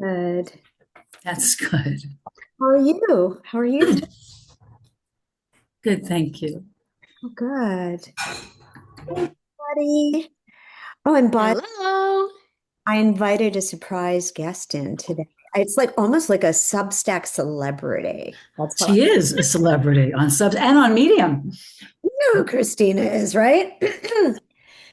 Good. That's good. How are you? How are you today? Good, thank you. Oh, good. Hey, buddy. Oh, and Hello. I invited a surprise guest in today. It's like almost like a Substack celebrity. That's how I She is a celebrity on Subs and on Medium. know who Christina is, right?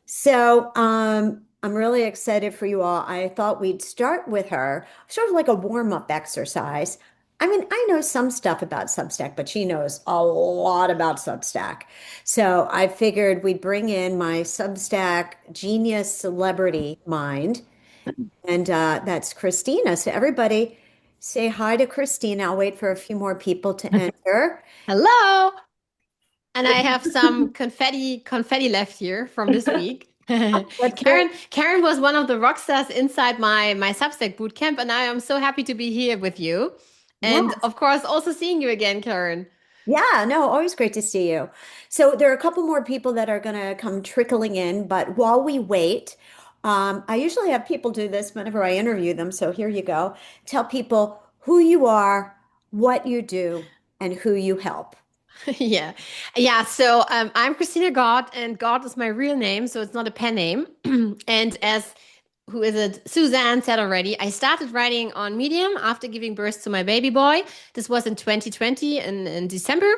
So, I'm really excited for you all. I thought we'd start with her, sort of like a warm-up exercise. I mean, I know some stuff about Substack, but she knows a lot about Substack. So I figured we'd bring in my Substack genius celebrity mind, and that's Christina. So everybody say hi to Christina. I'll wait for a few more people to enter. Hello. And I have some confetti left here from this week. Let's hear it. Karen was one of the rock stars inside my Substack bootcamp, and I am so happy to be here with you. Yeah. And of course, also seeing you again, Karen. Yeah, no, always great to see you. So there are a couple more people that are going to come trickling in, but while we wait, I usually have people do this whenever I interview them. So here you go. Tell people who you are, what you do, and who you help. Yeah. Yeah. So I'm Christina God, and God is my real name, so it's not a pen name. And as who is it? Suzanne said already, I started writing on Medium after giving birth to my baby boy. This was in 2020 in December.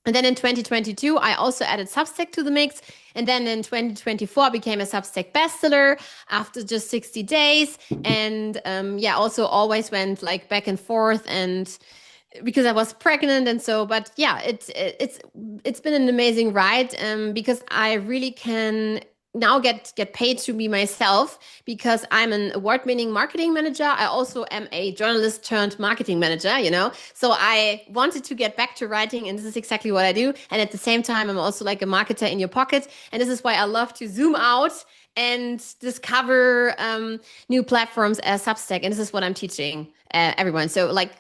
And then in 2022, I also added Substack to the mix. And then in 2024, became a Substack bestseller after just 60 days. And yeah, also always went like back and forth and because I was pregnant and so, but yeah, it's been an amazing ride because I really can now get paid to be myself because I'm an award-winning marketing manager. I also am a journalist turned marketing manager, you know. So I wanted to get back to writing, and this is exactly what I do. And at the same time, I'm also like a marketer in your pocket, and this is why I love to zoom out and discover new platforms as Substack. And this is what I'm teaching everyone. So like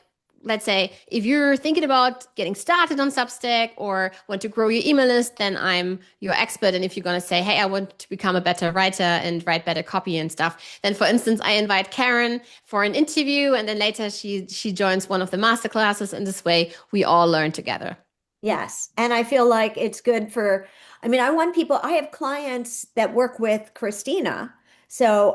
let's say if you're thinking about getting started on Substack or want to grow your email list, then I'm your expert. And if you're going to say, hey, I want to become a better writer and write better copy and stuff, then for instance, I invite Karen for an interview and then later she joins one of the master classes. And this way we all learn together. Yes. And I feel like it's good for, I mean, I want people, I have clients that work with Christina. So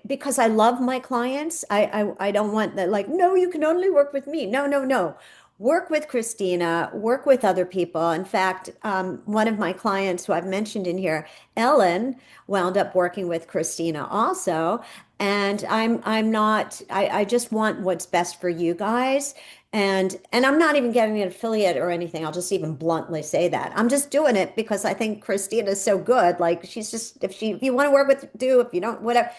because I love my clients, I don't want that like, no, you can only work with me. No, no, no. Work with Christina, work with other people. In fact, one of my clients who I've mentioned in here, Ellen, wound up working with Christina also. And I'm not, I just want what's best for you guys. And I'm not even getting an affiliate or anything. I'll just even bluntly say that. I'm just doing it because I think Christina is so good. Like she's just if you want to work with do, if you don't, whatever.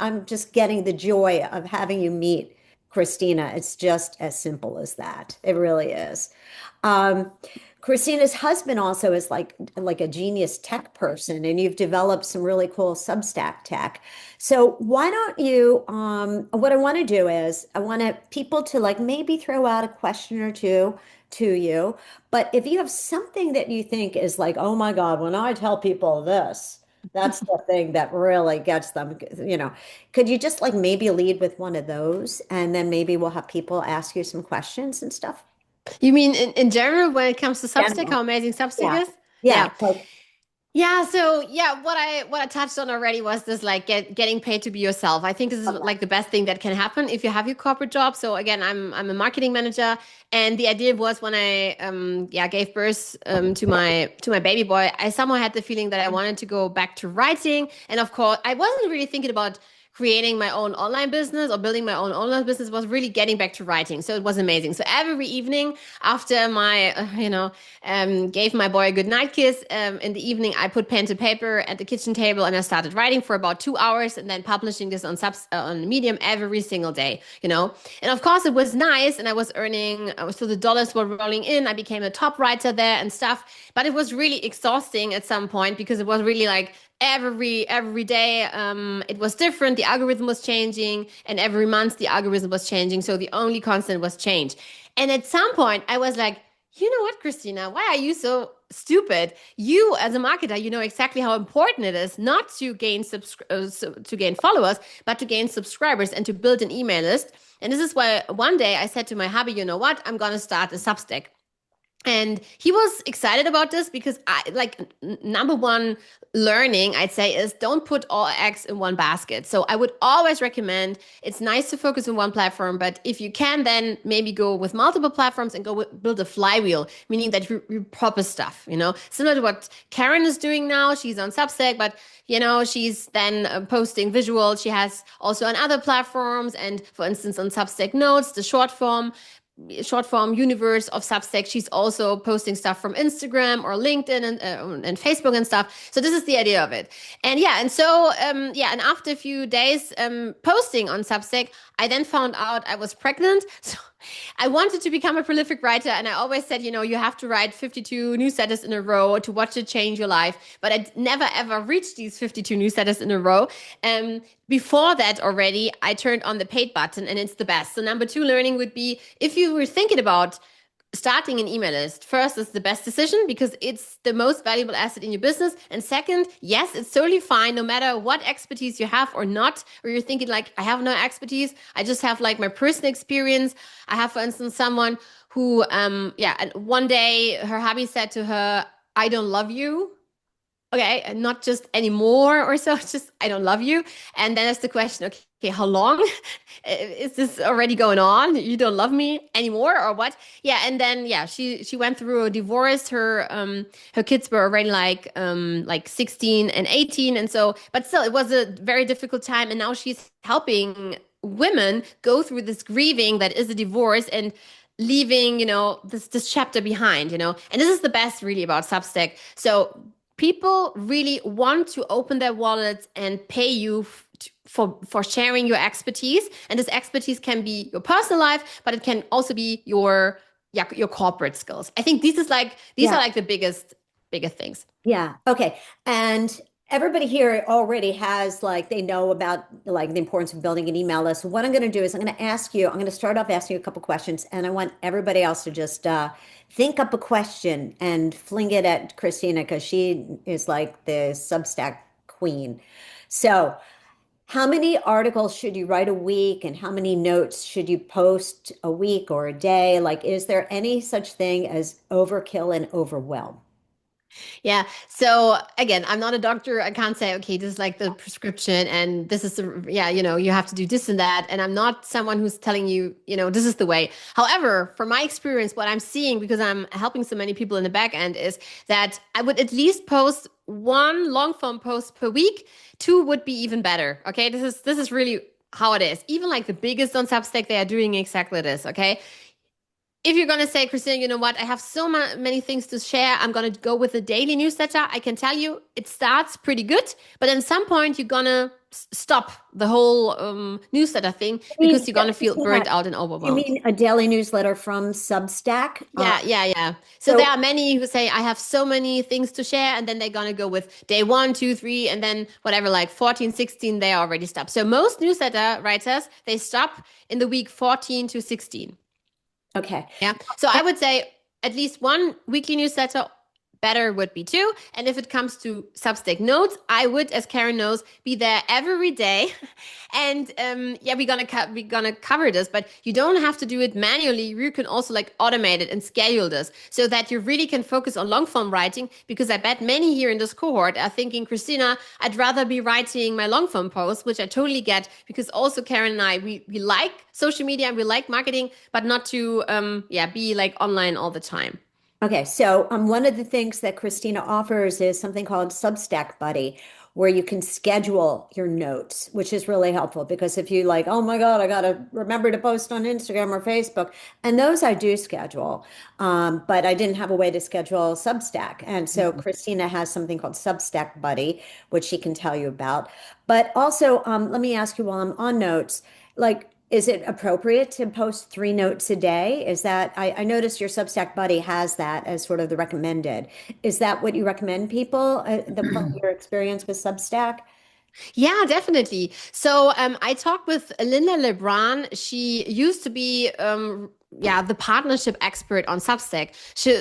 I'm just getting the joy of having you meet Christina. It's just as simple as that. It really is. Um, Christina's husband also is like a genius tech person, and you've developed some really cool Substack tech. So why don't you, what I want to do is I want people to like maybe throw out a question or two to you. But if you have something that you think is like, oh my God, when I tell people this, that's the thing that really gets them, could you just like maybe lead with one of those and then maybe we'll have people ask you some questions and stuff? You mean in general when it comes to Substack, General. how amazing Substack Yeah. is? Yeah. Yeah. Yeah, so yeah, what I touched on already was this like getting paid to be yourself. I think this is Love that. like the best thing that can happen if you have your corporate job. So again, I'm a marketing manager, and the idea was when I yeah gave birth to my baby boy, I somehow had the feeling that I wanted to go back to writing, and of course, I wasn't really thinking about creating my own online business or building my own online business was really getting back to writing. So it was amazing. So every evening after my gave my boy a good night kiss. In the evening, I put pen to paper at the kitchen table and I started writing for about 2 hours and then publishing this on Medium every single day, you know. And of course, it was nice and I was earning, so the dollars were rolling in. I became a top writer there and stuff. But it was really exhausting at some point because it was really like every day it was different, the algorithm was changing, and every month the algorithm was changing, so the only constant was change. And at some point I was like, You know what, Christina? Why are you so stupid? You, as a marketer, you know exactly how important it is not to gain to gain followers, but to gain subscribers and to build an email list. And this is why one day I said to my hubby, you know what? I'm gonna start a Substack. And he was excited about this because I like number one learning I'd say is don't put all eggs in one basket. So I would always recommend it's nice to focus on one platform, but if you can, then maybe go with multiple platforms and build a flywheel, meaning that you proper stuff, similar to what Karen is doing now. She's on Substack, but she's then posting visuals. She has also on other platforms, and for instance, on Substack Notes, the short form universe of Substack. She's also posting stuff from Instagram or LinkedIn and Facebook and stuff. So this is the idea of it. And yeah, and so and after a few days posting on Substack, I then found out I was pregnant. So I wanted to become a prolific writer, and I always said, you have to write 52 newsletters in a row to watch it change your life. But I never ever reached these 52 newsletters in a row. Before that, already, I turned on the paid button, and it's the best. So number two learning would be if you were thinking about starting an email list, first is the best decision because it's the most valuable asset in your business. And second, yes, it's totally fine no matter what expertise you have or not, or you're thinking like, I have no expertise. I just have like my personal experience. I have, for instance, someone who, and one day her hubby said to her, I don't love you. Okay, and not just anymore or so, it's just I don't love you. And then there's the question, okay, how long is this already going on? You don't love me anymore or what? Yeah, and then yeah, she went through a divorce. Her kids were already like 16 and 18, and so but still it was a very difficult time, and now she's helping women go through this grieving that is a divorce and leaving, this chapter behind, and this is the best really about Substack. So people really want to open their wallets and pay you for sharing your expertise, and this expertise can be your personal life, but it can also be your corporate skills. I think these are Yeah. like the biggest things. Yeah. Okay. And everybody here already has like they know about like the importance of building an email list. So what I'm going to do is I'm going to start off asking you a couple questions, and I want everybody else to just think up a question and fling it at Christina because she is like the Substack queen. So, how many articles should you write a week, and how many notes should you post a week or a day? Like, is there any such thing as overkill and overwhelm? Yeah. So again, I'm not a doctor. I can't say, okay, this is like the prescription and this is you have to do this and that. And I'm not someone who's telling you, this is the way. However, from my experience, what I'm seeing, because I'm helping so many people in the back end, is that I would at least post one long form post per week. Two would be even better. Okay. This is really how it is. Even like the biggest on Substack, they are doing exactly this. Okay. If you're going to say, Christina, you know what? I have so many things to share. I'm going to go with a daily newsletter. I can tell you it starts pretty good, but at some point you're going to stop the whole newsletter thing I because mean, you're going to feel yeah, burnt out and you overwhelmed. mean a daily newsletter from Substack? Yeah. So there So are many who say, I have so many things to share. And then they're going to go with day one, two, three, and then whatever, like 14, 16, they already stop. So most newsletter writers, they stop in the week 14 to 16. okay. Yeah. So I would say at least one weekly newsletter. Better would be two. And if it comes to Substack notes, I would, as Karen knows, be there every day. And we're gonna cover this, but you don't have to do it manually. You can also like automate it and schedule this so that you really can focus on long form writing. Because I bet many here in this cohort are thinking, Christina, I'd rather be writing my long form posts, which I totally get because also Karen and I we like social media and we like marketing, but not to be like online all the time. Okay, so one of the things that Christina offers is something called Substack Buddy, where you can schedule your notes, which is really helpful because if you like, oh my God, I gotta remember to post on Instagram or Facebook, and those I do schedule, but I didn't have a way to schedule Substack, and so Mhm. Christina has something called Substack Buddy, which she can tell you about. But also, let me ask you while I'm on notes, like. Is it appropriate to post 3 notes a day? Is that, I noticed your Substack buddy has that as sort of the recommended. Is that what you recommend people, from your experience with Substack? Yeah, definitely. So I talked with Linda Lebrun. She used to be yeah, the partnership expert on Substack.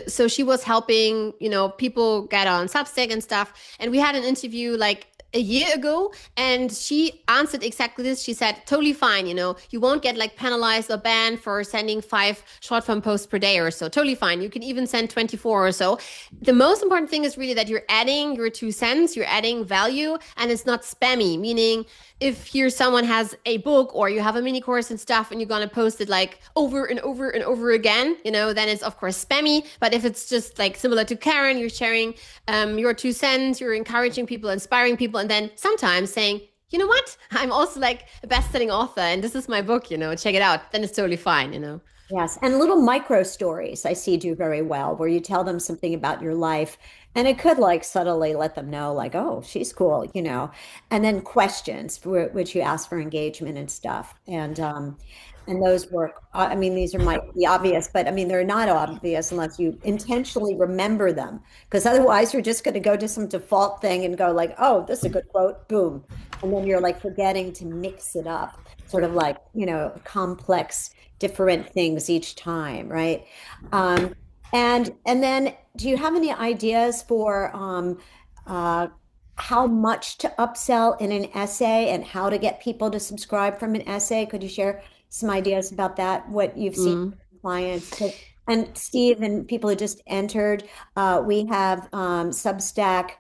So she was helping, people get on Substack and stuff. And we had an interview like a year ago, and she answered exactly this. She said, totally fine, you won't get like penalized or banned for sending 5 short form posts per day or so. Totally fine. You can even send 24 or so. The most important thing is really that you're adding your 2 cents, you're adding value, and it's not spammy, meaning if here someone has a book or you have a mini course and stuff and you're going to post it like over and over and over again, then it's of course spammy. But if it's just like similar to Karen, you're sharing your 2 cents, you're encouraging people, inspiring people, and then sometimes saying, you know what, I'm also like a best-selling author and this is my book, check it out, then it's totally fine. Yes, and little micro stories I see do very well, where you tell them something about your life, and it could like subtly let them know, like, oh, she's cool, and then questions for which you ask for engagement and stuff, and those work. I mean, these are might be obvious, but I mean, they're not obvious unless you intentionally remember them, because otherwise you're just going to go to some default thing and go like, oh, this is a good quote, boom, and then you're like forgetting to mix it up, sort of like, complex different things each time, right? Um, and then, do you have any ideas for uh, how much to upsell in an essay and how to get people to subscribe from an essay? Could you share some ideas about that? What you've seen Mm. from clients? And Steve and people who just entered, we have Substack.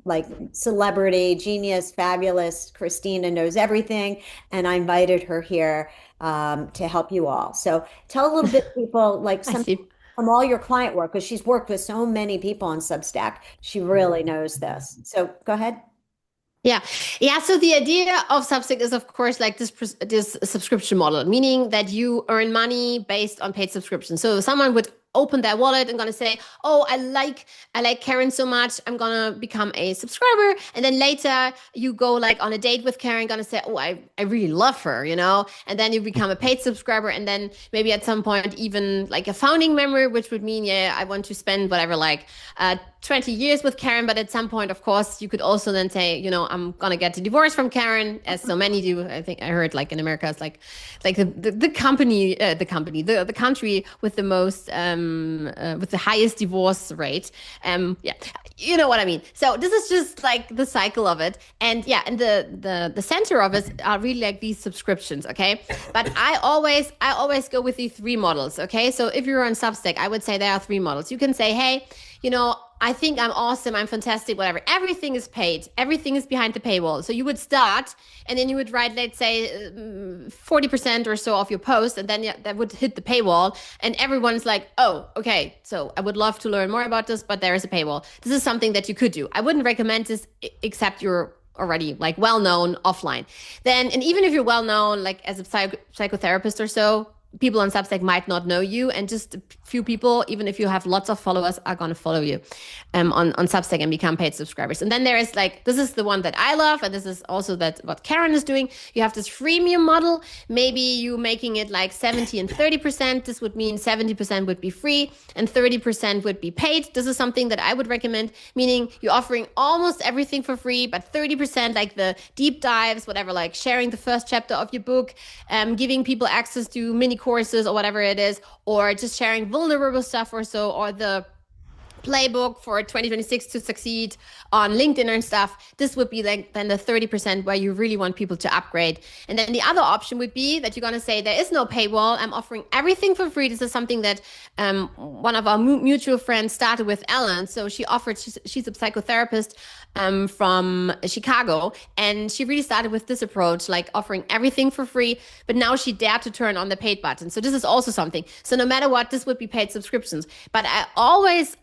Like celebrity, genius, fabulous. Christina knows everything, and I invited her here to help you all. So tell a little bit, people, like I some see. from all your client work, because she's worked with so many people on Substack. She really knows this. So go ahead. Yeah. Yeah. So the idea of Substack is, of course, like this subscription model, meaning that you earn money based on paid subscription. So someone would open their wallet and gonna say, "Oh, I like Karen so much, I'm gonna become a subscriber." And then later you go like on a date with Karen, gonna say, "Oh, I really love her." And then you become a paid subscriber, and then maybe at some point even like a founding member, which would mean, yeah, I want to spend whatever like 20 years with Karen. But at some point, of course, you could also then say, I'm gonna get a divorce from Karen, as so many do. I think I heard like in America, it's like the country with the most with the highest divorce rate. Yeah, you know what I mean. So this is just like the cycle of it, and yeah, and the center of it are really like these subscriptions, okay? But I always go with the 3 models, okay? So if you're on Substack, I would say there are 3 models. You can say, hey, I think I'm awesome, I'm fantastic, whatever. Everything is paid, everything is behind the paywall. So you would start, and then you would write, let's say, 40% or so of your post, and then yeah, that would hit the paywall. And everyone's like, oh, okay, so I would love to learn more about this, but there is a paywall. This is something that you could do. I wouldn't recommend this except you're already like well known offline. Then, and even if you're well known, like as a psychotherapist or so, people on Substack might not know you, and just a few people, even if you have lots of followers, are going to follow you on Substack and become paid subscribers. And then there is like, this is the one that I love, and this is also that what Karen is doing. You have this freemium model. Maybe you making it like 70 and 30%. This would mean 70% would be free and 30% would be paid. This is something that I would recommend, meaning you're offering almost everything for free, but 30% like the deep dives, whatever, like sharing the first chapter of your book, giving people access to mini courses or whatever it is, or just sharing vulnerable stuff or so, or the playbook for 2026 to succeed on LinkedIn and stuff. This would be like then the 30% where you really want people to upgrade. And then the other option would be that you're going to say, there is no paywall, I'm offering everything for free. This is something that one of our mutual friends started with, Ellen. So she offered, she's a psychotherapist from Chicago, and she really started with this approach, like offering everything for free, but now she dared to turn on the paid button. So this is also something. So no matter what, this would be paid subscriptions. But I always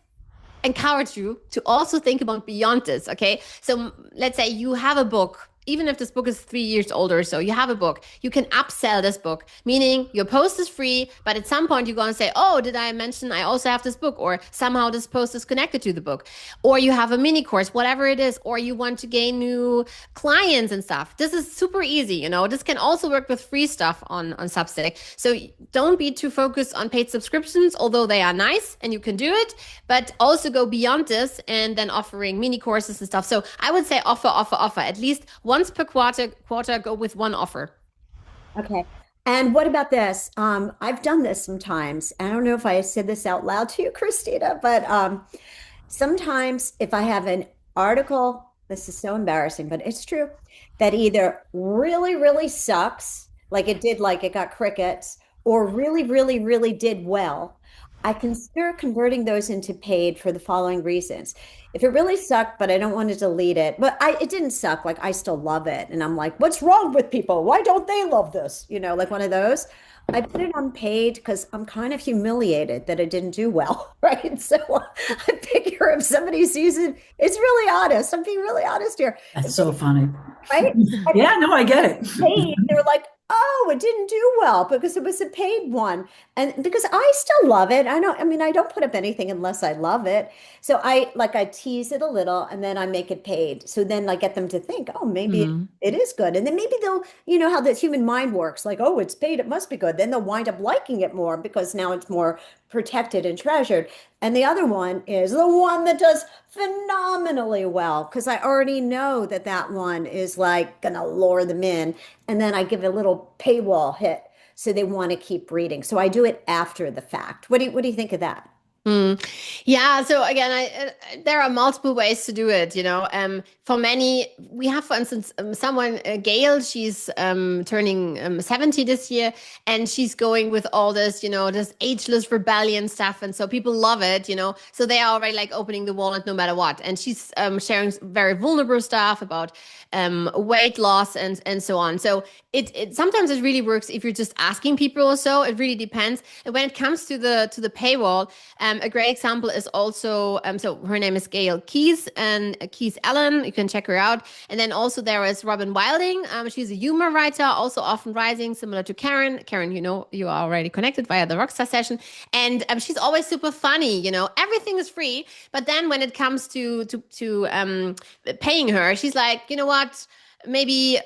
encourage you to also think about beyond this, okay? So let's say you have a book, even if this book is 3 years older, so you have a book, you can upsell this book, meaning your post is free, but at some point you're going to say, oh, did I mention I also have this book? Or somehow this post is connected to the book. Or you have a mini course, whatever it is, or you want to gain new clients and stuff. This is super easy, you know. This can also work with free stuff on Substack. So don't be too focused on paid subscriptions, although they are nice and you can do it, but also go beyond this and then offering mini courses and stuff. So I would say offer, offer, offer. At least once per quarter, go with one offer. Okay. And what about this? I've done this sometimes. I don't know if I said this out loud to you, Christina, but sometimes if I have an article, this is so embarrassing, but it's true, that either really, really sucks, like it did, like it got crickets, or really, really, really did well, I consider converting those into paid for the following reasons. If it really sucked, but I don't want to delete it, but it didn't suck, like I still love it. And I'm like, what's wrong with people? Why don't they love this? You know, like one of those. I put it on paid because I'm kind of humiliated that it didn't do well, right? So I figure if somebody sees it, it's really honest. I'm being really honest here, That's so funny. right? Yeah, no, I get it. Paid, they were like, oh, it didn't do well because it was a paid one. And because I still love it. I mean, I don't put up anything unless I love it. So I tease it a little and then I make it paid. So then I get them to think, oh, maybe Mhm. it is good. And then maybe they'll, you know how the human mind works, like, oh, it's paid, it must be good. Then they'll wind up liking it more because now it's more protected and treasured. And the other one is the one that does phenomenally well because I already know that that one is like gonna lure them in. And then I give a little paywall hit so they want to keep reading. So I do it after the fact. What do you think of that? Mm. Yeah, so again, there are multiple ways to do it, you know. For many, we have, for instance, someone, Gail, she's turning 70 this year, and she's going with all this, you know, this ageless rebellion stuff. And so people love it, you know. So they are already like opening the wallet no matter what. And she's sharing very vulnerable stuff about weight loss and so on. So it sometimes it really works if you're just asking people or so. It really depends. And when it comes to the paywall, a great example is also, so her name is Gail Keys and Keys Allen. You can check her out. And then also there is Robin Wilding. She's a humor writer, also often writing, similar to Karen. Karen, you know, you are already connected via the Rockstar session. And she's always super funny, you know, everything is free. But then when it comes to paying her, she's like, you know what? Maybe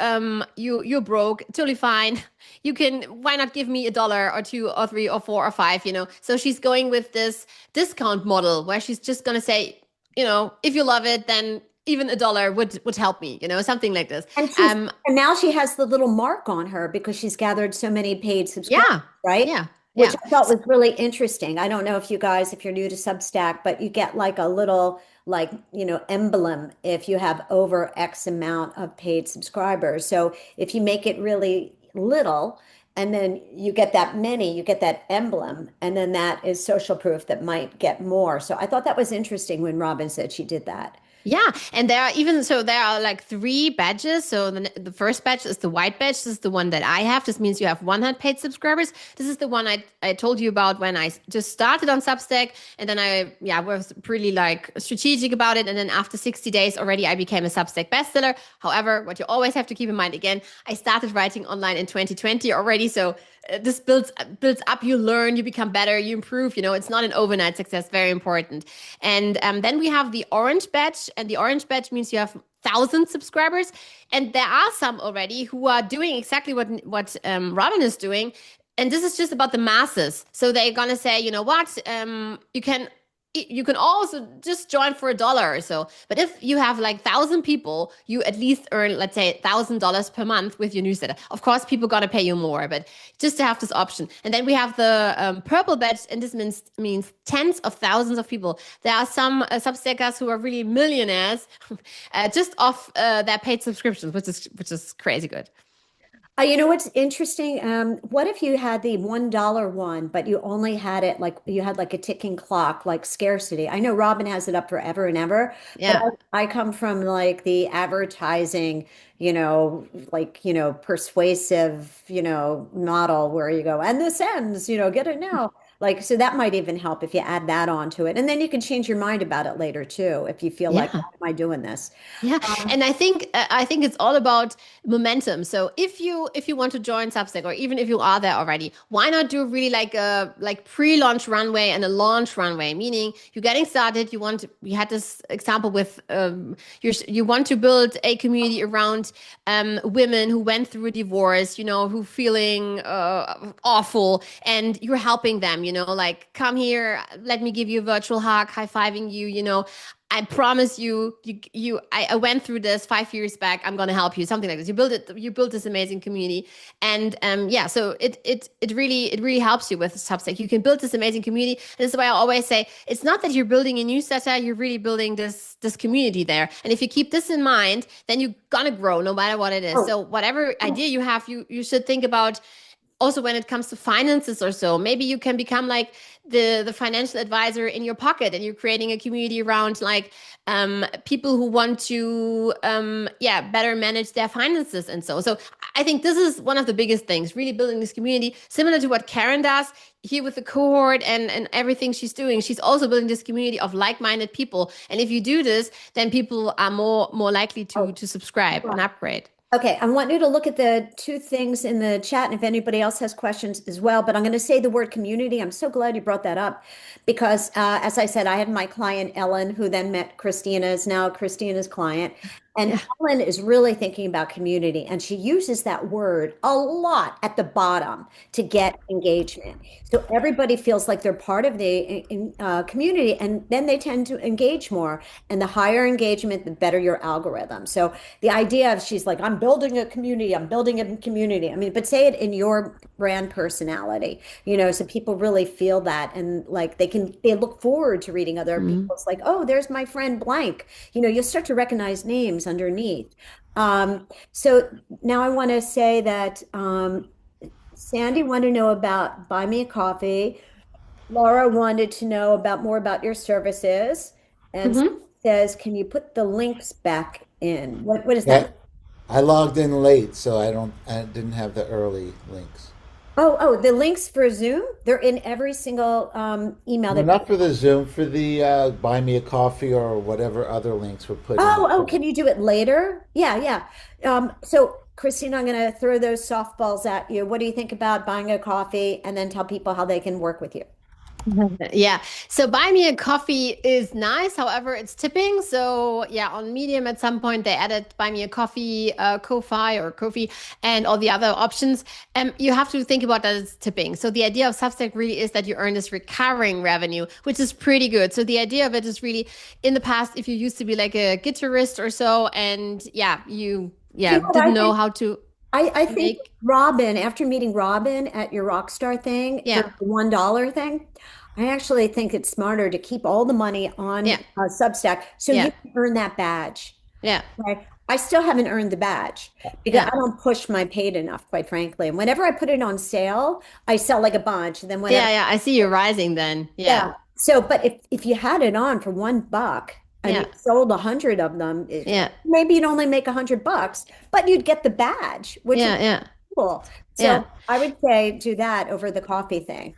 you're broke, totally fine. You can, why not give me $1 or two or three or four or five, you know? So she's going with this discount model where she's just gonna say, you know, if you love it, then even $1 would help me, you know, something like this. And now she has the little mark on her because she's gathered so many paid subscribers, Yeah, right? yeah, Which yeah. I thought was really interesting. I don't know if you guys, if you're new to Substack, but you get like a little like, you know, emblem if you have over X amount of paid subscribers. So if you make it really little and then you get that many, you get that emblem, and then that is social proof that might get more. So I thought that was interesting when Robin said she did that. Yeah, and there are even so there are like three badges. So the first badge is the white badge. This is the one that I have. This means you have 100 paid subscribers. This is the one I told you about when I just started on Substack, and then I was pretty like strategic about it. And then after 60 days already, I became a Substack bestseller. However, what you always have to keep in mind again, I started writing online in 2020 already, so this builds up. You learn, you become better, you improve. You know, it's not an overnight success. Very important. And then we have the orange badge, and the orange badge means you have 1,000 subscribers. And there are some already who are doing exactly what Robin is doing. And this is just about the masses. So they're gonna say, you know what, you can also just join for $1 or so. But if you have like 1,000 people, you at least earn, let's say, $1,000 per month with your newsletter. Of course, people gotta pay you more, but just to have this option. And then we have the purple badge, and this means tens of thousands of people. There are some Substackers who are really millionaires just off their paid subscriptions, which is crazy good. You know what's interesting? What if you had the $1 one, but you only had it like you had like a ticking clock, like scarcity? I know Robin has it up forever and ever, but Yeah. I come from like the advertising, persuasive, model where you go, and this ends, get it now. Like, so that might even help if you add that onto it. And then you can change your mind about it later too, if you feel like, Yeah. why am I doing this? Yeah, Um, and I think it's all about momentum. So if you want to join Substack or even if you are there already, why not do really like a like pre-launch runway and a launch runway? Meaning you're getting started. You had this example with you want to build a community around women who went through a divorce, who feeling awful, and you're helping them. Like come here, let me give you a virtual hug, high fiving you. I promise I went through this 5 years back. I'm gonna help you, something like this. You built this amazing community, and yeah, so it really helps you with Substack. You can build this amazing community, and this is why I always say it's not that you're building a newsletter, you're really building this community there. And if you keep this in mind, then you're gonna grow no matter what it is. oh, So whatever idea you have, you should think about also when it comes to finances or so. Maybe you can become like the financial advisor in your pocket, and you're creating a community around like people who want to yeah, better manage their finances. And so I think this is one of the biggest things, really building this community similar to what Karen does here with the cohort and everything she's doing. She's also building this community of like-minded people, and if you do this, then people are more likely oh, to subscribe and upgrade. okay, I want you to look at the two things in the chat and if anybody else has questions as well. But I'm going to say the word community. I'm so glad you brought that up because, as I said, I had my client Ellen, who then met Christina, is now Christina's client. And Yeah. Ellen is really thinking about community, and she uses that word a lot at the bottom to get engagement. So everybody feels like they're part of the community, and then they tend to engage more. And the higher engagement, the better your algorithm. So the idea of she's like, I'm building a community, I'm building a community. I mean, but say it in your brand personality, so people really feel that, and like they look forward to reading other Mhm. people's like, oh, there's my friend blank. You'll start to recognize names underneath. So now I want to say that Sandy wanted to know about Buy Me a Coffee. Laura wanted to know about more about your services, and Mhm. says, can you put the links back in? What is Yeah, that? I logged in late, so I didn't have the early links. Oh, the links for Zoom, they're in every single email No, that. not for the Zoom, for the buy me a coffee or whatever other links were put in the Oh, chat. can you do it later? Yeah, yeah. So Christina, I'm going to throw those softballs at you. What do you think about buying a coffee and then tell people how they can work with you? Yeah. So buy me a coffee is nice. However, it's tipping. So yeah, on Medium at some point they added buy me a coffee, Ko-fi or Kofi, and all the other options. You have to think about that as tipping. So the idea of Substack really is that you earn this recurring revenue, which is pretty good. So the idea of it is really in the past, if you used to be like a guitarist or so, and yeah, you Do you yeah know what didn't I know think? how to I think make Robin, after meeting Robin at your Rockstar thing, yeah the $1 thing, I actually think it's smarter to keep all the money on yeah Substack so yeah you can earn that badge. yeah Okay. I still haven't earned the badge because yeah. I don't push my paid enough, quite frankly. And whenever I put it on sale, I sell like a bunch. And then whenever, Yeah, yeah, I see you rising then. Yeah. yeah. So, but if you had it on for $1 and you Yeah. sold 100 of them, Yeah. maybe you'd only make $100, but you'd get the badge, which is Yeah. Yeah. cool. So Yeah. I would say do that over the coffee thing.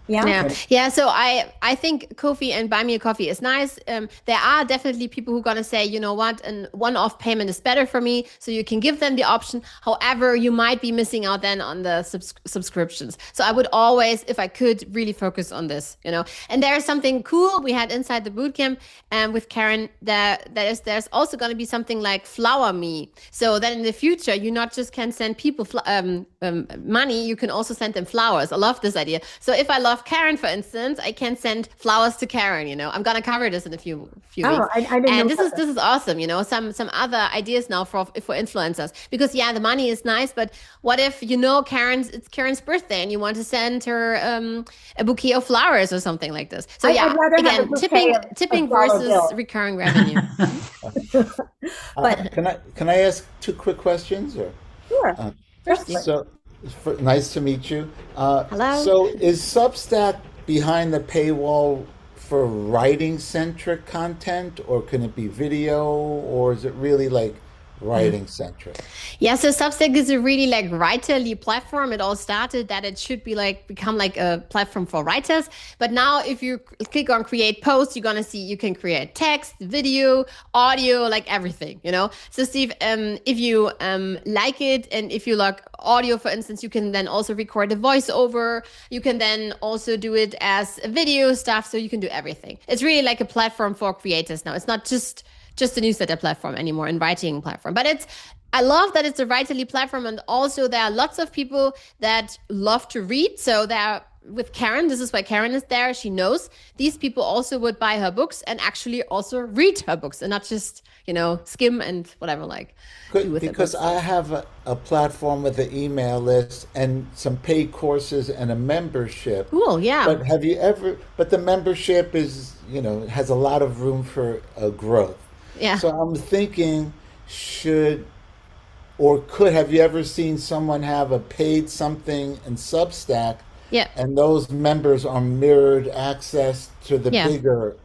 Yeah. Yeah, And yeah. So I think Kofi and Buy Me a Coffee is nice. There are definitely people who are gonna say, you know what, an one-off payment is better for me. So you can give them the option. However, you might be missing out then on the subscriptions. So I would always, if I could, really focus on this. And there's something cool we had inside the bootcamp with Karen. That there's also gonna be something like Flower Me. So that in the future you not just can send people money, you can also send them flowers. I love this idea. So if I love Karen, for instance, I can send flowers to Karen. I'm gonna cover this in a few Oh, weeks, I didn't know and about this is awesome. Some other ideas now for influencers, because yeah, the money is nice, but what if it's Karen's birthday and you want to send her a bouquet of flowers or something like this? So I'd yeah, rather have a again, bouquet of tipping dollar versus bills. recurring revenue. But can I ask two quick questions? Or sure, uh, certainly. so nice to meet you. Hello. So is Substack behind the paywall for writing centric content, or can it be video, or is it really like writing centric. Yeah, so Substack is a really like writerly platform. It all started that it should be like become like a platform for writers. But now if you click on create posts, you're gonna see you can create text, video, audio, like everything, you know? So Steve, if you like it and if you like audio, for instance, you can then also record a voiceover. You can then also do it as a video stuff. So you can do everything. It's really like a platform for creators now. It's not just a newsletter platform anymore and writing platform. But it's I love that it's a writerly platform, and also there are lots of people that love to read. So there with Karen, this is why Karen is there. She knows these people also would buy her books and actually also read her books and not just, skim and whatever, like do with their Because books. I have a platform with an email list and some paid courses and a membership. Cool, yeah. But the membership has a lot of room for growth. Yeah. So I'm thinking, should or have you ever seen someone have a paid something in Substack Yeah. and those members are mirrored access to the Yeah. bigger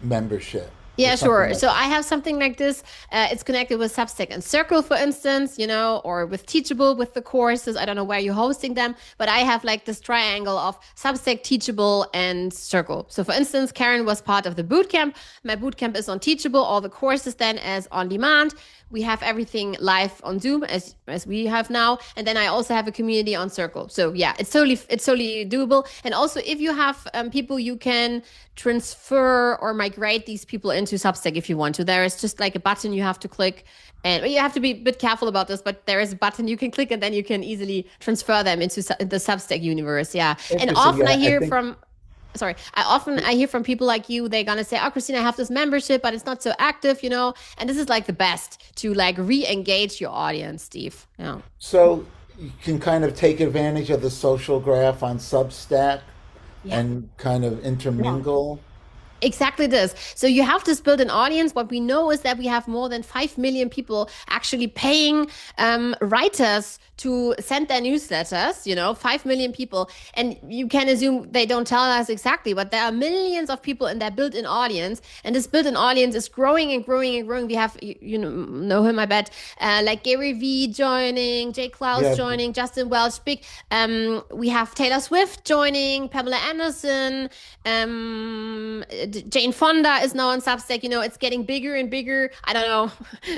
membership or Yeah, something sure. like So that? I have something like this. It's connected with Substack and Circle, for instance, or with Teachable with the courses. I don't know where you're hosting them, but I have like this triangle of Substack, Teachable, and Circle. So, for instance, Karen was part of the bootcamp. My bootcamp is on Teachable. All the courses then as on demand. We have everything live on Zoom as we have now, and then I also have a community on Circle. So yeah, it's totally doable. And also, if you have people, you can transfer or migrate these people into Substack if you want to. There is just like a button you have to click, and you have to be a bit careful about this. But there is a button you can click, and then you can easily transfer them into the Substack universe. Yeah, and Interesting. often I Yeah, I hear think from sorry I hear from people like you, they're gonna say, oh, Christina, I have this membership but it's not so active, and this is like the best to like re-engage your audience, Steve. Yeah. so. You can kind of take advantage of the social graph on Substack Yeah. and kind of Yeah. intermingle. Exactly this. So you have to build an audience. What we know is that we have more than 5 million people actually paying writers to send their newsletters, 5 million people. And you can assume they don't tell us exactly, but there are millions of people in their built-in audience. And this built-in audience is growing and growing and growing. We have, know him, I bet, like Gary Vee joining, Jay Klaus Yeah, joining, Justin Welch, big. We have Taylor Swift joining, Pamela Anderson, Jane Fonda is now on Substack. It's getting bigger and bigger. I don't know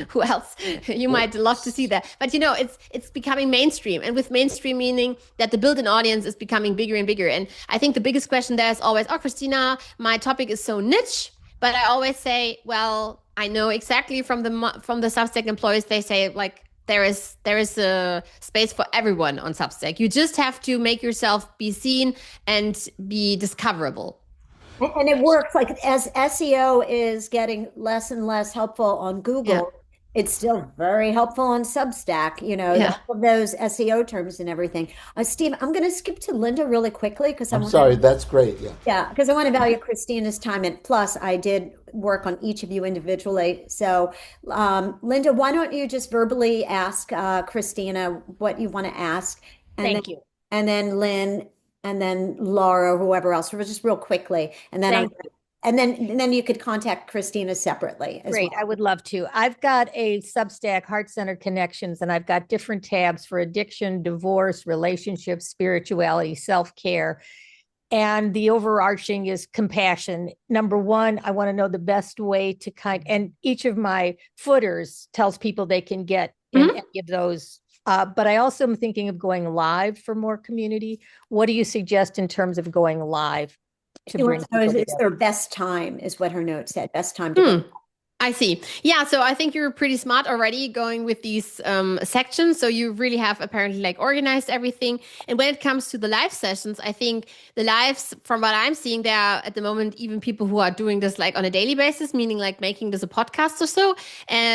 who else you well, might love to see that, but it's becoming mainstream, and with mainstream meaning that the built-in audience is becoming bigger and bigger. And I think the biggest question there is always, oh, Christina, my topic is so niche. But I always say, well, I know exactly from the Substack employees. They say like there is a space for everyone on Substack. You just have to make yourself be seen and be discoverable. And it works like as SEO is getting less and less helpful on Yeah. Google, it's still very helpful on Substack, Yeah. all of those SEO terms and everything. Steve, I'm going to skip to Linda really quickly because I I'm want to, sorry, that's great. Yeah. yeah, because I want to value Christina's time. And plus, I did work on each of you individually. So, Linda, why don't you just verbally ask Christina what you want to ask, and then Thank you. Lynn, and then Laura, whoever else, just real quickly, and then Thank you. and then you could contact Christina separately as Great. I well. would love to. I've got a Substack, Heart Centered Connections, and I've got different tabs for addiction, divorce, relationships, spirituality, self care. And the overarching is compassion. Number one, I want to know the best way to and each of my footers tells people they can get in Mhm. any of those. But I also am thinking of going live for more community. What do you suggest in terms of going live to She bring wants to know people is together? their best time is what her note said. Best time to go. Hmm. I see. Yeah, so I think you're pretty smart already going with these sections. So you really have apparently like organized everything. And when it comes to the live sessions, I think the lives, from what I'm seeing, there are at the moment even people who are doing this like on a daily basis, meaning like making this a podcast or so,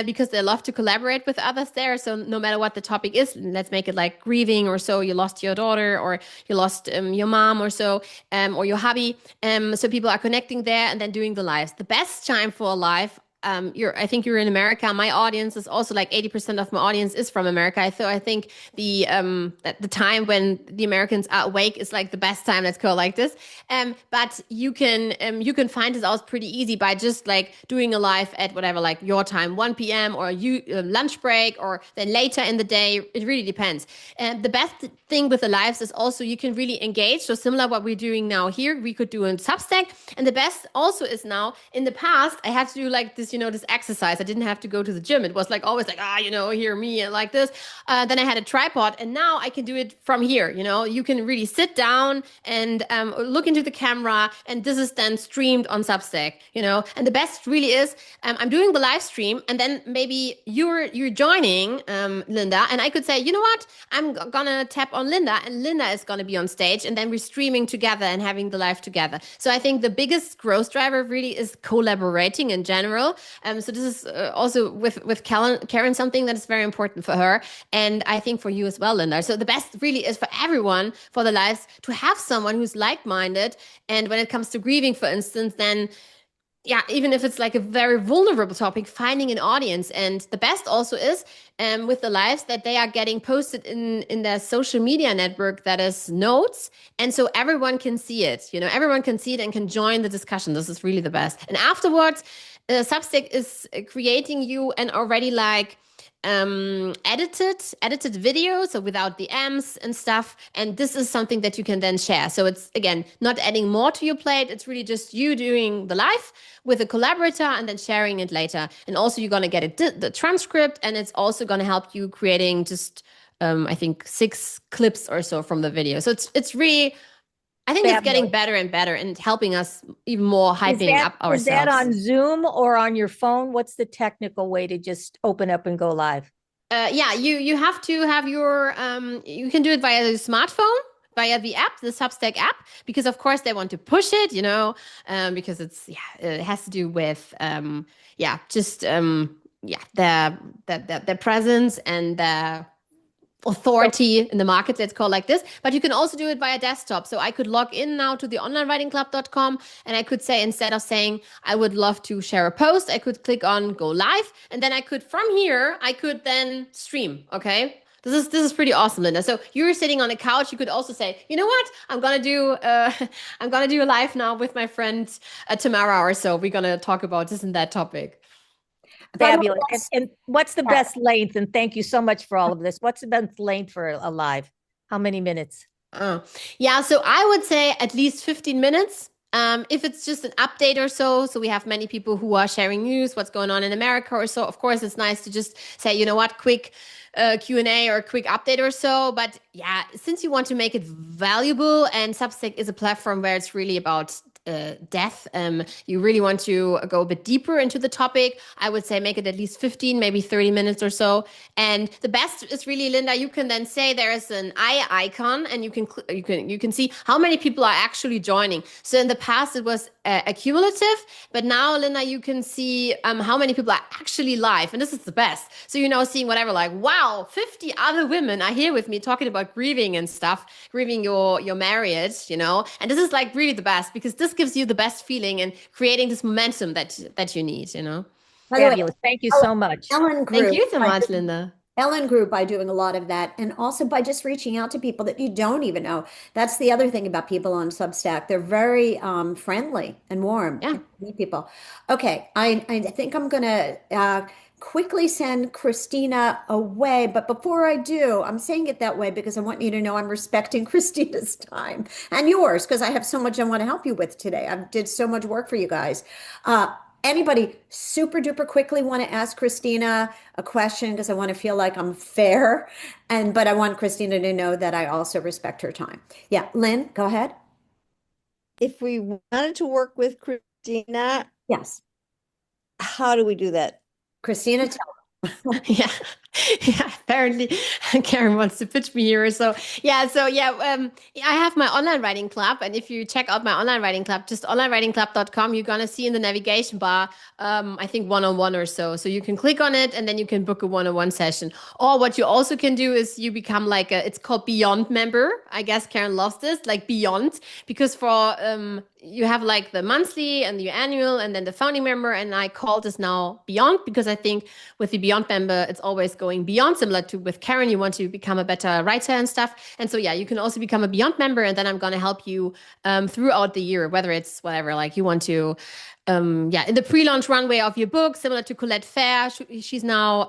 because they love to collaborate with others there. So no matter what the topic is, let's make it like grieving or so, you lost your daughter or you lost your mom or so, or your hubby. So people are connecting there and then doing the lives. The best time for a live I think you're in America. My audience is also like 80% of my audience is from America. So I think at the time when the Americans are awake is like the best time. Let's go like this. But you can find this out pretty easy by just like doing a live at whatever, like your time, 1 p.m. or you lunch break, or then later in the day. It really depends. And the best thing with the lives is also you can really engage. So similar what we're doing now here, we could do in Substack. And the best also is now, in the past, I had to do like this, this exercise. I didn't have to go to the gym. It was like always like, hear me and like this. Then I had a tripod, and now I can do it from here. You can really sit down and look into the camera, and this is then streamed on Substack. And the best really is I'm doing the live stream, and then maybe you're joining Linda, and I could say, you know what, I'm gonna tap on Linda, and Linda is gonna be on stage, and then we're streaming together and having the live together. So I think the biggest growth driver really is collaborating in general. So this is also with Karen something that is very important for her, and I think for you as well, Linda. So the best really is for everyone, for the lives, to have someone who's like-minded. And when it comes to grieving, for instance, then yeah, even if it's like a very vulnerable topic, finding an audience. And the best also is with the lives that they are getting posted in their social media network that is Notes. And so everyone can see it, everyone can see it and can join the discussion. This is really the best. And afterwards, Substack is creating you an already like edited video, so without the M's and stuff. And this is something that you can then share. So it's, again, not adding more to your plate. It's really just you doing the live with a collaborator and then sharing it later. And also you're going to get the transcript, and it's also going to help you creating just, I think 6 clips or so from the video. So it's really, I think it's getting better and better and helping us even more hyping up ourselves. Is that on Zoom or on your phone? What's the technical way to just open up and go live? Yeah, you have to have your, you can do it via the smartphone, via the app, the Substack app, because of course they want to push it, because it has to do with, their presence and their authority in the market, let's call it like this. But you can also do it via desktop. So I could log in now to the onlinewritingclub.com, and I could say, instead of saying I would love to share a post, I could click on go live, and then from here I could then stream. Okay, this is pretty awesome, Linda. So you're sitting on a couch, you could also say, you know what, I'm gonna do a live now with my friend Tamara or so. We're gonna talk about this and that topic. Fabulous. And what's the best length? And thank you so much for all of this. What's the best length for a live? How many minutes? Yeah, so I would say at least 15 minutes. If it's just an update or so we have many people who are sharing news, what's going on in America or so, of course, it's nice to just say, you know what, quick Q&A or a quick update or so. But yeah, since you want to make it valuable, and Substack is a platform where it's really about depth, you really want to go a bit deeper into the topic, I would say make it at least 15, maybe 30 minutes or so. And the best is really, Linda, you can then say there is an eye icon, and you can see how many people are actually joining. So in the past it was accumulative, but now, Linda, you can see how many people are actually live, and this is the best. So seeing whatever, like, wow, 50 other women are here with me talking about grieving and stuff, grieving your marriage, and this is like really the best, because this gives you the best feeling and creating this momentum that you need. Fabulous. Thank you so much. Ellen grew. Thank you so much, Linda. Ellen grew by doing a lot of that, and also by just reaching out to people that you don't even know. That's the other thing about people on Substack. They're very friendly and warm. Yeah. Meet people. Okay, I think I'm gonna quickly send Christina away, but before I do, I'm saying it that way because I want you to know I'm respecting Christina's time and yours, because I have so much I want to help you with today. I did so much work for you guys. Anybody super duper quickly want to ask Christina a question, because I want to feel like I'm fair, but I want Christina to know that I also respect her time. Yeah, Lynn, go ahead. If we wanted to work with Christina, Yes. how do we do that? Christina, tell Yeah. Apparently, Karen wants to pitch me here. I have my online writing club, and if you check out my online writing club, just onlinewritingclub.com, you're gonna see in the navigation bar, I think one-on-one or so. So you can click on it, and then you can book a one-on-one session. Or what you also can do is you become like it's called Beyond member. I guess Karen loves this, like Beyond, because for you have like the monthly and the annual, and then the founding member, and I call this now Beyond because I think with the Beyond member, it's always going beyond, similar to with Karen, you want to become a better writer and stuff. And so, yeah, you can also become a Beyond member, and then I'm going to help you throughout the year, whether it's whatever, like you want to, in the pre-launch runway of your book, similar to Colette Fair, she's now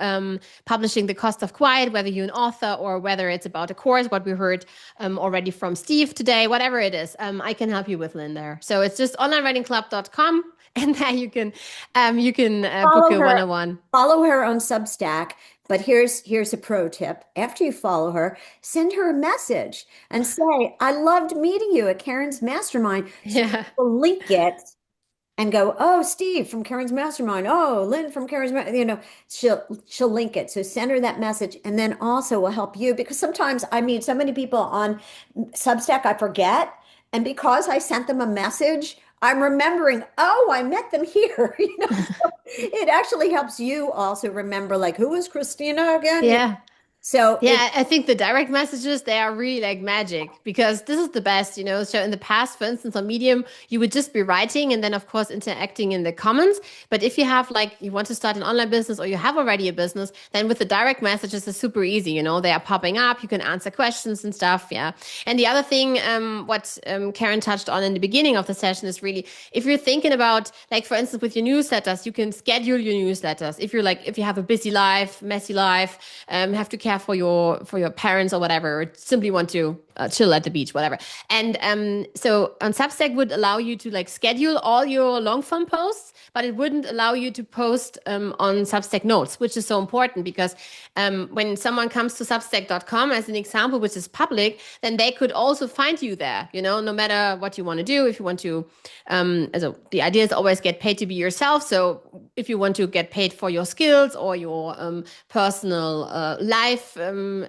publishing The Cost of Quiet, whether you're an author or whether it's about a course, what we heard already from Steve today, whatever it is, I can help you with Lynn there. So it's just onlinewritingclub.com. And there you can book a one-on-one. Follow her on Substack. But here's a pro tip. After you follow her, send her a message and say, "I loved meeting you at Karen's Mastermind." So Yeah. we'll link it and go, "Oh, Steve from Karen's Mastermind. Oh, Lynn from Karen's, she'll link it." So send her that message, and then also will help you because sometimes I meet so many people on Substack I forget, and because I sent them a message, I'm remembering, oh, I met them here. So it actually helps you also remember, like, who was Christina again? Yeah. So Yeah, I think the direct messages, they are really like magic because this is the best, you know. So in the past, for instance, on Medium, you would just be writing and then, of course, interacting in the comments. But if you have like, you want to start an online business or you have already a business, then with the direct messages, it's super easy, you know, they are popping up. You can answer questions and stuff. Yeah. And the other thing, what Karen touched on in the beginning of the session is really, if you're thinking about, like, for instance, with your newsletters, you can schedule your newsletters. If you have a busy life, messy life, have to care for your parents or whatever, or simply want to chill at the beach, whatever. And so on Substack would allow you to like schedule all your long form posts, but it wouldn't allow you to post on Substack notes, which is so important because when someone comes to Substack.com as an example, which is public, then they could also find you there, you know, no matter what you want to do. If you want to, so the idea is always get paid to be yourself. So if you want to get paid for your skills or your personal life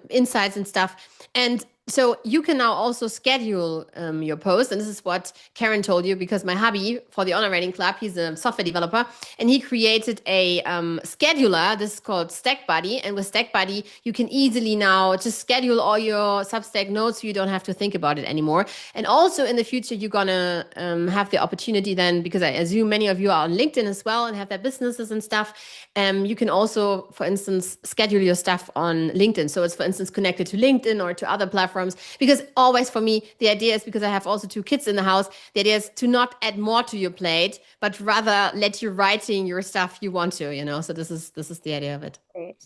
insights and stuff. And so you can now also schedule your post. And this is what Karen told you, because my hubby for the Honor Writing Club, he's a software developer, and he created a scheduler. This is called Stack Buddy. And with Stack Buddy, you can easily now just schedule all your Substack notes so you don't have to think about it anymore. And also in the future, you're going to have the opportunity then, because I assume many of you are on LinkedIn as well and have their businesses and stuff. You can also, for instance, schedule your stuff on LinkedIn. So it's, for instance, connected to LinkedIn or to other platforms. Because always for me, the idea is, because I have also 2 kids in the house, the idea is to not add more to your plate, but rather let you writing your stuff you want to, you know. So this is the idea of it. great.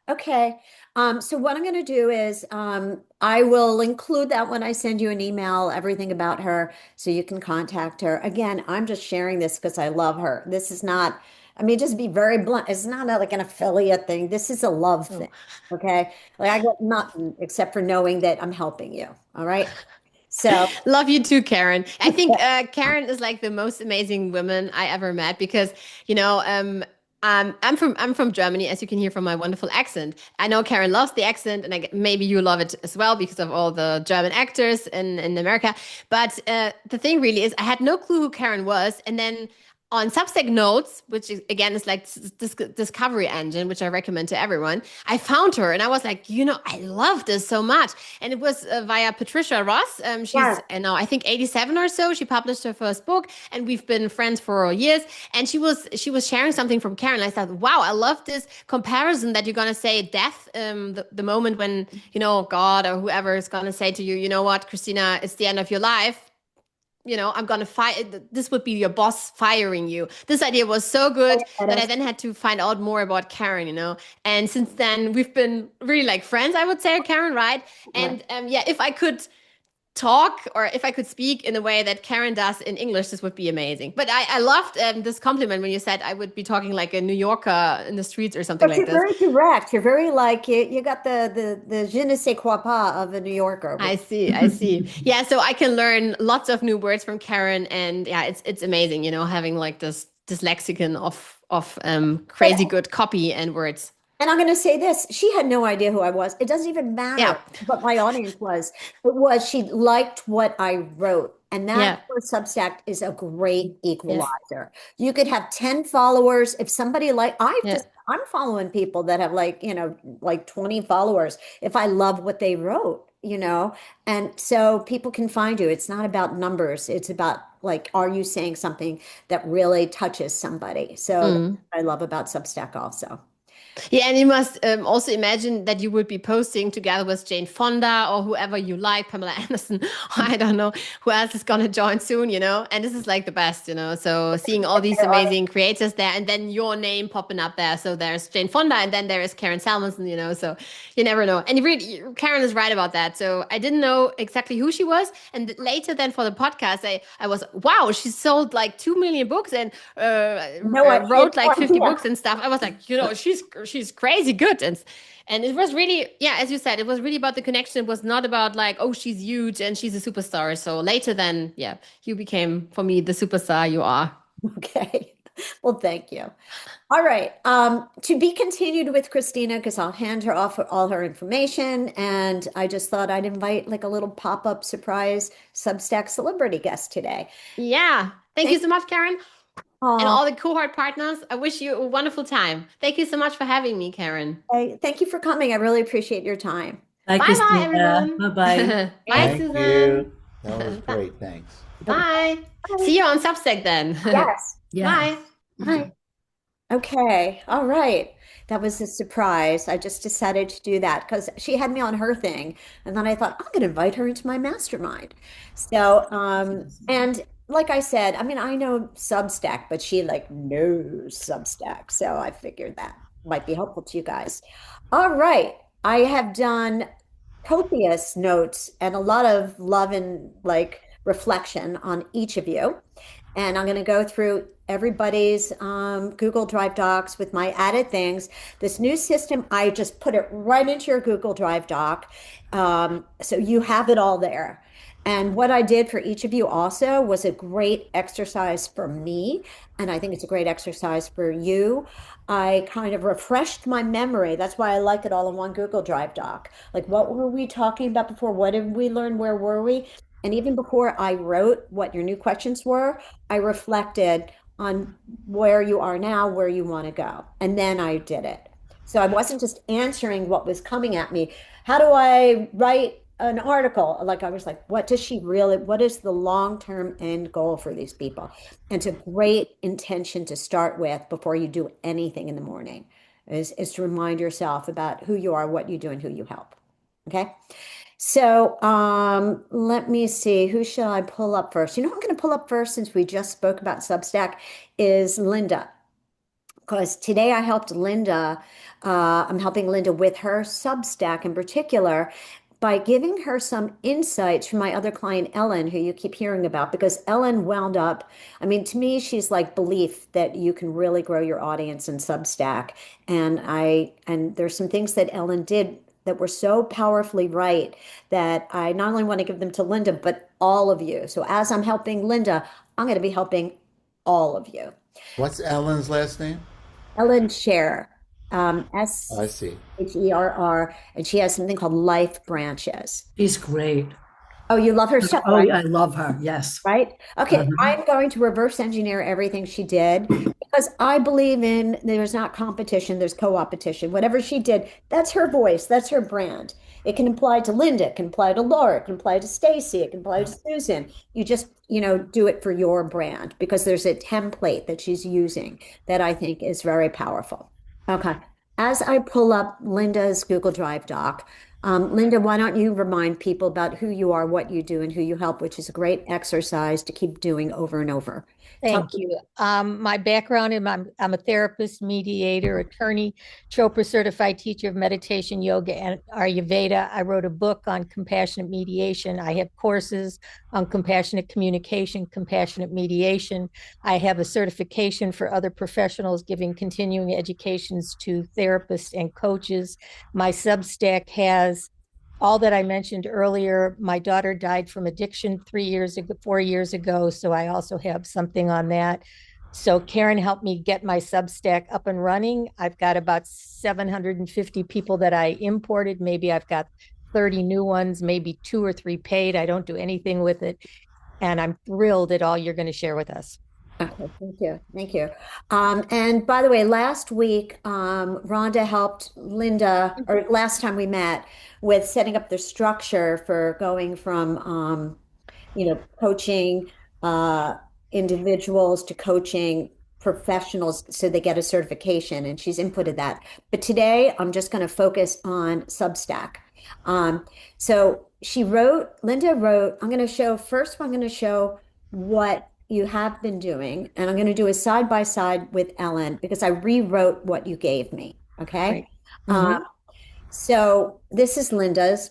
Okay. So what I'm going to do is I will include that when I send you an email, everything about her, so you can contact her. Again, I'm just sharing this because I love her. This is not, I mean, just be very blunt. It's not like an affiliate thing. This is a love thing. Okay. Like I get nothing except for knowing that I'm helping you. All right. So Love you too, Karen. I think Karen is like the most amazing woman I ever met because, you know, I'm from Germany, as you can hear from my wonderful accent. I know Karen loves the accent, and maybe you love it as well because of all the German actors in America. But the thing really is, I had no clue who Karen was, and then on Substack Notes, which is, again is like this discovery engine, which I recommend to everyone, I found her and I was like, you know, I love this so much. And it was via Patricia Ross. She's now I think 87 or so. She published her first book, and we've been friends for years. And she was sharing something from Karen. I thought, wow, I love this comparison that you're gonna say death, the moment when, you know, God or whoever is gonna say to you, you know what, Christina, it's the end of your life. You know, I'm gonna fire. This would be your boss firing you. This idea was so good that I then had to find out more about Karen, you know. And since then, we've been really like friends, I would say, Karen, right? And if I could talk or if I could speak in a way that Karen does in English, this would be amazing. But I loved this compliment when you said I would be talking like a New Yorker in the streets or something but like you're this. very direct. You're very like you got the je ne sais quoi pas of a New Yorker. I see, I see. Yeah, so I can learn lots of new words from Karen, and yeah, it's amazing, you know, having like this lexicon of crazy good copy and words. And I'm going to say this, she had no idea who I was. It doesn't even Yeah. matter what my audience was. It was she liked what I wrote. And that Yeah. for Substack is a great Yeah. equalizer. You could have 10 followers. If somebody like Yeah. I'm following people that have like 20 followers if I love what they wrote, And so people can find you. It's not about numbers. It's about like, are you saying something that really touches somebody? So that's Mm. what I love about Substack also. Yeah, and you must also imagine that you would be posting together with Jane Fonda or whoever you like, Pamela Anderson, or I don't know who else is gonna join soon, And this is like the best, So seeing all these amazing creators there, and then your name popping up there. So there's Jane Fonda, and then there is Karen Salmonson, So you never know. And Karen is right about that. So I didn't know exactly who she was, and later then for the podcast, I was wow, she sold like 2 million books and No, I had wrote like no 50 idea. books and stuff. I was like, she's crazy good. And it was really, yeah, as you said, it was really about the connection. It was not about like, oh, she's huge and she's a superstar. So later then, yeah, you became for me the superstar you are. Okay. Well, thank you. All right. To be continued with Christina, because I'll hand her off all her information. And I just thought I'd invite like a little pop-up surprise Substack celebrity guest today. Yeah. Thank you Thank so much, Karen. And Oh, all the cohort partners. I wish you a wonderful time. Thank you so much for having me, Karen. thank you for coming. I really appreciate your time. Bye, Bye bye, Christina. everyone. Bye bye. Bye, Thank Thank Susan. you. That was Bye. great. Thanks. you. Bye. Bye. See you on Substack then. Yes. Yeah. Bye. Bye. Okay. All right. That was a surprise. I just decided to do that because she had me on her thing. And then I thought, I'm going to invite her into my mastermind. So, and like I said, I mean, I know Substack, but she like knows Substack. So I figured that might be helpful to you guys. All right. I have done copious notes and a lot of love and like reflection on each of you. And I'm going to go through everybody's Google Drive docs with my added things. This new system, I just put it right into your Google Drive doc. So you have it all there. And what I did for each of you also was a great exercise for me. And I think it's a great exercise for you. I kind of refreshed my memory. That's why I like it all in one Google Drive doc. Like, what were we talking about before? What did we learn? Where were we? And even before I wrote what your new questions were, I reflected on where you are now, where you want to go. And then I did it. So I wasn't just answering what was coming at me. How do I write an article? Like I was like, what is the long-term end goal for these people? And it's a great intention to start with before you do anything in the morning, is to remind yourself about who you are, what you do, and who you help. Okay. So let me see. Who shall I pull up first? You know who I'm going to pull up first since we just spoke about Substack is Linda. Because today I helped Linda. I'm helping Linda with her Substack in particular by giving her some insights from my other client, Ellen, who you keep hearing about. Because Ellen wound up, I mean, to me, she's like belief that you can really grow your audience in Substack. And there's some things that Ellen did that were so powerfully right that I not only want to give them to Linda, but all of you. So as I'm helping Linda, I'm going to be helping all of you. What's Ellen's last name? Ellen Scher, Oh, I see. Sherr, and she has something called Life Branches. She's great. Oh, you love her stuff, Oh, right? yeah, I love her. Yes. Right? Okay, Uh-huh. I'm going to reverse engineer everything she did because I believe in there's not competition, there's co-opetition. Whatever she did, that's her voice, that's her brand. It can apply to Linda, it can apply to Laura, it can apply to Stacy, it can apply to Susan. You just, do it for your brand because there's a template that she's using that I think is very powerful. Okay. As I pull up Linda's Google Drive doc, Linda, why don't you remind people about who you are, what you do, and who you help, which is a great exercise to keep doing over and over. Tell Thank you. My background, I'm a therapist, mediator, attorney, Chopra certified teacher of meditation, yoga, and Ayurveda. I wrote a book on compassionate mediation. I have courses on compassionate communication, compassionate mediation. I have a certification for other professionals giving continuing educations to therapists and coaches. My Substack has all that I mentioned earlier. My daughter died from addiction 3 years ago, 4 years ago. So I also have something on that. So Karen helped me get my Substack up and running. I've got about 750 people that I imported. Maybe I've got 30 new ones, maybe 2 or 3 paid. I don't do anything with it. And I'm thrilled at all you're going to share with us. Okay, thank you. Thank you. And by the way, last week, Rhonda helped Linda, or last time we met, with setting up the structure for going from, coaching uh, individuals to coaching professionals so they get a certification. And she's inputted that. But today, I'm just going to focus on Substack. So Linda wrote, I'm going to show, first, I'm going to show what you have been doing, and I'm going to do a side by side with Ellen because I rewrote what you gave me. Okay. Great. Um, Mhm. so this is Linda's,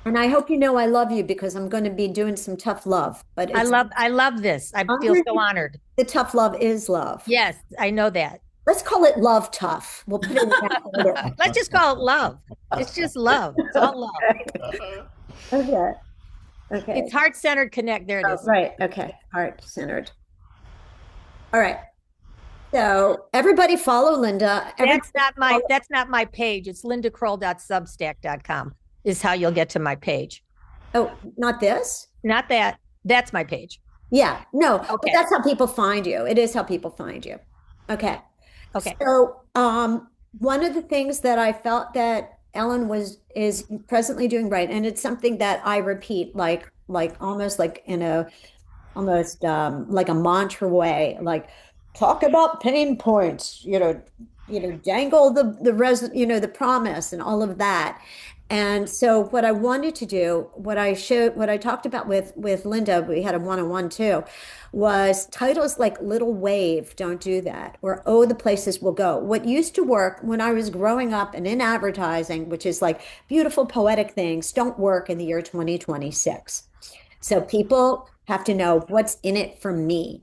and I hope you know I love you because I'm going to be doing some tough love, but I it's love I love this. I feel so underneath honored. the tough love is love. Yes, I know that. Let's call it love tough. We'll put it in that order. Let's just call it love. It's just love. It's all love. Okay. Okay. It's heart-centered connect. There it Oh, is. right. Okay. Heart centered. All right. So everybody follow Linda. That's not my page. It's lindacroll.substack.com is how you'll get to my page. Oh, not this? Not that. That's my page. Yeah, no, but Okay. that's how people find you. It is how people find you. Okay. Okay. So, one of the things that I felt that Ellen is presently doing right, and it's something that I repeat like almost like in a almost like a mantra way, like talk about pain points, dangle the promise and all of that. And so what I wanted to do, what I talked about with Linda, we had a one-on-one too, was titles like Little Wave, don't do that, or Oh, the Places We'll Go. What used to work when I was growing up and in advertising, which is like beautiful poetic things, don't work in the year 2026. So people have to know what's in it for me.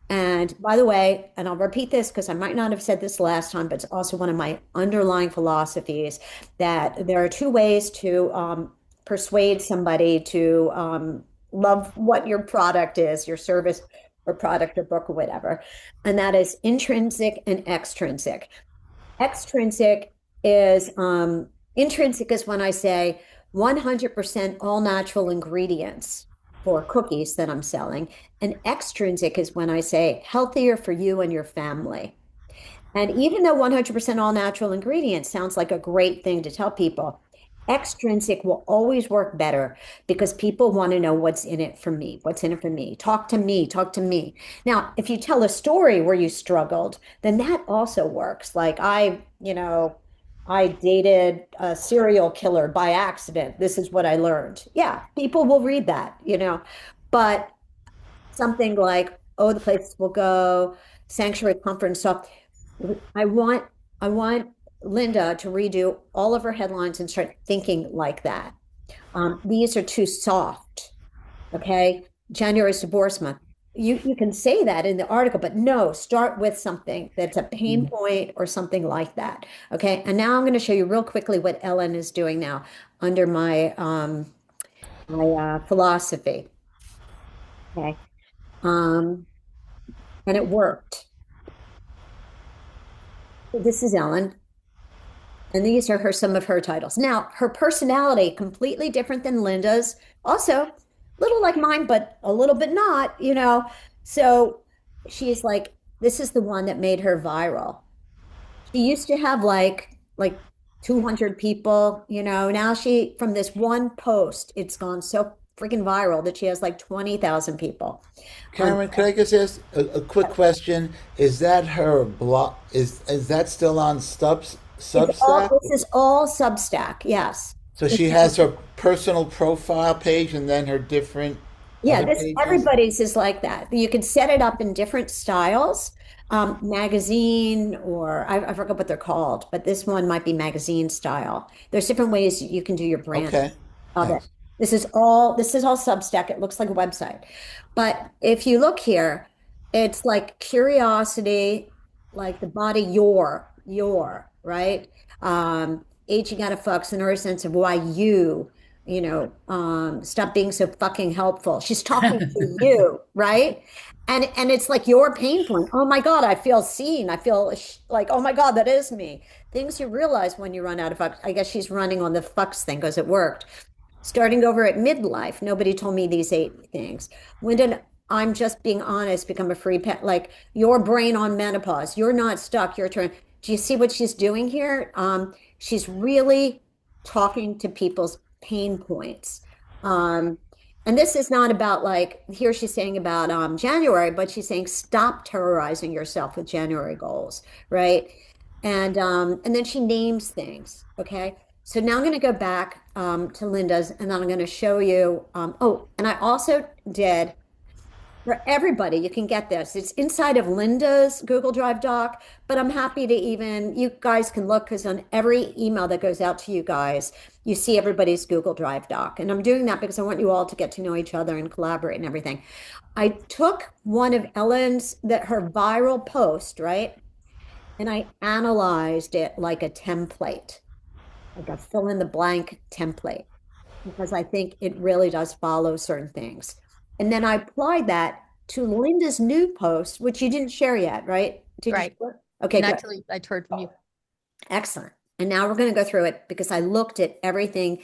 And by the way, and I'll repeat this because I might not have said this last time, but it's also one of my underlying philosophies that there are two ways to persuade somebody to love what your product is, your service or product or book or whatever. And that is intrinsic and extrinsic. Extrinsic is intrinsic is when I say 100% all natural ingredients for cookies that I'm selling. And extrinsic is when I say healthier for you and your family. And even though 100% all natural ingredients sounds like a great thing to tell people, extrinsic will always work better because people want to know what's in it for me. What's in it for me? Talk to me, talk to me. Now, if you tell a story where you struggled, then that also works. Like I dated a serial killer by accident. This is what I learned. Yeah, people will read that. But something like, oh, the places will go, sanctuary comfort and stuff. I want I want Linda to redo all of her headlines and start thinking like that. These are too soft. Okay. January's divorce month. You can say that in the article, but no, start with something that's a pain point or something like that. Okay. And now I'm going to show you real quickly what Ellen is doing now under my philosophy. Okay. Um, and it worked. This is Ellen. And these are some of her titles. Now, her personality, completely different than Linda's, also a little like mine, but a little bit not. So she's like, this is the one that made her viral. She used to have like 200 people. Now from this one post, it's gone so freaking viral that she has like 20,000 people. Cameron, could I just ask a quick question? Is that her blog? Is that still on Substack? This is all Substack, yes. So she has her personal profile page and then her different Yeah, other pages? everybody's is like that. You can set it up in different styles, magazine, or I forgot what they're called, but this one might be magazine style. There's different ways you can do your brand Okay, of it. thanks. This is all Substack. It looks like a website. But if you look here, it's like curiosity, like the body, right? Aging out of flux, and our sense of why you, stop being so fucking helpful. She's talking to you, right? And it's like your pain point. Oh my God, I feel seen. I feel like, oh my God, that is me. Things you realize when you run out of fucks. I guess she's running on the fucks thing because it worked. Starting over at midlife. Nobody told me these 8 things. When did I'm just being honest, become a free pet, like your brain on menopause. You're not stuck. You're trying. Do you see what she's doing here? She's really talking to people's pain points. Um, and this is not about like here she's saying about January, but she's saying stop terrorizing yourself with January goals, right? And then she names things. Okay. So now I'm going to go back to Linda's and then I'm going to show you. Oh, and I also did for everybody, you can get this. It's inside of Linda's Google Drive doc, but I'm happy to even, you guys can look because on every email that goes out to you guys, you see everybody's Google Drive doc. And I'm doing that because I want you all to get to know each other and collaborate and everything. I took one of Ellen's, that her viral post, right? And I analyzed it like a template, like a fill in the blank template, because I think it really does follow certain things. And then I applied that to Linda's new post, which you didn't share yet, right? Did you Right. share? Okay, Not good. till I'd heard from you. Excellent. And now we're going to go through it because I looked at everything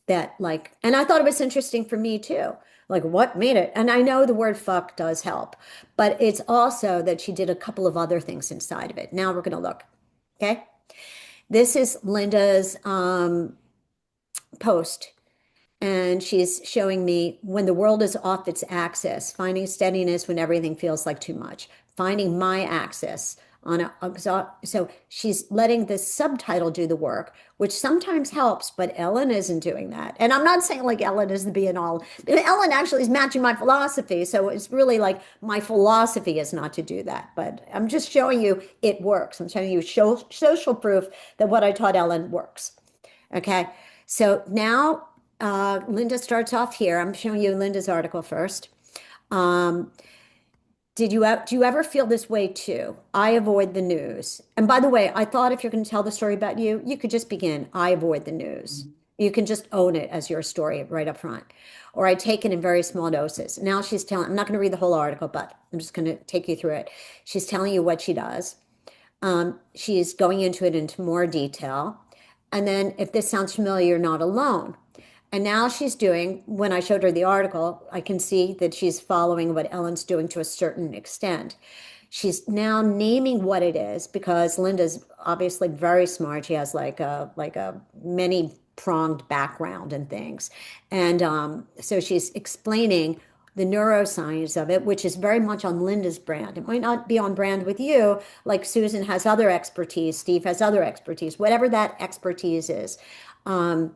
that like, and I thought it was interesting for me too. Like what made it? And I know the word fuck does help, but it's also that she did a couple of other things inside of it. Now we're going to look. Okay. This is Linda's post. And she's showing me when the world is off its axis, finding steadiness when everything feels like too much, finding my axis on so she's letting the subtitle do the work, which sometimes helps, but Ellen isn't doing that. And I'm not saying like Ellen is the be and all. Ellen actually is matching my philosophy. So it's really like my philosophy is not to do that. But I'm just showing you it works. I'm showing you social proof that what I taught Ellen works. Okay. So now Linda starts off here. I'm showing you Linda's article first. Um, do you ever feel this way too? I avoid the news. And by the way, I thought if you're going to tell the story about you, you could just begin, I avoid the news. You can just own it as your story right up front. Or I take it in very small doses. Now she's telling, I'm not going to read the whole article, but I'm just going to take you through it. She's telling you what she does. She's going into it into more detail. And then if this sounds familiar, you're not alone. And now she's doing, when I showed her the article, I can see that she's following what Ellen's doing to a certain extent. She's now naming what it is because Linda's obviously very smart. She has like a many pronged background and things. And so she's explaining the neuroscience of it, which is very much on Linda's brand. It might not be on brand with you, like Susan has other expertise, Steve has other expertise, whatever that expertise is. Um,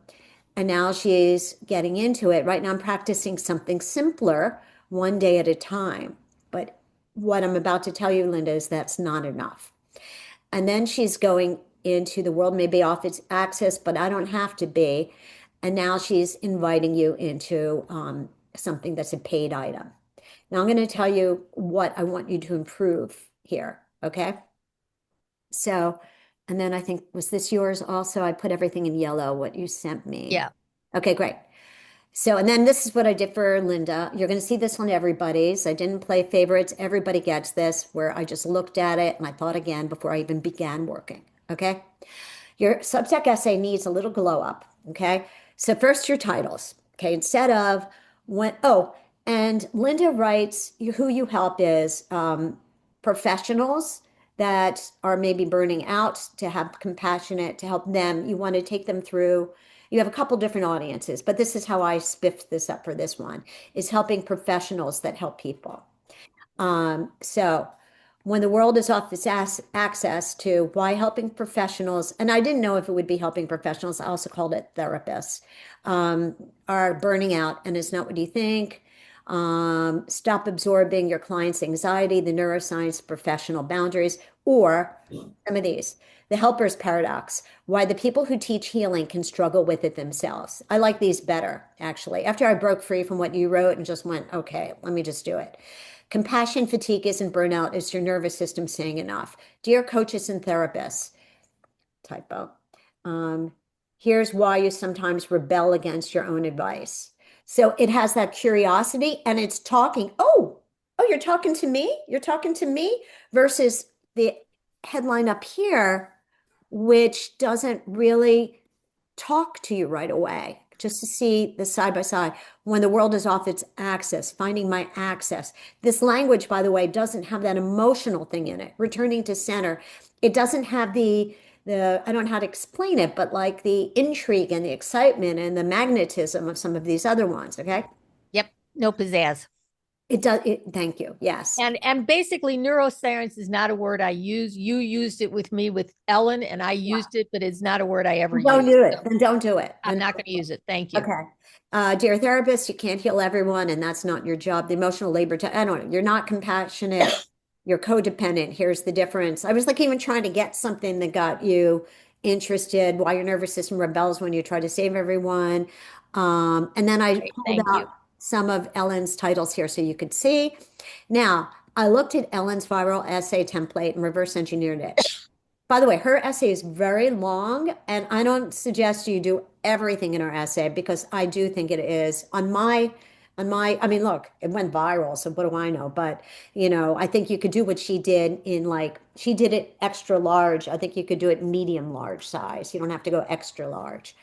and now she's getting into it. Right now, I'm practicing something simpler, one day at a time. But what I'm about to tell you, Linda, is that's not enough. And then she's going into the world, maybe off its axis, but I don't have to be. And now she's inviting you into something that's a paid item. Now I'm going to tell you what I want you to improve here. Okay. So, and then I think, was this yours also? I put everything in yellow, what you sent me. Yeah. Okay, great. So, and then this is what I did for Linda. You're going to see this on everybody's. I didn't play favorites. Everybody gets this, where I just looked at it and I thought again before I even began working. Okay. Your Substack essay needs a little glow up. Okay. So, first, your titles. Okay. Instead of when, oh, and Linda writes who you help is professionals that are maybe burning out to have compassionate to help them. You want to take them through. You have a couple different audiences, but this is how I spiffed this up for this one, is helping professionals that help people. So when the world is off its access to why helping professionals, and I didn't know if it would be helping professionals, I also called it therapists, are burning out and it's not what you think. Stop absorbing your client's anxiety, the neuroscience, professional boundaries, or some of these. The helper's paradox, why the people who teach healing can struggle with it themselves. I like these better, actually. After I broke free from what you wrote and just went, okay, let me just do it. Compassion fatigue isn't burnout, it's your nervous system saying enough. Dear coaches and therapists, typo. Here's why you sometimes rebel against your own advice. So it has that curiosity and it's talking, oh, you're talking to me? You're talking to me versus the headline up here, which doesn't really talk to you right away. Just to see the side by side when the world is off its axis, finding my access. This language, by the way, doesn't have that emotional thing in it. Returning to center, it doesn't have the I don't know how to explain it, but like the intrigue and the excitement and the magnetism of some of these other ones. Okay. Yep. No pizzazz. It does it, thank you. Yes. And basically neuroscience is not a word I use. You used it with me with Ellen and I Yeah. used it, but it's not a word I ever Don't use. do it. So Then don't do it. I'm Then not going to use it. Thank you. okay. Dear therapist, you can't heal everyone, and that's not your job. The emotional labor, I don't know, you're not compassionate, you're codependent. Here's the difference. I was like even trying to get something that got you interested, why your nervous system rebels when you try to save everyone. And then I Great. pulled Thank out you. some of Ellen's titles here so you could see. Now, I looked at Ellen's viral essay template and reverse engineered it. By the way, her essay is very long, and I don't suggest you do everything in her essay because I do think it is I mean, look, it went viral, so what do I know? But, I think you could do what she did in like, she did it extra large. I think you could do it medium large size. You don't have to go extra large.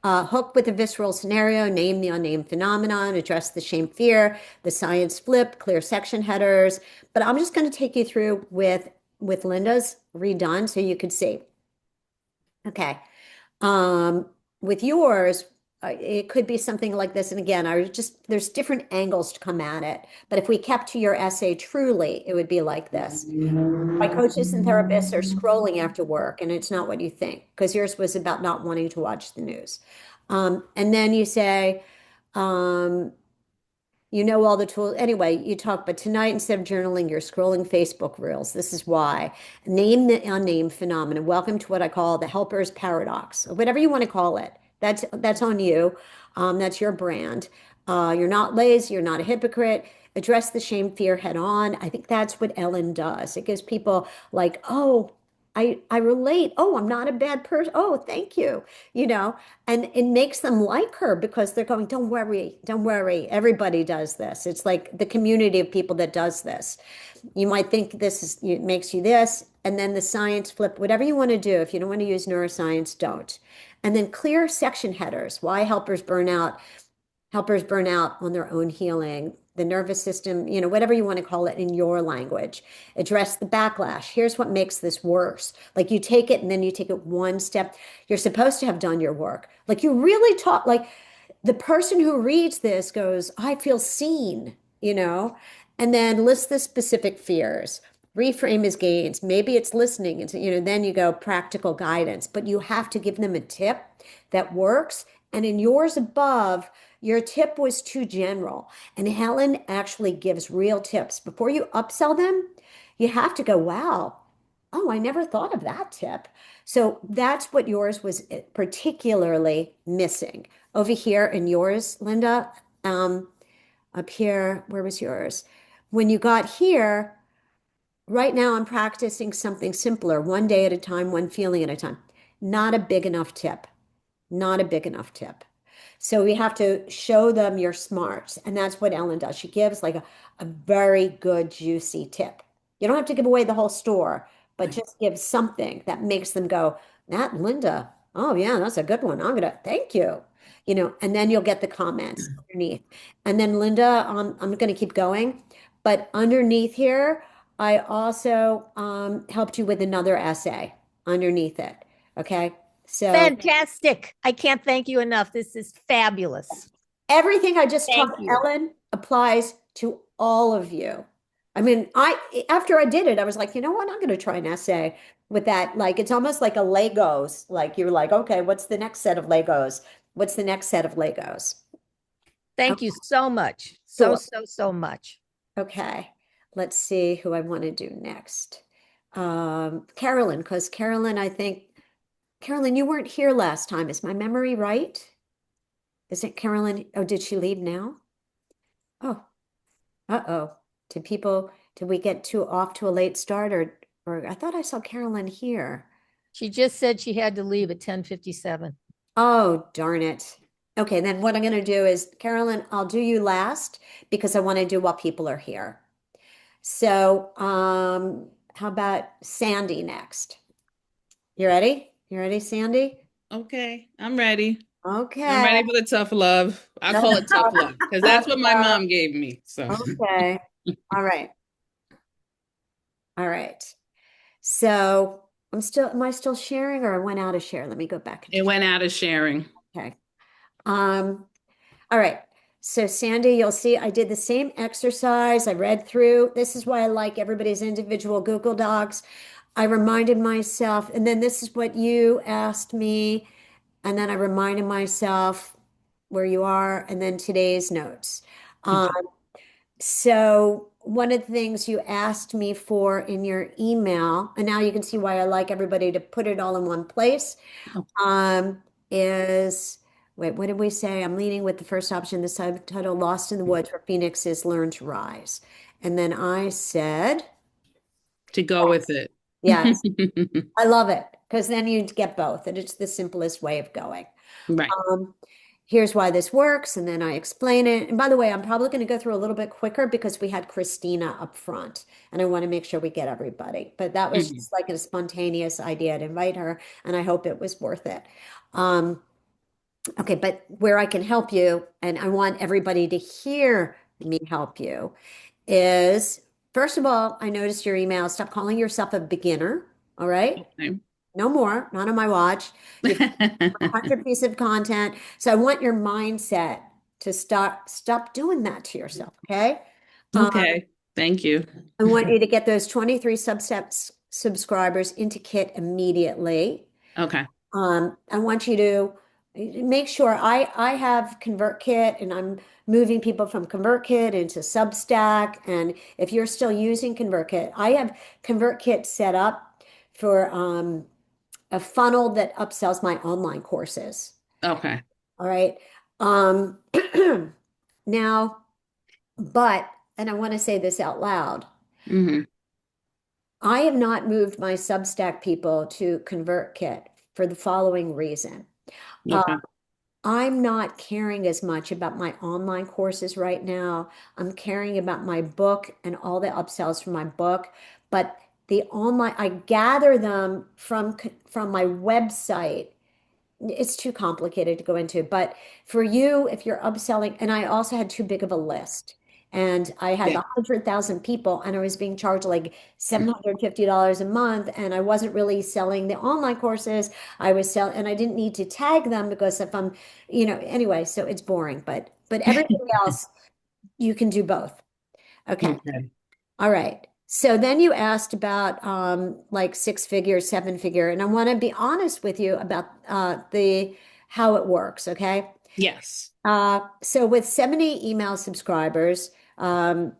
Hook with a visceral scenario, name the unnamed phenomenon, address the shame fear, the science flip, clear section headers. But I'm just going to take you through with Linda's redone so you could see. Okay. Um, with yours, it could be something like this. And again, there's different angles to come at it. But if we kept to your essay truly, it would be like this. My coaches and therapists are scrolling after work, and it's not what you think, because yours was about not wanting to watch the news. And then you say, um, you know all the tools. Anyway, you talk, but tonight instead of journaling, you're scrolling Facebook reels. This is why. Name the unnamed phenomenon. Welcome to what I call the helper's paradox, or whatever you want to call it. That's on you. That's your brand. You're not lazy. You're not a hypocrite. Address the shame fear head on. I think that's what Ellen does. It gives people like, oh, I relate. Oh, I'm not a bad person. Oh, thank you. And it makes them like her because they're going, don't worry, don't worry. Everybody does this. It's like the community of people that does this. You might think it makes you this, and then the science flip, whatever you want to do. If you don't want to use neuroscience, don't. And then clear section headers. Why helpers burn out on their own healing, the nervous system, whatever you want to call it in your language. Address the backlash. Here's what makes this worse. Like you take it and then you take it one step. You're supposed to have done your work. Like you really taught, like the person who reads this goes, I feel seen, and then list the specific fears. Reframe as gains. Maybe it's listening. Then you go practical guidance, but you have to give them a tip that works. And in yours above, your tip was too general. And Helen actually gives real tips. Before you upsell them, you have to go, wow, oh, I never thought of that tip. So that's what yours was particularly missing. Over here in yours, Linda, up here, where was yours? When you got here, right now I'm practicing something simpler, one day at a time, one feeling at a time. Not a big enough tip. Not a big enough tip. So we have to show them your smarts. And that's what Ellen does. She gives like a very good, juicy tip. You don't have to give away the whole store, but just give something that makes them go, that Linda, oh yeah, that's a good one. Thank you. And then you'll get the comments underneath. And then Linda, I'm going to keep going, but underneath here, I also helped you with another essay underneath it. Okay. So Fantastic. I can't thank you enough. This is fabulous. everything I just Thank taught you. Ellen applies to all of you. I mean, after I did it, I was like, you know what? I'm going to try an essay with that. Like, it's almost like a Legos. Like, you're like, okay, what's the next set of Legos? What's the next set of Legos? Thank you so much. Sure. So much. Okay. Let's see who I want to do next. Carolyn, because Carolyn, you weren't here last time. Is my memory right? Is it Carolyn? Oh, did she leave now? Oh, uh-oh. Did we get too off to a late start or I thought I saw Carolyn here. She just said she had to leave at 10:57. Oh, darn it. Okay, then what I'm going to do is, Carolyn, I'll do you last because I want to do while people are here. So, how about Sandy next? You ready? You ready, Sandy? Okay, I'm ready. I'm Okay. ready for the tough love. I That's call it tough love because that's what my tough. mom gave me. So Okay. All right. All right. So am I still sharing or I went out of share? Let me go back into, it went out of sharing. okay. Um, all right. So Sandy, you'll see I did the same exercise. I read through. This is why I like everybody's individual Google Docs. I reminded myself, and then this is what you asked me, and then I reminded myself where you are, and then today's notes. Um, Okay. So one of the things you asked me for in your email, and now you can see why I like everybody to put it all in one place, Oh, um, is, wait, what did we say? I'm leading with the first option, the subtitle Lost in the Woods, where Phoenixes Learn to Rise. And then I said, to go with it. yes, I love it, because then you get both, and it's the simplest way of going. Right. Um, Here's why this works, and then I explain it. And by the way, I'm probably going to go through a little bit quicker because we had Christina up front, and I want to make sure we get everybody. But that was Mhm. just like a spontaneous idea to invite her, and I hope it was worth it. Um, okay, but where I can help you, and I want everybody to hear me help you, is first of all, I noticed your email. Stop calling yourself a beginner. All right. Okay. No more, not on my watch. You've 100 piece of content. So I want your mindset to stop doing that to yourself, okay? Um, Okay. Thank you. I want you to get those 23 subsets subscribers into Kit immediately. Okay. I want you to make sure I have ConvertKit and I'm moving people from ConvertKit into Substack. And if you're still using ConvertKit, I have ConvertKit set up for a funnel that upsells my online courses. Okay. All right. Um, now, but, and I want to say this out loud, Hmm. I have not moved my Substack people to ConvertKit for the following reason. Uh, Okay. I'm not caring as much about my online courses right now. I'm caring about my book and all the upsells from my book, but the online, I gather them from my website. It's too complicated to go into, but for you, if you're upselling, and I also had too big of a list, and I had Yeah. 100,000 people, and I was being charged like $750 a month, and I wasn't really selling the online courses. I was selling, and I didn't need to tag them because if I'm, anyway, so it's boring, but everything else you can do both. Okay. Okay. All right. So then you asked about like six figure, seven figure, and I want to be honest with you about the how it works, okay? Yes. So with 70 email subscribers, the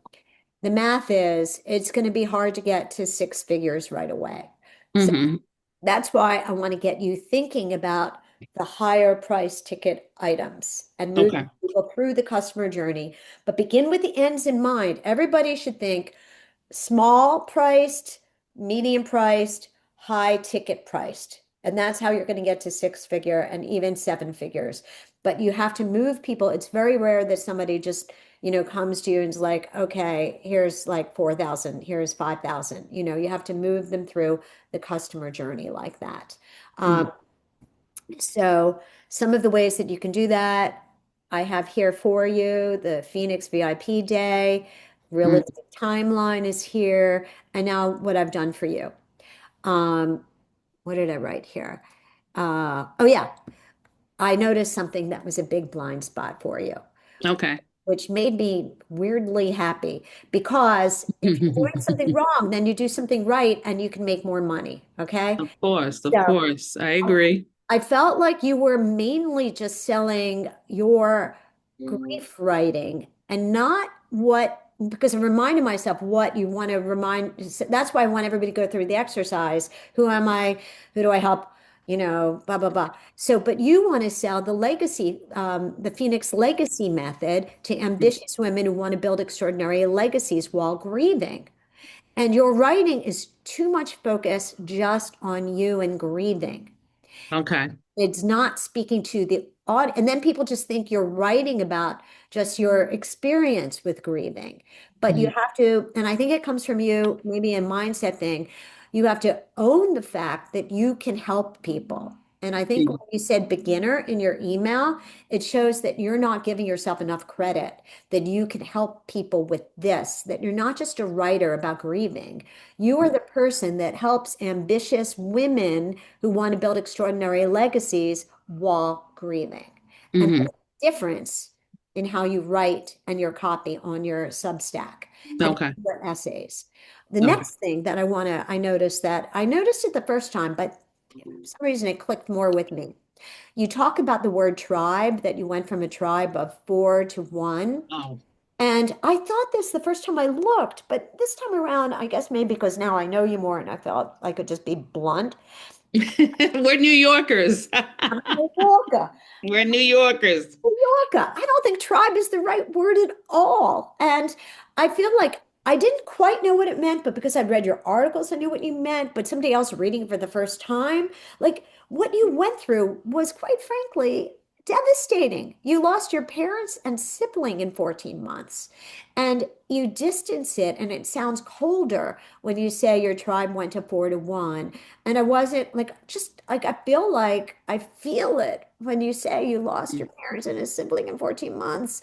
math is it's going to be hard to get to six figures right away. So Hmm. that's why I want to get you thinking about the higher price ticket items and move Okay. people through the customer journey, but begin with the ends in mind. Everybody should think small priced, medium priced, high ticket priced. And that's how you're going to get to six figure and even seven figures. But you have to move people. It's very rare that somebody just, comes to you and is like, okay, here's like 4,000, here's 5,000. You have to move them through the customer journey like that. Mm. So some of the ways that you can do that, I have here for you, the Phoenix VIP Day, Mm. realistic timeline is here, and now what I've done for you. Um, what did I write here? Oh yeah, I noticed something that was a big blind spot for you, Okay. which made me weirdly happy because if you're doing something wrong, then you do something right and you can make more money. Okay. Of course. Of So course. I agree. I felt like you were mainly just selling your grief writing and not because I reminded myself what you want to remind. That's why I want everybody to go through the exercise. Who am I? Who do I help? Blah, blah, blah. So, but you want to sell the legacy, the Phoenix legacy method to ambitious women who want to build extraordinary legacies while grieving. And your writing is too much focus just on you and grieving. Okay. It's not speaking to the audience. And then people just think you're writing about just your experience with grieving. But you Mhm. have to, and I think it comes from you, maybe a mindset thing. You have to own the fact that you can help people. And I think when you said beginner in your email, it shows that you're not giving yourself enough credit, that you can help people with this, that you're not just a writer about grieving. You are the person that helps ambitious women who want to build extraordinary legacies while grieving. And Hmm. there's a difference in how you write and your copy on your Substack and Okay. your essays. The Okay. next thing that I noticed that I noticed it the first time, but for some reason it clicked more with me. You talk about the word tribe, that you went from a tribe of four to one. Oh. And I thought this the first time I looked, but this time around, I guess maybe because now I know you more and I felt I could just be blunt. We're New Yorkers. I'm a New Yorker. We're New Yorkers. New Yorker. I don't think tribe is the right word at all. And I feel like I didn't quite know what it meant, but because I'd read your articles, I knew what you meant. But somebody else reading it for the first time, like what you went through was quite frankly devastating. You lost your parents and sibling in 14 months, and you distance it, and it sounds colder when you say your tribe went to four to one. And I wasn't like, just like, I feel it when you say you lost your parents and a sibling in 14 months,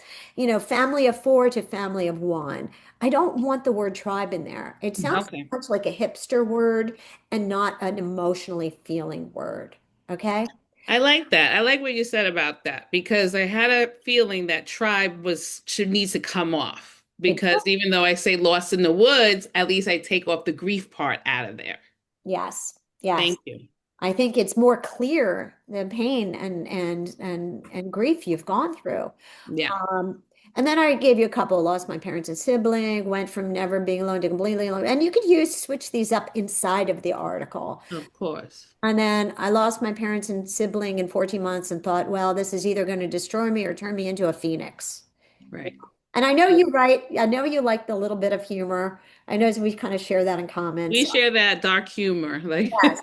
family of four to family of one. I don't want the word tribe in there. It sounds Okay. much like a hipster word and not an emotionally feeling word. Okay. I like that. I like what you said about that because I had a feeling that tribe was should needs to come off It, because even though I say lost in the woods, at least I take off the grief part out of there. yes. Yes. Thank you. I think it's more clear the pain and grief you've gone through. Yeah, Um, and then I gave you a couple, lost my parents and sibling, went from never being alone to completely alone. And you could switch these up inside of the article. of course. And then I lost my parents and sibling in 14 months and thought, well, this is either going to destroy me or turn me into a phoenix. Right. And I know you write, I know you like the little bit of humor. I know we kind of share that in common. We So share that dark humor. Like, yes,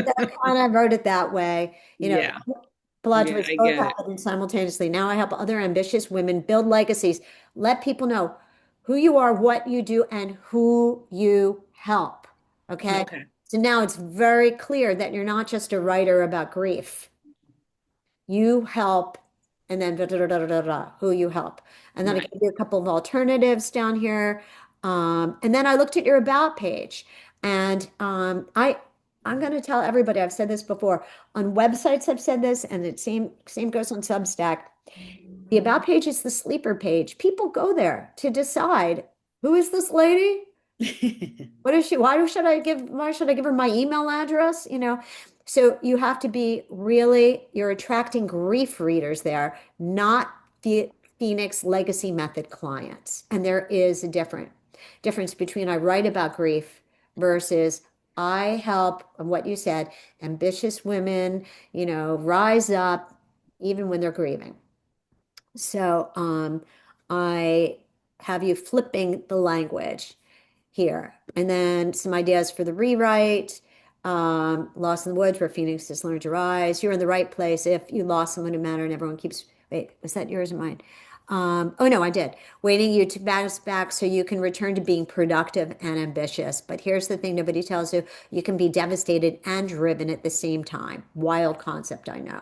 so I kind of wrote it that way. yeah, Blood yeah, was I both get it. happening simultaneously. Now I help other ambitious women build legacies. Let people know who you are, what you do, and who you help. Okay. Okay. So now it's very clear that you're not just a writer about grief. You help, and then da, da, da, da, da, da, who you help. And then I Right. gave you a couple of alternatives down here. And then I looked at your about page, and I'm going to tell everybody, I've said this before on websites, I've said this, and it same goes on Substack. The about page is the sleeper page. People go there to decide, who is this lady? What is she? Why should I give her my email address? So you have to be really, you're attracting grief readers there, not the Phoenix Legacy Method clients. And there is a difference between I write about grief versus I help, what you said, ambitious women, rise up even when they're grieving. So I have you flipping the language here. And then some ideas for the rewrite. Lost in the Woods, where Phoenix has learned to rise. You're in the right place if you lost someone who mattered and everyone keeps. Wait, was that yours or mine? Oh no, I did. Waiting you to bounce back so you can return to being productive and ambitious. But here's the thing nobody tells you. You can be devastated and driven at the same time. Wild concept, I know.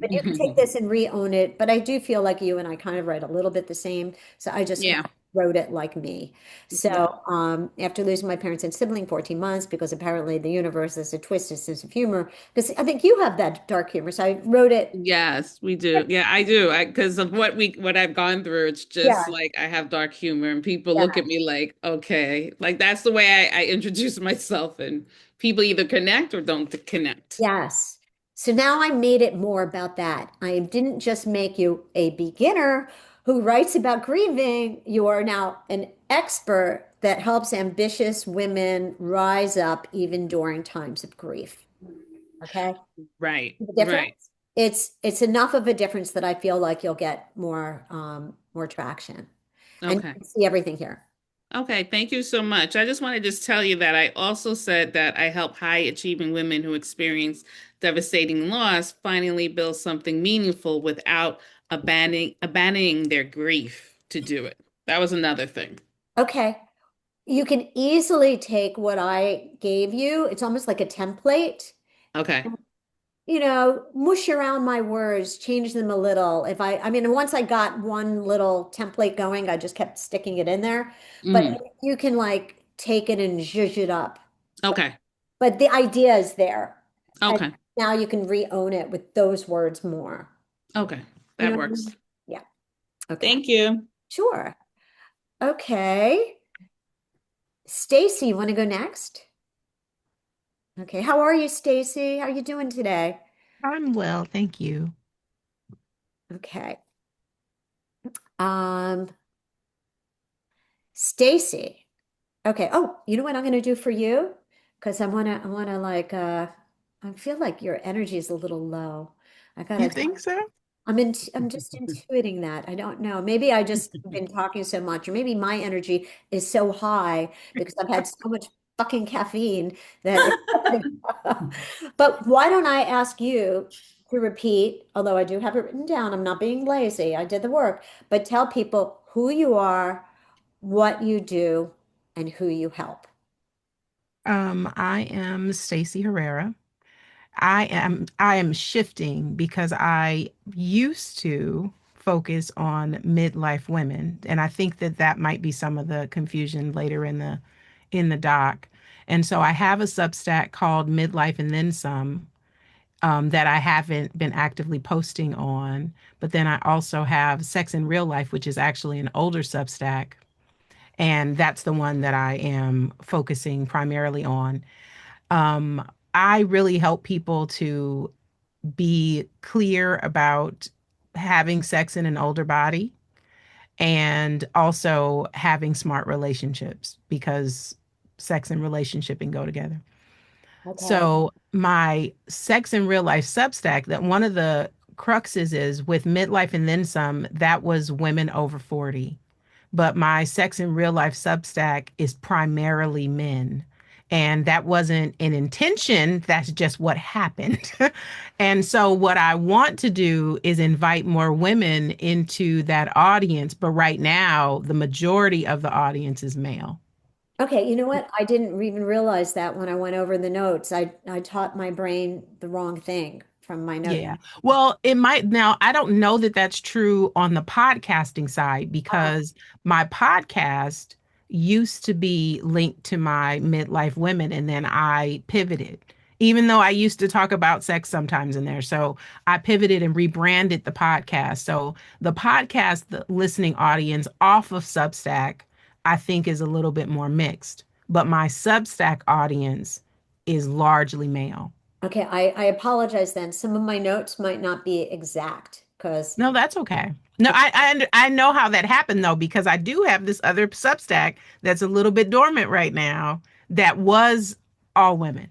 But you can take this and re-own it. But I do feel like you and I kind of write a little bit the same. So I just Yeah. wrote it like me. Yeah. So after losing my parents and sibling 14 months, because apparently the universe has a twisted sense of humor, because I think you have that dark humor. So I wrote it. Yes, we do. Yeah, I do. Because of what I've gone through, it's just Yeah, like I have dark humor and people yeah, look at me like, okay, like that's the way I introduce myself and people either connect or don't connect. yes. So now I made it more about that. I didn't just make you a beginner who writes about grieving. You are now an expert that helps ambitious women rise up even during times of grief. Okay. Right, The difference? right. It's enough of a difference that I feel like you'll get more traction. And you Okay. can see everything here. Okay, thank you so much. I just want to just tell you that I also said that I help high achieving women who experience devastating loss finally build something meaningful without abandoning their grief to do it. That was another thing. Okay. You can easily take what I gave you. It's almost like a template. Okay. Mush around my words, change them a little. I mean, once I got one little template going, I just kept sticking it in there. But Hmm. you can like take it and zhuzh it up. Okay. But the idea is there. And Okay. now you can re-own it with those words more. Okay. You That know what I works. mean? Yeah. Okay. Thank you. Sure. Okay. Stacy, you want to go next? Okay. How are you, Stacy? How are you doing today? I'm well, thank you. Okay. Um, Stacy. Okay. Oh, you know what I'm going to do for you? Because I want to like, I feel like your energy is a little low. I You gotta, think so? I'm just intuiting that. I don't know. Maybe I just been talking so much, or maybe my energy is so high because I've had so much fucking caffeine that But why don't I ask you to repeat, although I do have it written down, I'm not being lazy. I did the work, but tell people who you are, what you do, and who you help. I am Stacey Herrera. I am shifting because I used to focus on midlife women, and I think that that might be some of the confusion later in the doc. And so I have a Substack called Midlife and Then Some, that I haven't been actively posting on. But then I also have Sex in Real Life, which is actually an older Substack, and that's the one that I am focusing primarily on. Um, I really help people to be clear about having sex in an older body and also having smart relationships because sex and relationshiping go together. Okay. So my Sex in Real Life Substack, that one of the cruxes is with midlife and then some, that was women over 40. But my Sex in Real Life Substack is primarily men. And that wasn't an intention, that's just what happened. And so, what I want to do is invite more women into that audience. But right now, the majority of the audience is male. Okay, you know what? I didn't even realize that when I went over the notes. I taught my brain the wrong thing from my notes. Yeah. Well, it might now, I don't know that that's true on the podcasting side because my podcast used to be linked to my midlife women and then I pivoted. Even though I used to talk about sex sometimes in there. So I pivoted and rebranded the podcast. So the podcast, the listening audience off of Substack, I think is a little bit more mixed. But my Substack audience is largely male. Okay, I apologize then. Some of my notes might not be exact because No, that's okay. No, I know how that happened though because I do have this other Substack that's a little bit dormant right now that was all women.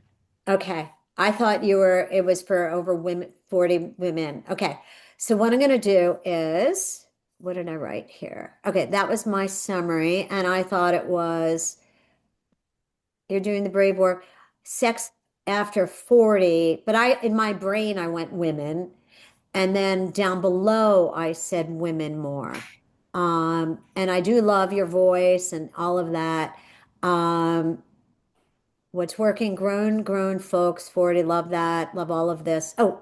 okay. I thought it was for over women, 40 women. Okay. So what I'm going to do is, what did I write here? Okay, that was my summary. And I thought it was, you're doing the brave work, sex after 40. But in my brain, I went women. And then down below, I said women more. And I do love your voice and all of that. Um, What's working? Grown folks, 40, love that. Love all of this. Oh,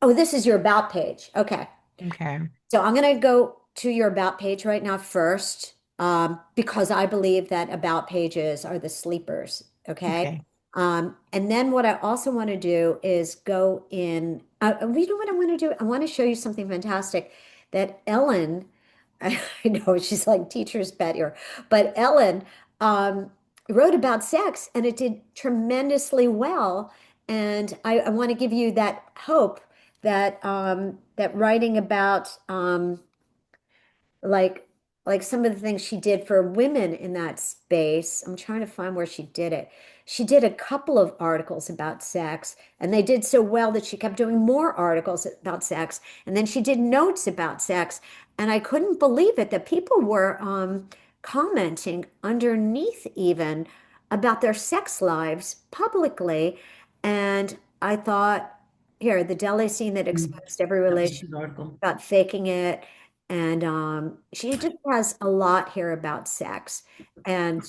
this is your about page. Okay. Okay. So I'm going to go to your about page right now first, because I believe that about pages are the sleepers. Okay. Okay. And then what I also want to do is go in. You know what I want to do? I want to show you something fantastic that Ellen, I know she's like teacher's pet here, but Ellen wrote about sex and it did tremendously well. And I want to give you that hope that that writing about like some of the things she did for women in that space. I'm trying to find where she did it. She did a couple of articles about sex, and they did so well that she kept doing more articles about sex. And then she did notes about sex, and I couldn't believe it that people were commenting underneath even about their sex lives publicly. And I thought, here, the deli scene that Mm, exposed every that was a relation good article. about faking it. And she just has a lot here about sex. And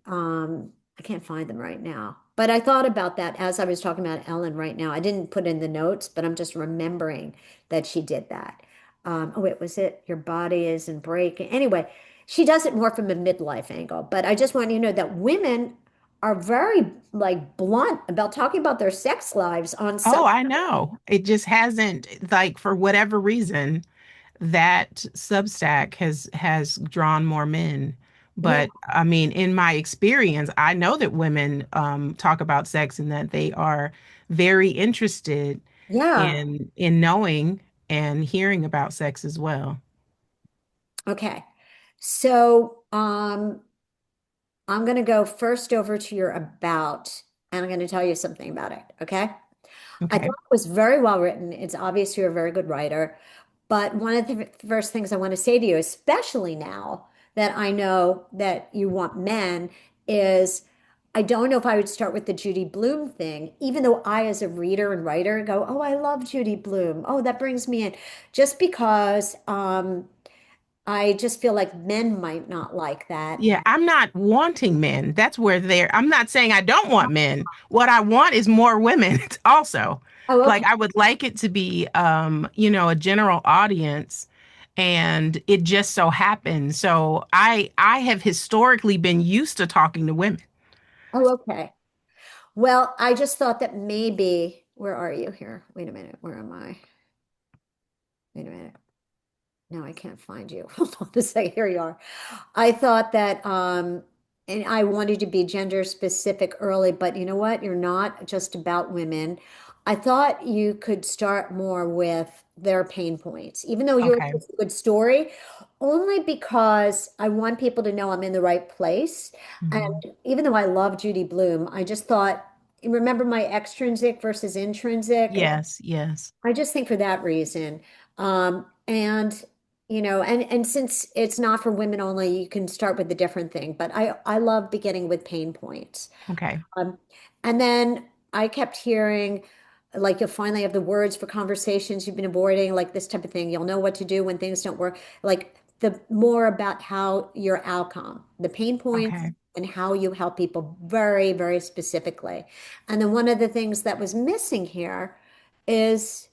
I can't find them right now. But I thought about that as I was talking about Ellen right now. I didn't put in the notes, but I'm just remembering that she did that. Oh, wait, was it Your Body Isn't Breaking? Anyway, she does it more from a midlife angle. But I just want you to know that women are very like blunt about talking about their sex lives on Oh, sub. I know. It just hasn't, like, for whatever reason, that Substack has drawn more men. Yeah, But I mean, in my experience, I know that women talk about sex and that they are very interested yeah. in knowing and hearing about sex as well. Okay. So, I'm going to go first over to your about, and I'm going to tell you something about it. Okay. I thought Okay. it was very well written. It's obvious you're a very good writer. But one of the first things I want to say to you, especially now that I know that you want men, is I don't know if I would start with the Judy Blume thing, even though I, as a reader and writer, go, oh, I love Judy Blume. Oh, that brings me in. Just because I just feel like men might not like that. Yeah, I'm not wanting men. That's where I'm not saying I don't want men. What I want is more women also. Oh, Like okay. I would like it to be a general audience and it just so happens. So I have historically been used to talking to women. Oh, okay. Well, I just thought that maybe, where are you here? Wait a minute. Where am I? Wait a minute. No, I can't find you. Hold on a second. Here you are. I thought that, and I wanted to be gender specific early, but you know what? You're not just about women. I thought you could start more with their pain points, even though yours Okay. is a good story, only because I want people to know I'm in the right place. And Mhm. even though I love Judy Blume, I just thought, remember my extrinsic versus intrinsic? Yes, yes. I just think for that reason. And and since it's not for women only, you can start with a different thing. But I love beginning with pain points. Okay. Um, and then I kept hearing like you'll finally have the words for conversations you've been avoiding, like this type of thing. You'll know what to do when things don't work. Like the more about how your outcome, the pain points Okay. and how you help people very, very specifically. And then one of the things that was missing here is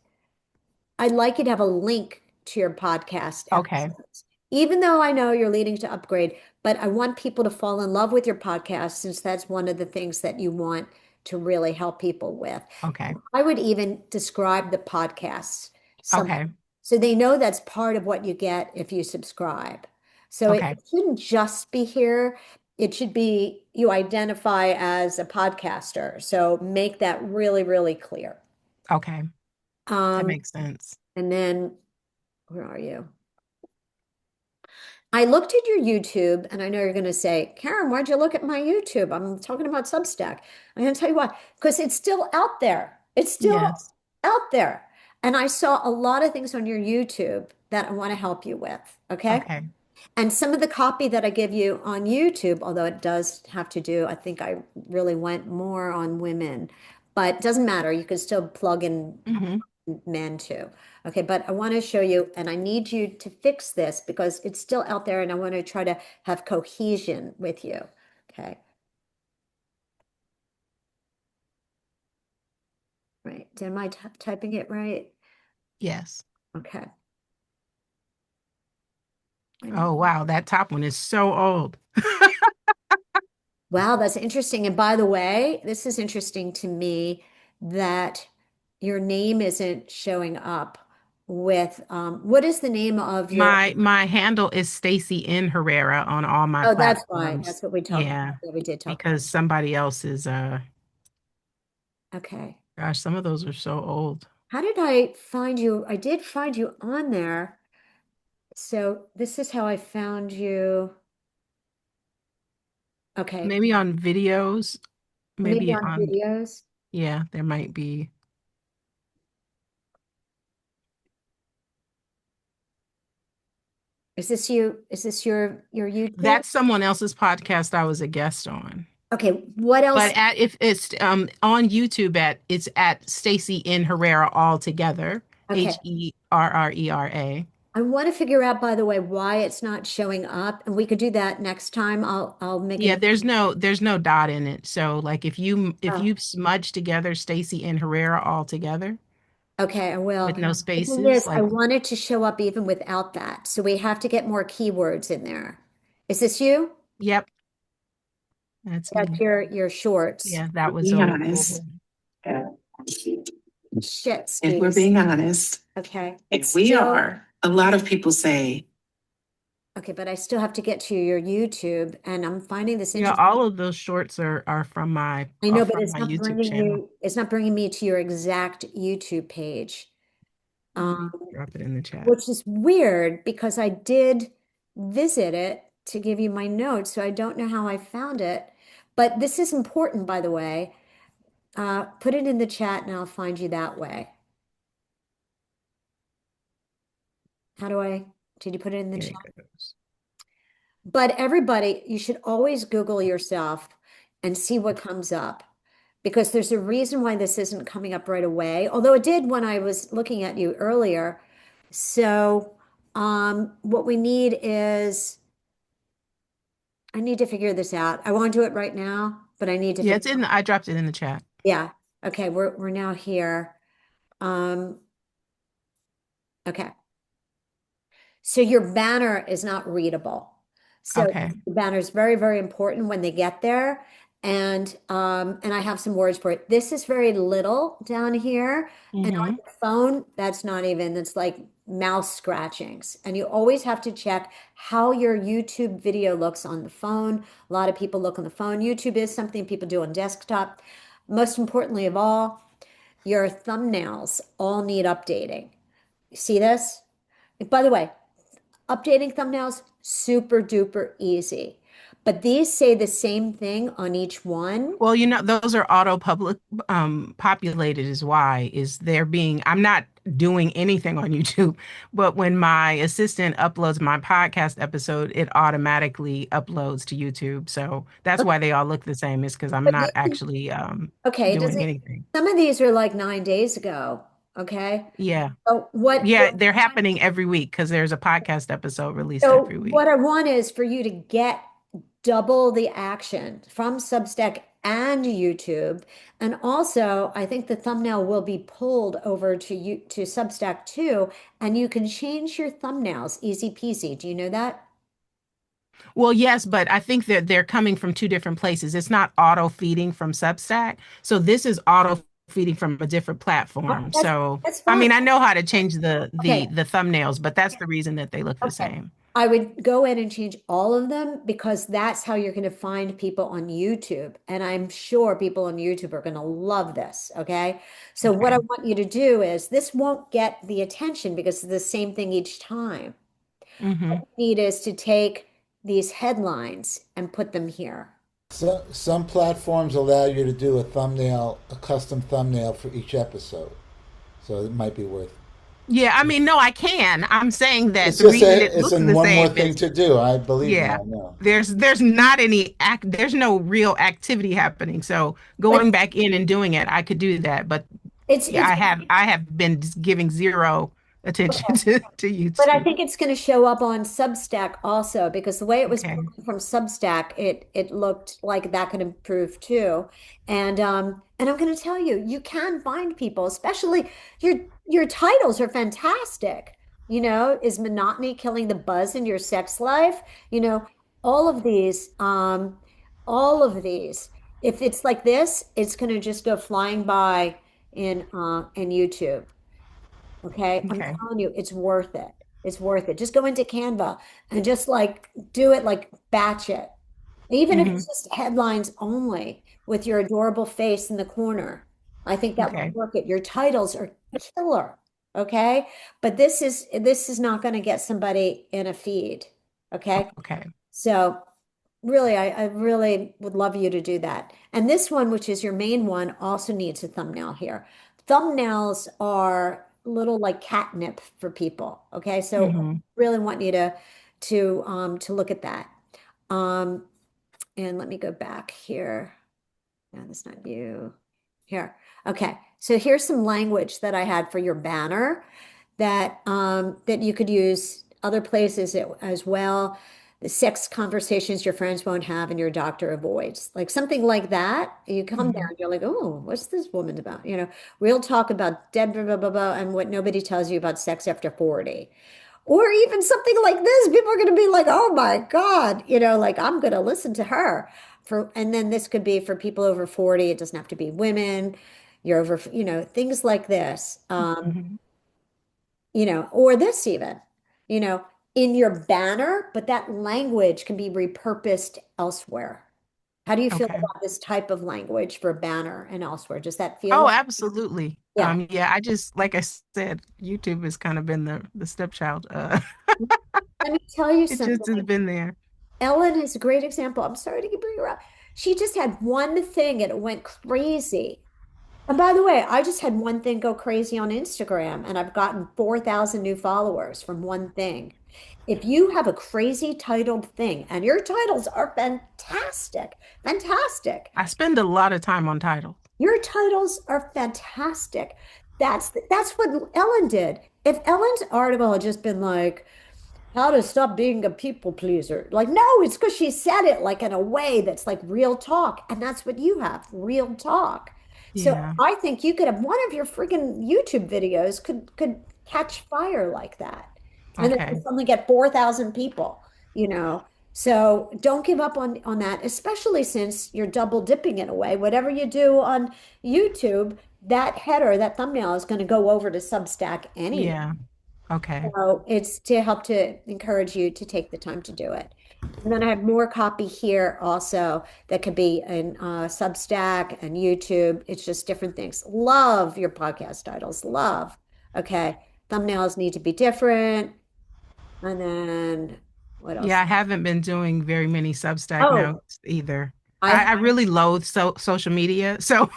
I'd like you to have a link to your podcast Okay. episodes. Even though I know you're leading to upgrade, but I want people to fall in love with your podcast since that's one of the things that you want to really help people with. Okay. I would even describe the podcasts some Okay. so they know that's part of what you get if you subscribe. So it Okay. shouldn't just be here. It should be you identify as a podcaster. So make that really, really clear. Okay. That Um, makes sense. and then where are you? I looked at your YouTube, and I know you're going to say, Karen, why'd you look at my YouTube? I'm talking about Substack. I'm going to tell you why, because it's still out there. It's still Yes. out there. And I saw a lot of things on your YouTube that I want to help you with. Okay. Okay. And some of the copy that I give you on YouTube, although it does have to do, I think I really went more on women, but it doesn't matter. You can still plug in Hmm. men too. Okay, but I want to show you, and I need you to fix this because it's still out there, and I want to try to have cohesion with you. Okay, right. Am I typing it right? Yes. Okay. Wait a minute. Oh, wow. That top one is so old. Wow, that's interesting. And by the way, this is interesting to me that your name isn't showing up with what is the name of your My handle is Stacy N. Herrera on all my oh, that's right. platforms. That's what we talked about. Yeah, Yeah, we did talk about. because somebody else is Okay. gosh, some of those are so old. How did I find you? I did find you on there. So this is how I found you. Okay, Maybe on videos, maybe maybe on on, videos. yeah, there might be. Is this you? Is this your YouTube? That's someone else's podcast I was a guest on. Okay, what else? But if it's on YouTube it's at Stacy in Herrera all together, Okay. Herrera. I want to figure out, by the way, why it's not showing up, and we could do that next time. I'll make a Yeah, note. there's no dot in it. So like if Oh, you smudge together Stacy and Herrera all together okay, I will. with no The thing spaces, is, I like want it to show up even without that. So we have to get more keywords in there. Is this you? yep, that's That's me. your shorts. Yeah, that was Being old. honest, Shit, if we're skis. being honest, Okay. if It's we still are, a lot of people say, okay, but I still have to get to your YouTube, and I'm finding this Yeah, interesting. all of those shorts are I are know, but from my YouTube channel. it's not bringing me to your exact YouTube page. Let Um, me drop it in the chat. which is weird because I did visit it to give you my notes, so I don't know how I found it. But this is important, by the way. Put it in the chat and I'll find you that way. How do I, did you put it in the There chat? it goes. But everybody, you should always Google yourself and see what comes up because there's a reason why this isn't coming up right away, although it did when I was looking at you earlier. So, what we need is I need to figure this out. I won't do it right now, but I need to Yeah, figure. I dropped it in the chat. Yeah. Okay, we're now here. Um, okay. So your banner is not readable. So Okay. the banner is very, very important when they get there. And I have some words for it. This is very little down here. And on Mm-hmm. your phone, that's not even, it's like mouse scratchings. And you always have to check how your YouTube video looks on the phone. A lot of people look on the phone. YouTube is something people do on desktop. Most importantly of all, your thumbnails all need updating. You see this? By the way, updating thumbnails, super duper easy. But these say the same thing on each one. Well, those are auto public populated is why is they're being I'm not doing anything on YouTube, but when my assistant uploads my podcast episode, it automatically uploads to YouTube. So that's why they all look the same, is because I'm But not these, actually okay, it doing doesn't, anything. some of these are like 9 days ago. Okay. Yeah. So Yeah, they're happening every week because there's a podcast episode released so every week. what I want is for you to get double the action from Substack and YouTube. And also, I think the thumbnail will be pulled over to you to Substack too, and you can change your thumbnails easy peasy. Do you know that? Well, yes, but I think that they're coming from two different places. It's not auto feeding from Substack. So this is auto feeding from a different Oh, platform. So, that's I fine. mean, I know how to change the Okay. the the thumbnails, but that's the reason that they look the Okay. same. I would go in and change all of them because that's how you're going to find people on YouTube. And I'm sure people on YouTube are going to love this. Okay. So, what I Okay. want you to do is this won't get the attention because it's the same thing each time. Mm-hmm. What you need is to take these headlines and put them here. So, some platforms allow you to do a thumbnail, a custom thumbnail for each episode. So it might be worth. Yeah, I mean, no, I can. I'm saying that It's the just reason it it's looks an the one more same thing is, to do. I believe me, yeah, I know. there's no real activity happening. So But going back in and doing it, I could do that. But yeah, it's I have been just giving zero attention to But I YouTube. think it's going to show up on Substack also because the way it was Okay. pulling from Substack, it looked like that could improve too. And I'm going to tell you, you can find people, especially your titles are fantastic. Is monotony killing the buzz in your sex life? You know, all of these, all of these. If it's like this, it's going to just go flying by in YouTube. Okay. I'm Okay. telling you, it's worth it. It's worth it. Just go into Canva and just like do it, like batch it. Even if Hmm. it's just headlines only with your adorable face in the corner. I think that will Okay. work it. Your titles are killer. Okay. But this is not going to get somebody in a feed. Okay. Okay. So really, I really would love you to do that. And this one, which is your main one, also needs a thumbnail here. Thumbnails are little like catnip for people. Okay. So Hmm. really want you to look at that. Um, and let me go back here. No, that's not you. Here. Okay. So here's some language that I had for your banner that you could use other places as well. The sex conversations your friends won't have and your doctor avoids. Like something like that. You come there Mhm. and you're like, oh, what's this woman about? Real talk about dead blah, blah, blah, blah, and what nobody tells you about sex after 40. Or even something like this, people are going to be like, oh my God, like I'm going to listen to her. And then this could be for people over 40. It doesn't have to be women. You're over, things like this. Mhm. Or this even, you know, in your banner, but that language can be repurposed elsewhere. How do you feel Okay. about this type of language for banner and elsewhere? Does that feel Oh, like, absolutely. yeah. Yeah, I just like I said, YouTube has kind of been the stepchild. Let me tell you It just something. has been there. Ellen is a great example. I'm sorry to bring her up. She just had one thing and it went crazy. And by the way, I just had one thing go crazy on Instagram and I've gotten 4,000 new followers from one thing. If you have a crazy titled thing, and your titles are fantastic, fantastic. I spend a lot of time on titles. Your titles are fantastic. That's what Ellen did. If Ellen's article had just been like, how to stop being a people pleaser. Like, no, it's because she said it like in a way that's like real talk. And that's what you have, real talk. So Yeah. I think you could have one of your freaking YouTube videos could catch fire like that. And then Okay. suddenly get 4,000 people, you know. So don't give up on that, especially since you're double dipping in a way. Whatever you do on YouTube, that header, that thumbnail is going to go over to Substack anyway. Yeah. Okay. So it's to help to encourage you to take the time to do it. And then I have more copy here also that could be in Substack and YouTube. It's just different things. Love your podcast titles. Love. Okay. Thumbnails need to be different. And then what Yeah, else? I haven't been doing very many Substack Oh, notes either. I I really loathe social media. So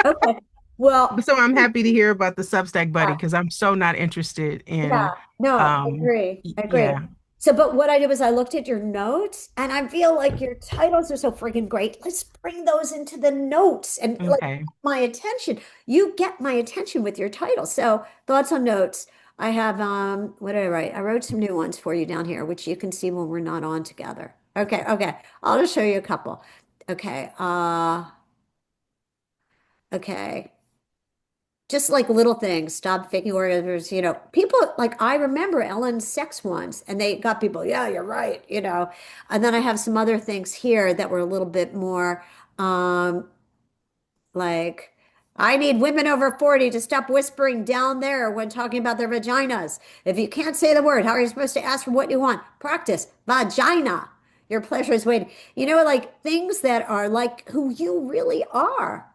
okay. Well, so I'm happy to hear about the Substack buddy yeah. because I'm so not interested in Yeah, no, I agree. I agree. yeah. So, but what I did was I looked at your notes and I feel like your titles are so freaking great. Let's bring those into the notes and like Okay. my attention. You get my attention with your title. So, thoughts on notes. I have what did I write? I wrote some new ones for you down here, which you can see when we're not on together. Okay, okay. I'll just show you a couple. Okay. Okay. Just like little things, stop faking orgasms, people like I remember Ellen's sex ones and they got people, yeah, you're right, And then I have some other things here that were a little bit more um like I need women over 40 to stop whispering down there when talking about their vaginas. If you can't say the word, how are you supposed to ask for what you want? Practice vagina. Your pleasure is waiting. Like things that are like who you really are.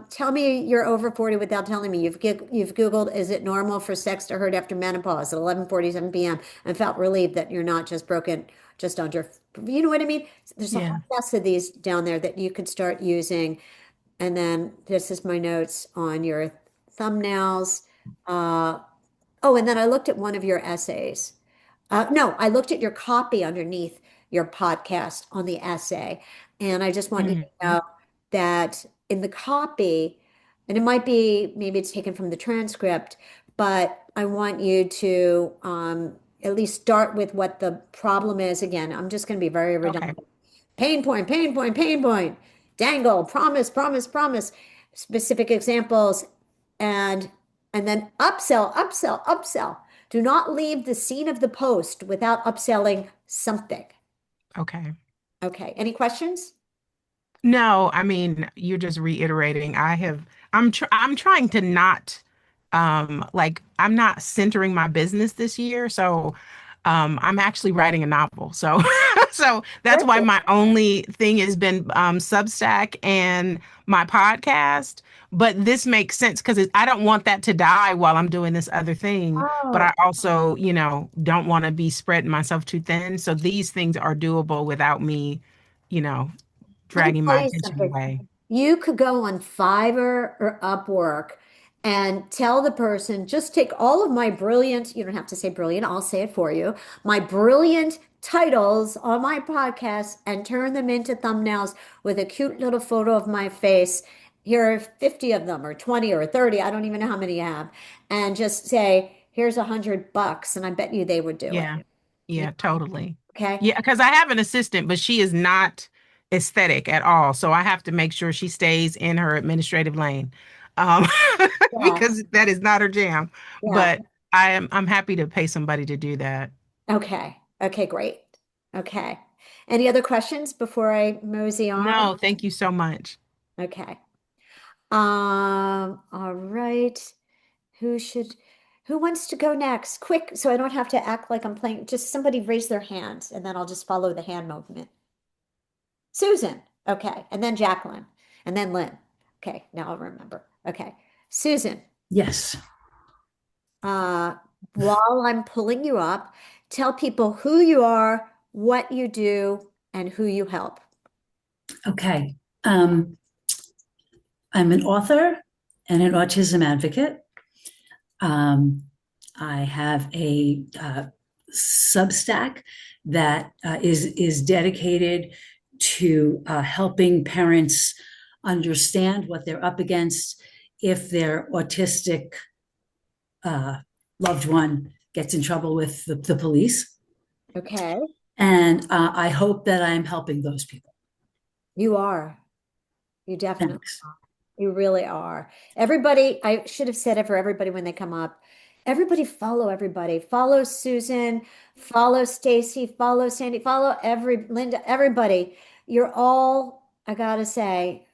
Tell me you're over 40 without telling me. You've Googled, is it normal for sex to hurt after menopause at 11:47 p.m. and felt relieved that you're not just broken just under, you know what I mean? There's a whole Yeah. mess of these down there that you could start using. And then this is my notes on your thumbnails. Uh, oh, and then I looked at one of your essays. No, I looked at your copy underneath your podcast on the essay. And I just want you to Mhm. know that in the copy, and it might be, maybe it's taken from the transcript, but I want you to at least start with what the problem is. Again, I'm just going to be very Okay. redundant. Pain point, pain point, pain point, dangle, promise, promise, promise, specific examples, and and then upsell, upsell, upsell. Do not leave the scene of the post without upselling something. Okay. Okay, any questions? No, I mean, you're just reiterating. I'm trying to not like I'm not centering my business this year. So I'm actually writing a novel. So so that's why Perfect. my only thing has been Substack and my podcast. But this makes sense because I don't want that to die while I'm doing this other thing. But Oh, I also, don't want to be spreading myself too thin. So these things are doable without me, you know, let me dragging my tell you attention something. away. You could go on Fiverr or Upwork and tell the person, just take all of my brilliant, you don't have to say brilliant, I'll say it for you, my brilliant titles on my podcast and turn them into thumbnails with a cute little photo of my face. Here are 50 of them, or 20 or 30. I don't even know how many you have. And just say, here's $100. And I bet you they would do it. Yeah. You Yeah, totally. okay? Yeah, because I have an assistant, but she is not aesthetic at all. So I have to make sure she stays in her administrative lane. Um, Yeah. because that is not her jam. Yeah. But I'm happy to pay somebody to do that. Okay. Okay, great. Okay. Any other questions before I mosey on? No, thank you so much. Okay. All right. Who should, who wants to go next? Quick, so I don't have to act like I'm playing. Just somebody raise their hands and then I'll just follow the hand movement. Susan. Okay. And then Jacqueline. And then Lynn. Okay. Now I'll remember. Okay. Susan, Yes. uh, while I'm pulling you up, tell people who you are, what you do, and who you help. Okay. I'm an author and an autism advocate. Um, I have a Substack that is dedicated to helping parents understand what they're up against if their autistic uh, loved one gets in trouble with the police. Okay. And I hope that I'm helping those people. You are. You definitely Thanks. are. You really are. Everybody, I should have said it for everybody when they come up. Everybody follow everybody. Follow Susan, follow Stacy, follow Sandy, follow Linda, everybody. You're all, I gotta say,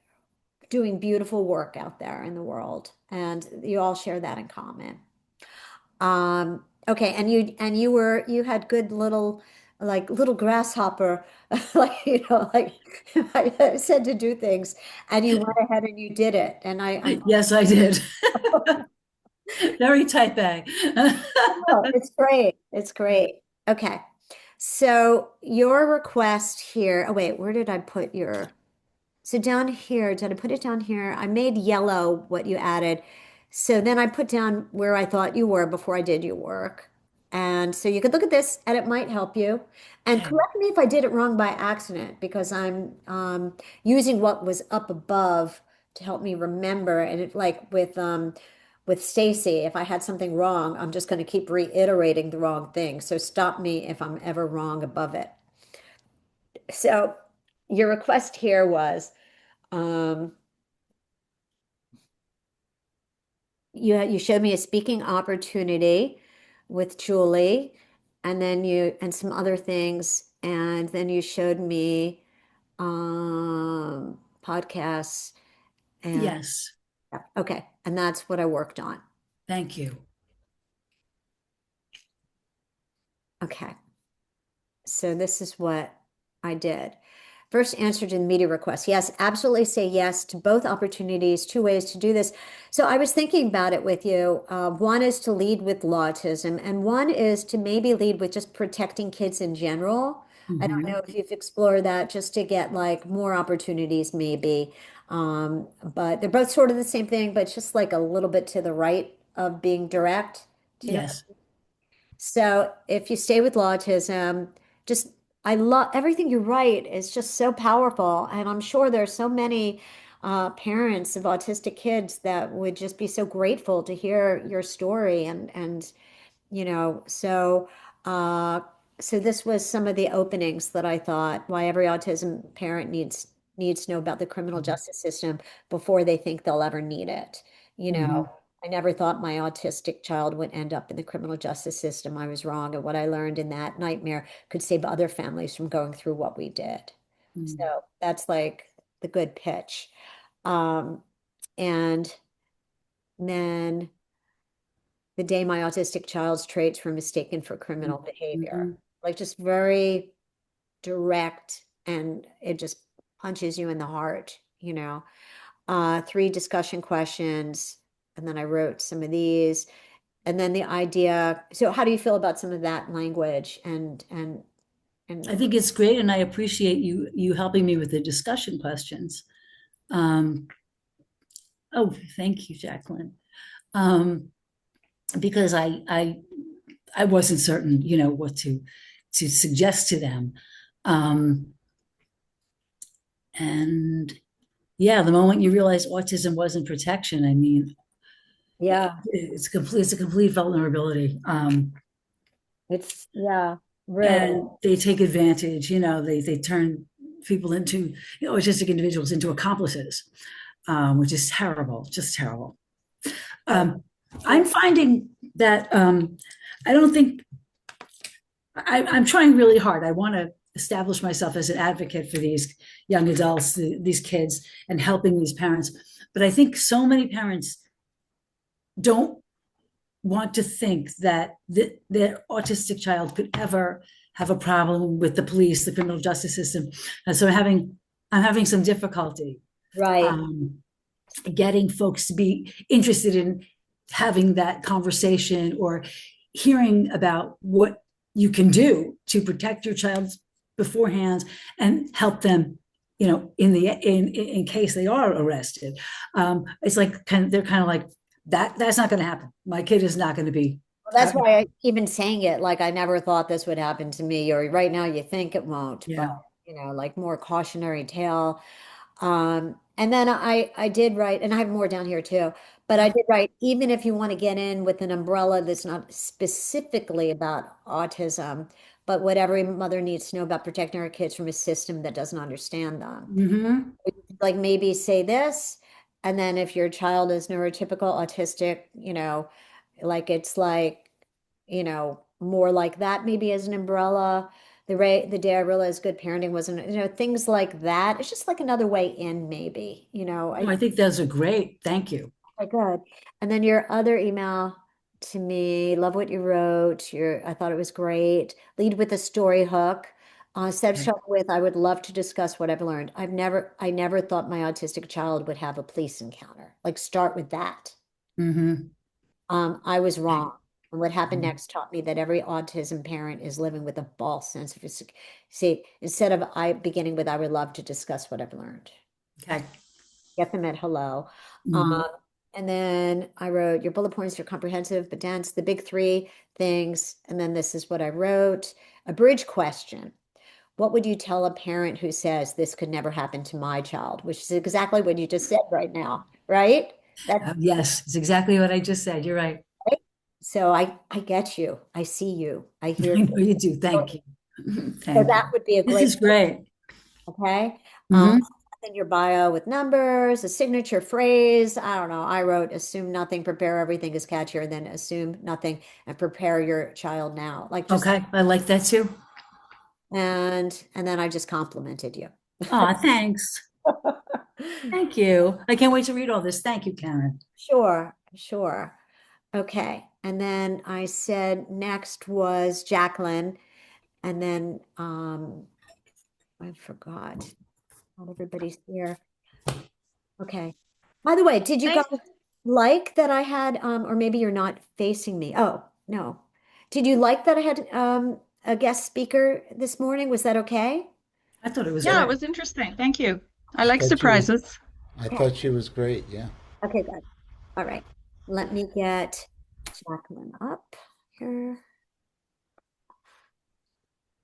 doing beautiful work out there in the world. And you all share that in common. Okay, and you had good little like little grasshopper, like like I said to do things, and you went ahead and you did it. And I'm Yes, I did. Very tight bag. oh, it's great. It's great. Okay. So your request here, oh wait, where did I put your so down here, did I put it down here? I made yellow what you added. So then I put down where I thought you were before I did your work. And so you could look at this and it might help you. And Okay. correct me if I did it wrong by accident because I'm using what was up above to help me remember. And it like with Stacy, if I had something wrong, I'm just going to keep reiterating the wrong thing. So stop me if I'm ever wrong above it. So your request here was um, you showed me a speaking opportunity with Julie, and then you and some other things, and then you showed me podcasts and Yes. yeah, okay, and that's what I worked on. Thank you. Okay, so this is what I did. First answer to the media request. Yes, absolutely say yes to both opportunities, two ways to do this. So I was thinking about it with you. One is to lead with autism, and one is to maybe lead with just protecting kids in general. I don't Mhm. know if you've explored that just to get like more opportunities, maybe. But they're both sort of the same thing, but just like a little bit to the right of being direct. Do you know? Yes. So if you stay with autism, just I love everything you write is just so powerful. And I'm sure there's so many parents of autistic kids that would just be so grateful to hear your story and so uh so this was some of the openings that I thought why every autism parent needs to know about the criminal justice system before they think they'll ever need it. You know, Mhm. I never thought my autistic child would end up in the criminal justice system. I was wrong, and what I learned in that nightmare could save other families from going through what we did. Mhm. So that's like the good pitch. Um, and then the day my autistic child's traits were mistaken for criminal behavior. Mhm. Like just very direct and it just punches you in the heart, you know. Three discussion questions, and then I wrote some of these. And then the idea, so how do you feel about some of that language I and think it's great, and I appreciate you helping me with the discussion questions. Um, oh, thank you, Jacqueline. um, because I wasn't certain, what to suggest to them. Um, and yeah, the moment you realize autism wasn't protection, I mean, Yeah, it's a complete vulnerability. yeah, really. And they take advantage, they turn people into, autistic individuals into accomplices, which is terrible, just terrible. Um, I'm finding that I don't think I'm trying really hard. I want to establish myself as an advocate for these young adults, these kids, and helping these parents. But I think so many parents don't want to think that their autistic child could ever have a problem with the police, the criminal justice system. And so I'm having some difficulty Right. um, getting folks to be interested in having that conversation or hearing about what you can do to protect your child beforehand and help them, in case they are arrested. It's like they're kind of like that's not going to happen. My kid is not going to be Well, that's why I even saying it like I never thought this would happen to me, or right now you think it won't, but yeah. like more cautionary tale. And then I did write, and I have more down here too, but I did write, even if you want to get in with an umbrella that's not specifically about autism, but what every mother needs to know about protecting her kids from a system that doesn't understand them. Mm-hmm. Like maybe say this, and then if your child is neurotypical autistic, like it's like, more like that maybe as an umbrella. The day I realized good parenting wasn't, things like that. It's just like another way in, maybe, Oh, I think those are great. Thank you. okay, good. And then your other email to me, love what you wrote. I thought it was great. Lead with a story hook. Okay. Start with, I would love to discuss what I've learned. I never thought my autistic child would have a police encounter. Like start with that. Mm-hmm. I was Okay. wrong. And what happened Mhm. next taught me that every autism parent is living with a false sense of, see, instead of I beginning with, I would love to discuss what I've learned. Okay. Get them at hello. Mhm. Um, and then I wrote, your bullet points are comprehensive but dense, the big three things. And then this is what I wrote, a bridge question. What would you tell a parent who says this could never happen to my child? Which is exactly what you just said right now, right? That's Yes, it's exactly what I just said. You're right. right. So I get you. I see you. I hear I you. know you do. Thank you. So Thank that you. would be a This great, is great. okay. Hmm. In your bio with numbers, a signature phrase. I don't know. I wrote assume nothing, prepare everything is catchier than assume nothing and prepare your child now. Like just Okay. I like that too. and then I just complimented you. Oh, thanks. Thank you. I can't wait to read all this. Thank you, Karen. Sure, sure. Okay. And then I said next was Jacqueline. And then I forgot. Not everybody's here. Okay. By the way, did you guys Thanks. like that I had, or maybe you're not facing me? Oh, no. Did you like that I had a guest speaker this morning? Was that okay? I thought it was Yeah, great. it was interesting. Thank you. I I like thought she was. surprises. I Okay. thought she was great. Yeah. Okay, good. All right. Let me get Jacqueline up here.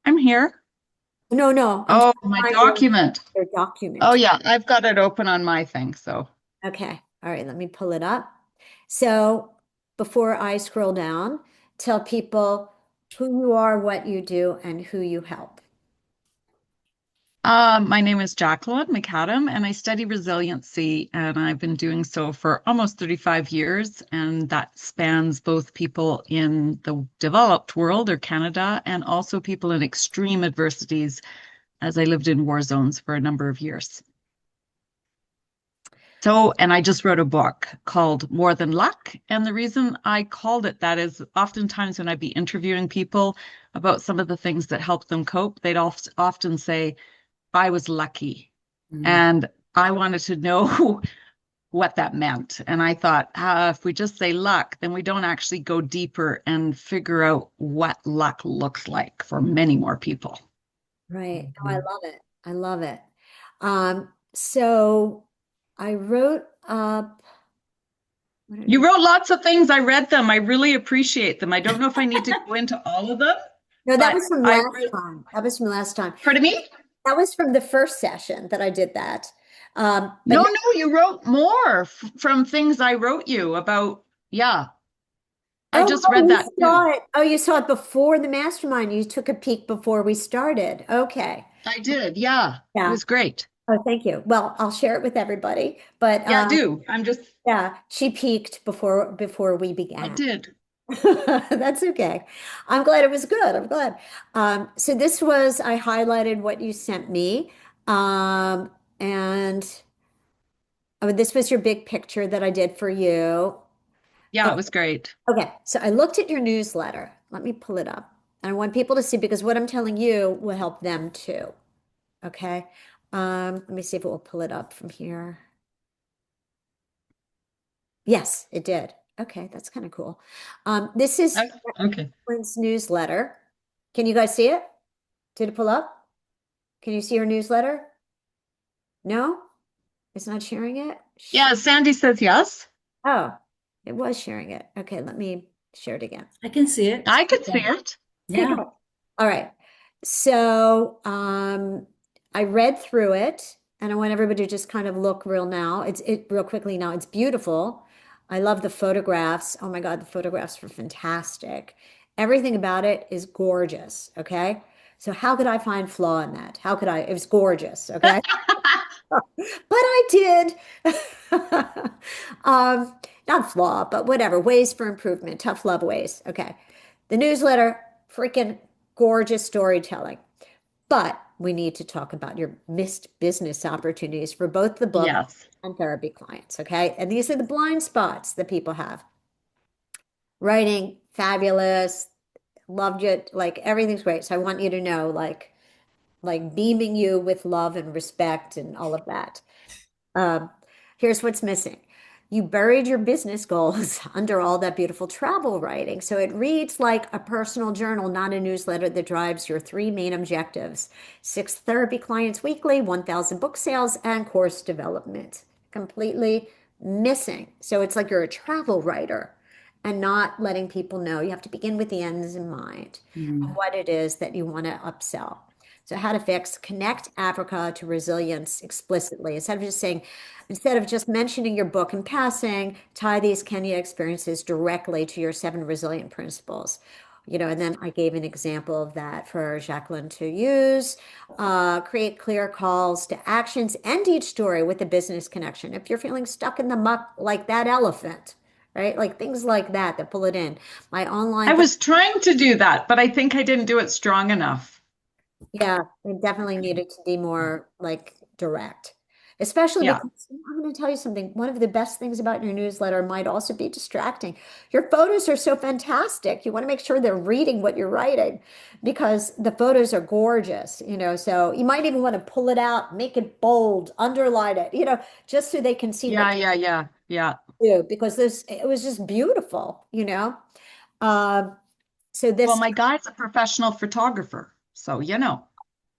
I'm here. No, no, I'm Oh, trying my to find document. your Oh, document. yeah, I've got it open on my thing. So, Okay. All right, let me pull it up. So before I scroll down, tell people who you are, what you do, and who you help. my name is Jacqueline McAdam, and I study resiliency, and I've been doing so for almost 35 years, and that spans both people in the developed world or Canada, and also people in extreme adversities, as I lived in war zones for a number of years. So, and I just wrote a book called More Than Luck. And the reason I called it that is oftentimes when I'd be interviewing people about some of the things that help them cope, they'd often say, I was lucky. Mm. And I wanted to know what that meant. And I thought, if we just say luck, then we don't actually go deeper and figure out what luck looks like for many more people. Right. Oh, I Mhm. love it. I love it. So I wrote up You wrote lots of things. I read them. I really appreciate them. I don't know if I need to go into all of them, No, that but was from I, last time. That was from last time. pardon me? That was from the first session that I did that. But No, no, no, you wrote more from things I wrote you about. Yeah, I oh, just read you that too. saw it. Oh, you saw it before the mastermind. You took a peek before we started. Okay. I did. Yeah, it Yeah. was great. Oh, thank you. Well, I'll share it with everybody. But Yeah, do. yeah, she peeked before we I began. did. That's okay. I'm glad it was good. I'm glad. So this was, I highlighted what you sent me. And oh, this was your big picture that I did for you. Yeah, it Okay. was great. Okay. So I looked at your newsletter. Let me pull it up. I want people to see because what I'm telling you will help them too. Okay. Let me see if it will pull it up from here. Yes, it did. Okay, that's kind of cool. This is Okay. Lynn's newsletter. Can you guys see it? Did it pull up? Can you see her newsletter? No? It's not sharing it? Yeah, Sandy says yes. Oh, it was sharing it. Okay, let me share it again. I can see it. I could see it. Okay, Yeah. cool. All right. So I read through it and I want everybody to just kind of look real quickly now. It's beautiful. I love the photographs. Oh my God, the photographs were fantastic. Everything about it is gorgeous. Okay. So how could I find flaw in that? How could I? It was gorgeous. Okay. But I did. Not flaw, but whatever. Ways for improvement, tough love ways. Okay. The newsletter, freaking gorgeous storytelling. But we need to talk about your missed business opportunities for both the book Yes. and therapy clients. Okay. And these are the blind spots that people have. Writing, fabulous. Loved it. Like everything's great. So I want you to know, like beaming you with love and respect and all of that. Um, Here's what's missing. You buried your business goals under all that beautiful travel writing. So it reads like a personal journal, not a newsletter that drives your three main objectives: 6 therapy clients weekly, 1,000 book sales, and course development. Completely missing. So it's like you're a travel writer and not letting people know. You have to begin with the ends in mind and Mm. what it is that you want to upsell. So how to fix, connect Africa to resilience explicitly. Instead of just mentioning your book in passing, tie these Kenya experiences directly to your 7 resilient principles. And then I gave an example of that for Jacqueline to use. Create clear calls to actions. End each story with a business connection. If you're feeling stuck in the muck like that elephant, right? Like things like that pull it in. My I online was trying to do that, but I think I didn't do it strong enough. Yeah, it definitely needed to be more like direct, especially Yeah. because I'm going to tell you something. One of the best things about your newsletter might also be distracting. Your photos are so fantastic. You want to make sure they're reading what you're writing because the photos are gorgeous, so you might even want to pull it out, make it bold, underline it, just so they can see what Yeah. you do because it was just beautiful. Um, so Well, this my guy's a professional photographer, so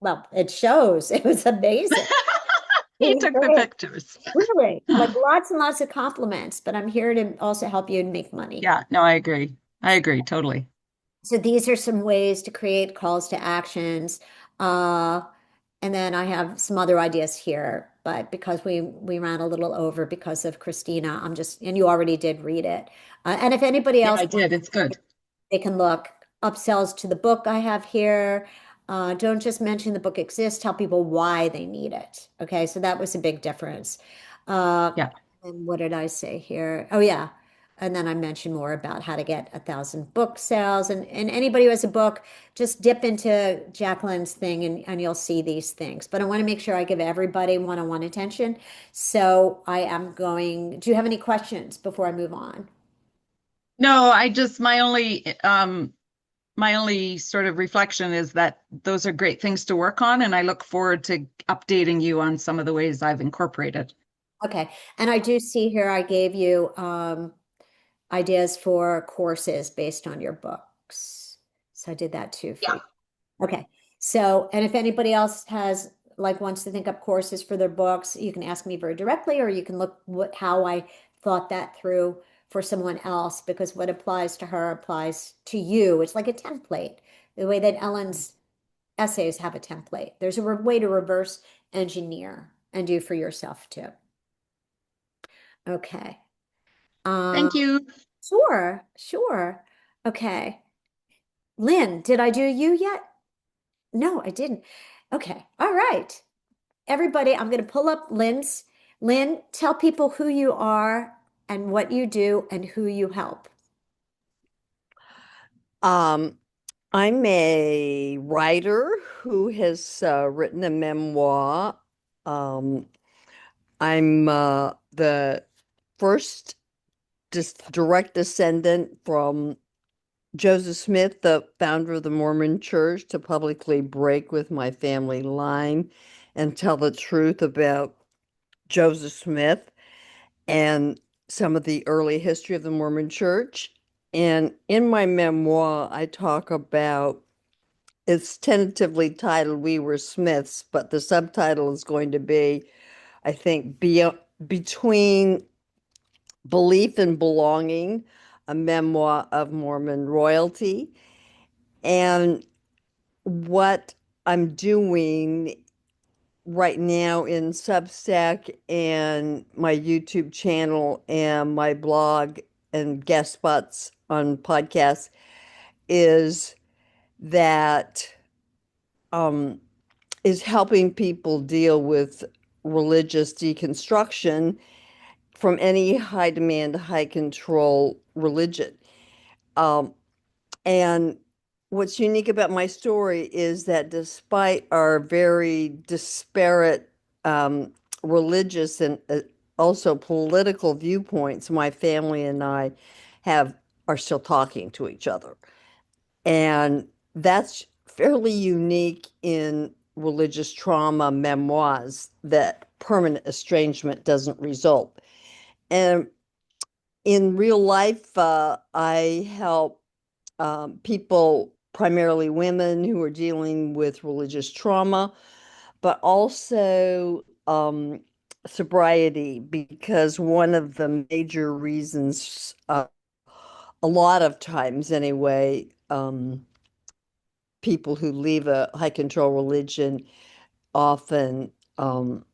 Well, it shows. It was amazing. It he was took the great. pictures. Really, like lots and lots of compliments, but I'm here to also help you make money. Yeah, no, I agree. I agree totally. So these are some ways to create calls to actions. Uh, and then I have some other ideas here, but because we ran a little over because of Christina, and you already did read it. And if anybody Yeah, else I did. It's good. they can look upsells to the book I have here. Don't just mention the book exists, tell people why they need it. Okay, so that was a big difference. Uh, Yeah. and what did I say here? Oh, yeah. And then I mentioned more about how to get 1,000 book sales. And anybody who has a book, just dip into Jacqueline's thing and you'll see these things. But I want to make sure I give everybody one-on-one attention. So do you have any questions before I move on? No, I just my only sort of reflection is that those are great things to work on, and I look forward to updating you on some of the ways I've incorporated. Okay. And I do see here I gave you ideas for courses based on your books. So I did that too for Yeah. you. Okay. So, and if anybody else wants to think up courses for their books, you can ask me very directly, or you can look how I thought that through for someone else because what applies to her applies to you. It's like a template, the way that Ellen's essays have a template. There's a way to reverse engineer and do for yourself too. Okay. Um, Thank you. sure, sure. Okay. Lynn, did I do you yet? No, I didn't. Okay. All right. Everybody, I'm going to pull up Lynn's. Lynn, tell people who you are and what you do and who you help. Um, I'm a writer who has written a memoir. Um, I'm the first direct descendant from Joseph Smith, the founder of the Mormon Church, to publicly break with my family line and tell the truth about Joseph Smith and some of the early history of the Mormon Church. And in my memoir, I talk about it's tentatively titled We Were Smiths, but the subtitle is going to be, I think, Between Belief and Belonging, a memoir of Mormon royalty. And what I'm doing right now in Substack and my YouTube channel and my blog and guest spots on podcasts is that um, is helping people deal with religious deconstruction from any high demand, high control religion. Um, and what's unique about my story is that despite our very disparate religious and also political viewpoints, my family and I have are still talking to each other. And that's fairly unique in religious trauma memoirs that permanent estrangement doesn't result. And in real life, I help people, primarily women, who are dealing with religious trauma, but also sobriety, because one of the major reasons, a lot of times anyway, people who leave a high control religion often in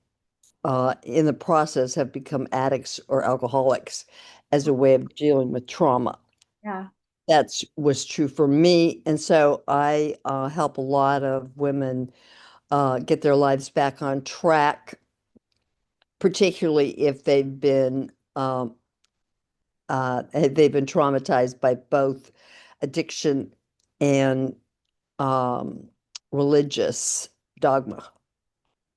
the process have become addicts or alcoholics as a way of dealing with trauma. Yeah. That's was true for me. And so I help a lot of women get their lives back on track, particularly if they've been traumatized by both addiction and um, religious dogma.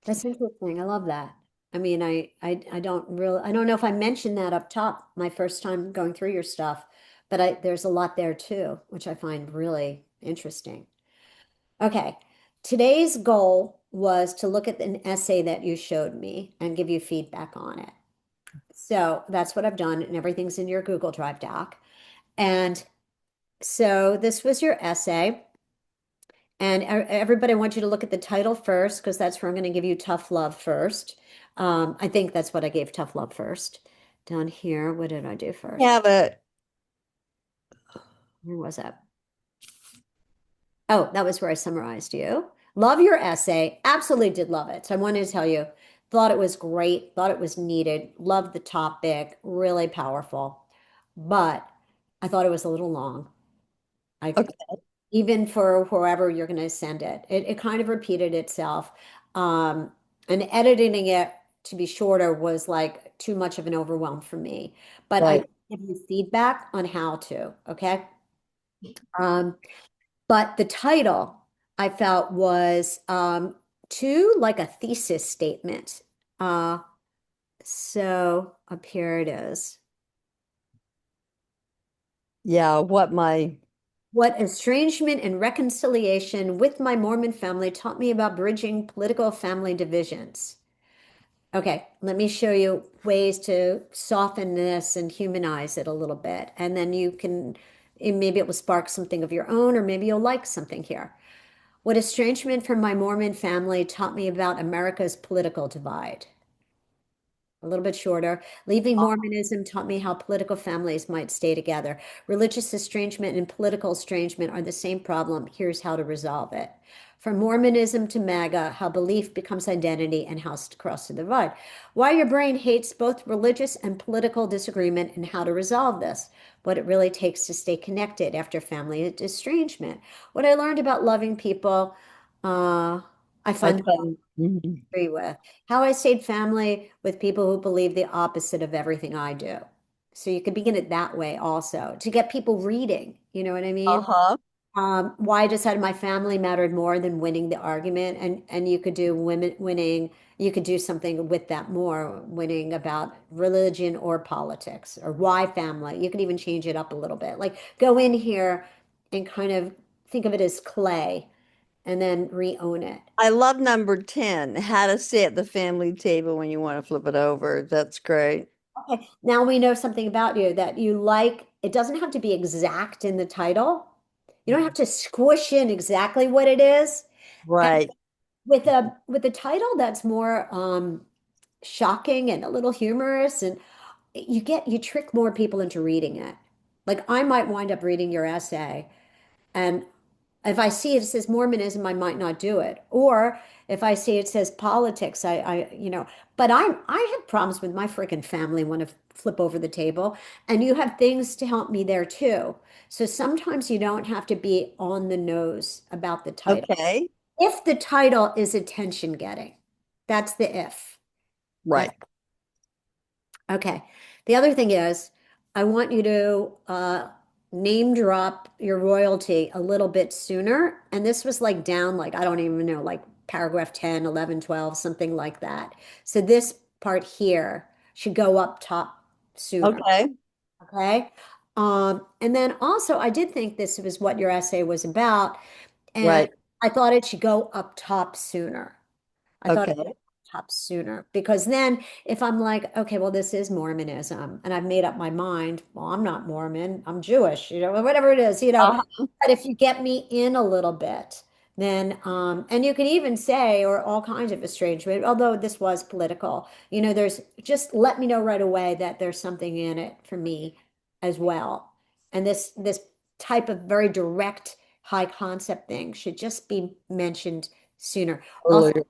That's interesting. I love that. I mean, I don't know if I mentioned that up top my first time going through your stuff, but there's a lot there too, which I find really interesting. Okay. Today's goal was to look at an essay that you showed me and give you feedback on it. So that's what I've done, and everything's in your Google Drive doc. And so this was your essay. And everybody, I want you to look at the title first, because that's where I'm going to give you tough love first. I think that's what I gave tough love first. Down here, what did I do first? Have a Where was that? Oh, that was where I summarized you. Love your essay. Absolutely did love it. So I wanted to tell you, thought it was great, thought it was needed, loved the topic, really powerful. But I thought it was a little long. I okay, even for wherever you're going to send it. It kind of repeated itself. Um, and editing it to be shorter was like too much of an overwhelm for me. But I right. give you feedback on how to, okay? Um, but the title I felt was too like a thesis statement. Uh, so up here it is. Yeah, what my What estrangement and reconciliation with my Mormon family taught me about bridging political family divisions. Okay, let me show you ways to soften this and humanize it a little bit. And then maybe it will spark something of your own, or maybe you'll like something here. What estrangement from my Mormon family taught me about America's political divide. a little bit shorter. Leaving Mormonism taught me how political families might stay together. Religious estrangement and political estrangement are the same problem. Here's how to resolve it. From Mormonism to MAGA, how belief becomes identity and how to cross the divide. Why your brain hates both religious and political disagreement and how to resolve this. What it really takes to stay connected after family estrangement. What I learned about loving people, I I find find, mhm. agree with. How I stayed family with people who believe the opposite of everything I do. So you could begin it that way also to get people reading. You know what I mean? Uh-huh. Why I decided my family mattered more than winning the argument, and you could do women winning. You could do something with that more, winning about religion or politics or why family. You could even change it up a little bit. Like go in here and kind of think of it as clay and then re-own it. I love number 10, how to sit at the family table when you want to flip it over. That's great. Okay, now we know something about you that you like. It doesn't have to be exact in the title. You don't have to squish in exactly what it is. And Right. with a title that's more shocking and a little humorous, and you trick more people into reading it. Like I might wind up reading your essay, and if I see it says Mormonism, I might not do it. Or if I see it says politics, but I have problems with my freaking family want to flip over the table. And you have things to help me there too. So sometimes you don't have to be on the nose about the title. Okay. If the title is attention getting, that's the if. Right. Okay. The other thing is, I want you to name drop your royalty a little bit sooner. And this was like down, like, I don't even know, like paragraph 10, 11, 12, something like that. So this part here should go up top sooner. Okay. Okay. And then also, I did think this was what your essay was about. And Right. I thought it should go up top sooner. I thought it Okay. would top sooner because then if I'm like, okay, well, this is Mormonism and I've made up my mind, well, I'm not Mormon, I'm Jewish, whatever it is, Uh-huh. But if you get me in a little bit, then, and you can even say, or all kinds of estrangement, although this was political, there's just let me know right away that there's something in it for me as well. And this type of very direct, high concept thing should just be mentioned sooner. Also, Earlier.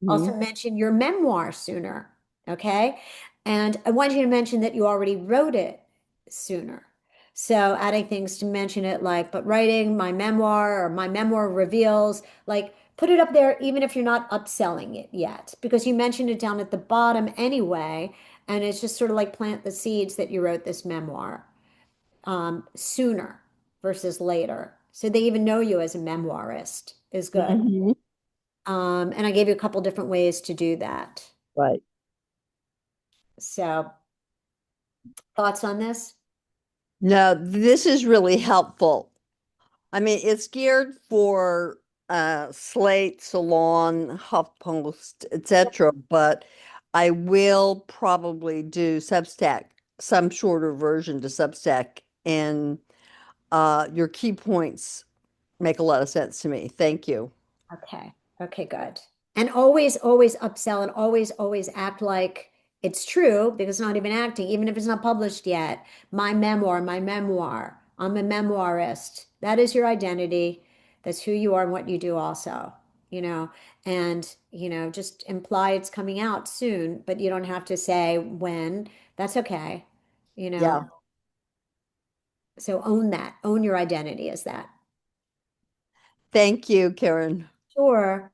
also Mhm. mention your memoir sooner, okay? And I want you to mention that you already wrote it sooner. So adding things to mention it like, but writing my memoir or my memoir reveals, like put it up there even if you're not upselling it yet, because you mentioned it down at the bottom anyway, and it's just sort of like plant the seeds that you wrote this memoir sooner versus later. So they even know you as a memoirist is good. Mhm. And I gave you a couple different ways to do that. Right. So, thoughts on this? No, this is really helpful. I mean, it's geared for Slate, Salon, HuffPost, etc. But I will probably do Substack, some shorter version to Substack, and your key points make a lot of sense to me. Thank you. Okay. Okay, good. And always, always upsell and always, always act like it's true because it's not even acting, even if it's not published yet. My memoir, my memoir. I'm a memoirist. That is your identity. That's who you are and what you do also, you know, and, just imply it's coming out soon, but you don't have to say when. That's okay, you know. Yeah. So own that. Own your identity as that. Thank you, Karen. Sure.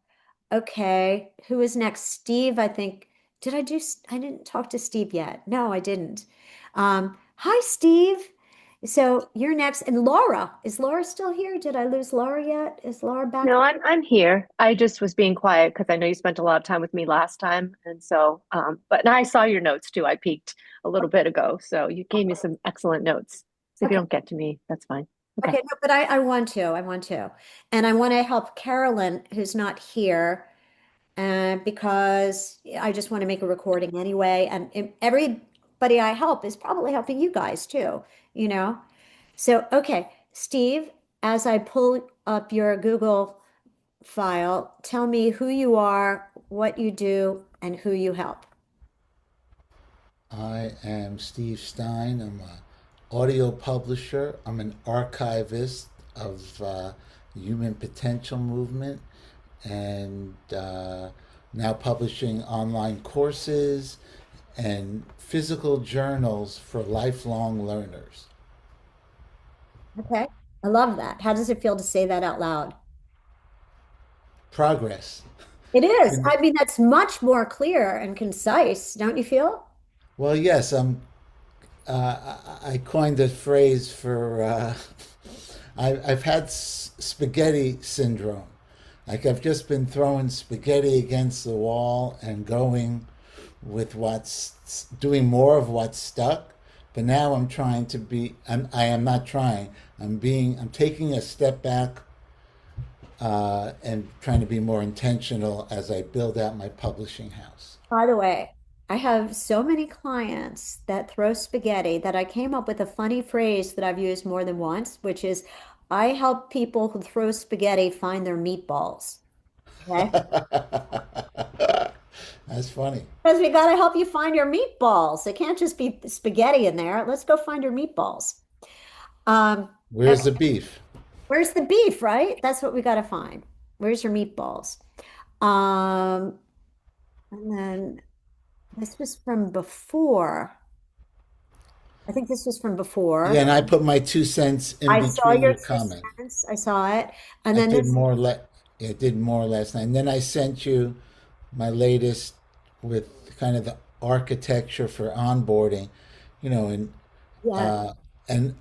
Okay. Who is next? Steve, I think. Did I do? I didn't talk to Steve yet. No, I didn't. Hi, Steve. So you're next. And Laura, is Laura still here? Did I lose Laura yet? Is Laura back? No, I'm here. I just was being quiet because I know you spent a lot of time with me last time, and so but I saw your notes too. I peeked a little bit ago, so you gave me some excellent notes. So if you Okay. don't get to me, that's fine. Okay. Okay. No, but I want to. I want to. And I want to help Carolyn, who's not here, because I just want to make a recording anyway. And everybody I help is probably helping you guys too, you know? So, okay, Steve, as I pull up your Google file, tell me who you are, what you do, and who you help. I am Steve Stein. I'm an audio publisher. I'm an archivist of the Human Potential Movement and now publishing online courses and physical journals for lifelong learners. Okay. I love that. How does it feel to say that out loud? Progress. It is. I mean, that's much more clear and concise, don't you feel? Well, yes, I coined a phrase for I've had spaghetti syndrome. Like I've just been throwing spaghetti against the wall and going with what's doing more of what's stuck. But now I'm trying to be. I am not trying. I'm taking a step back and trying to be more intentional as I build out my publishing house. By the way, I have so many clients that throw spaghetti that I came up with a funny phrase that I've used more than once, which is I help people who throw spaghetti find their meatballs. Okay. That's funny. Because we got to help you find your meatballs. It can't just be spaghetti in there. Let's go find your meatballs. Where's the beef? Where's the beef, right? That's what we got to find. Where's your meatballs? Um, and then this was from before. I think this was from Yeah, before. and I put my 2 cents in I saw between your your two comment. cents. I saw it. And I then did this, more le Yeah, I did more last night. And then I sent you my latest with kind of the architecture for onboarding, you know, yeah, uh, and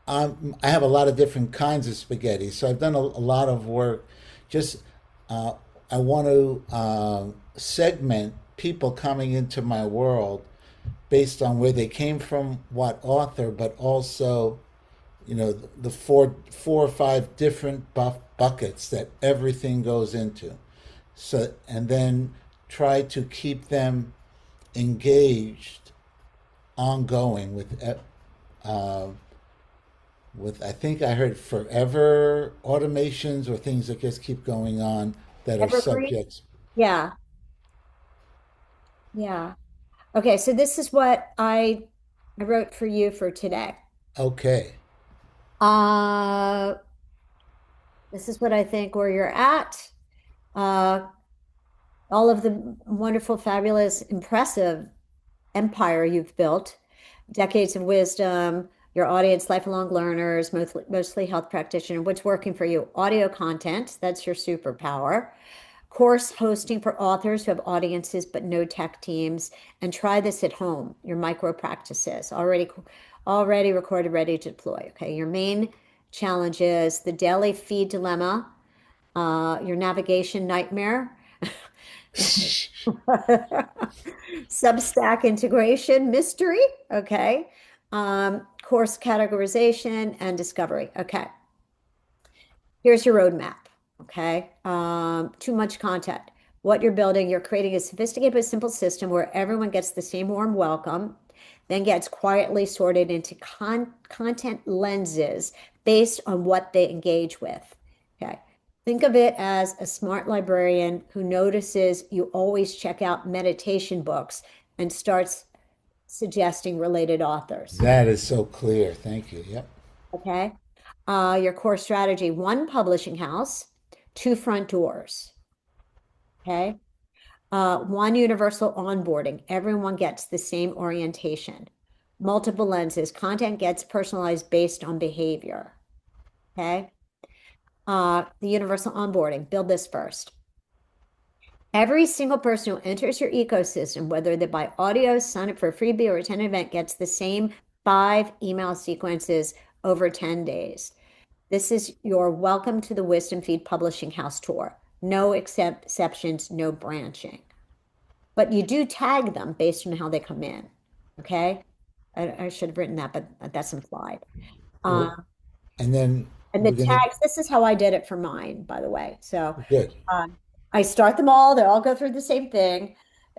I have a lot of different kinds of spaghetti. So I've done a lot of work. Just uh, I want to segment people coming into my world based on where they came from, what author, but also the four or five different buckets that everything goes into. So and then try to keep them engaged, ongoing uh, with I think I heard forever automations or things that just keep going on that are evergreen. subjects. Yeah, yeah. Okay, so this is what I wrote for you for today. Okay. Uh, this is what I think where you're at. Uh, all of the wonderful, fabulous, impressive empire you've built, decades of wisdom, your audience, lifelong learners, mostly health practitioner. What's working for you? Audio content, that's your superpower. Course hosting for authors who have audiences but no tech teams. And try this at home, your micro practices, already recorded, ready to deploy. Okay, your main challenge is the daily feed dilemma, your navigation nightmare. Substack integration mystery. Okay. Course categorization and discovery. Okay. Here's your roadmap. Okay. Too much content. What you're building, you're creating a sophisticated but simple system where everyone gets the same warm welcome, then gets quietly sorted into content lenses based on what they engage with. Okay. Think of it as a smart librarian who notices you always check out meditation books and starts suggesting related authors. That is so clear. Thank you. Yep. Okay. Your core strategy, one publishing house, two front doors. Okay. One universal onboarding. Everyone gets the same orientation. Multiple lenses. Content gets personalized based on behavior. Okay. The universal onboarding. Build this first. Every single person who enters your ecosystem, whether they buy audio, sign up for a freebie, or attend an event, gets the same 5 email sequences over 10 days. This is your welcome to the Wisdom Feed Publishing House tour. No exceptions, no branching. But you do tag them based on how they come in. Okay. I should have written that, but that's implied. Well, and then And the we're gonna tags, this is how I did it for mine, by the way. So good. I start them all, they all go through the same thing.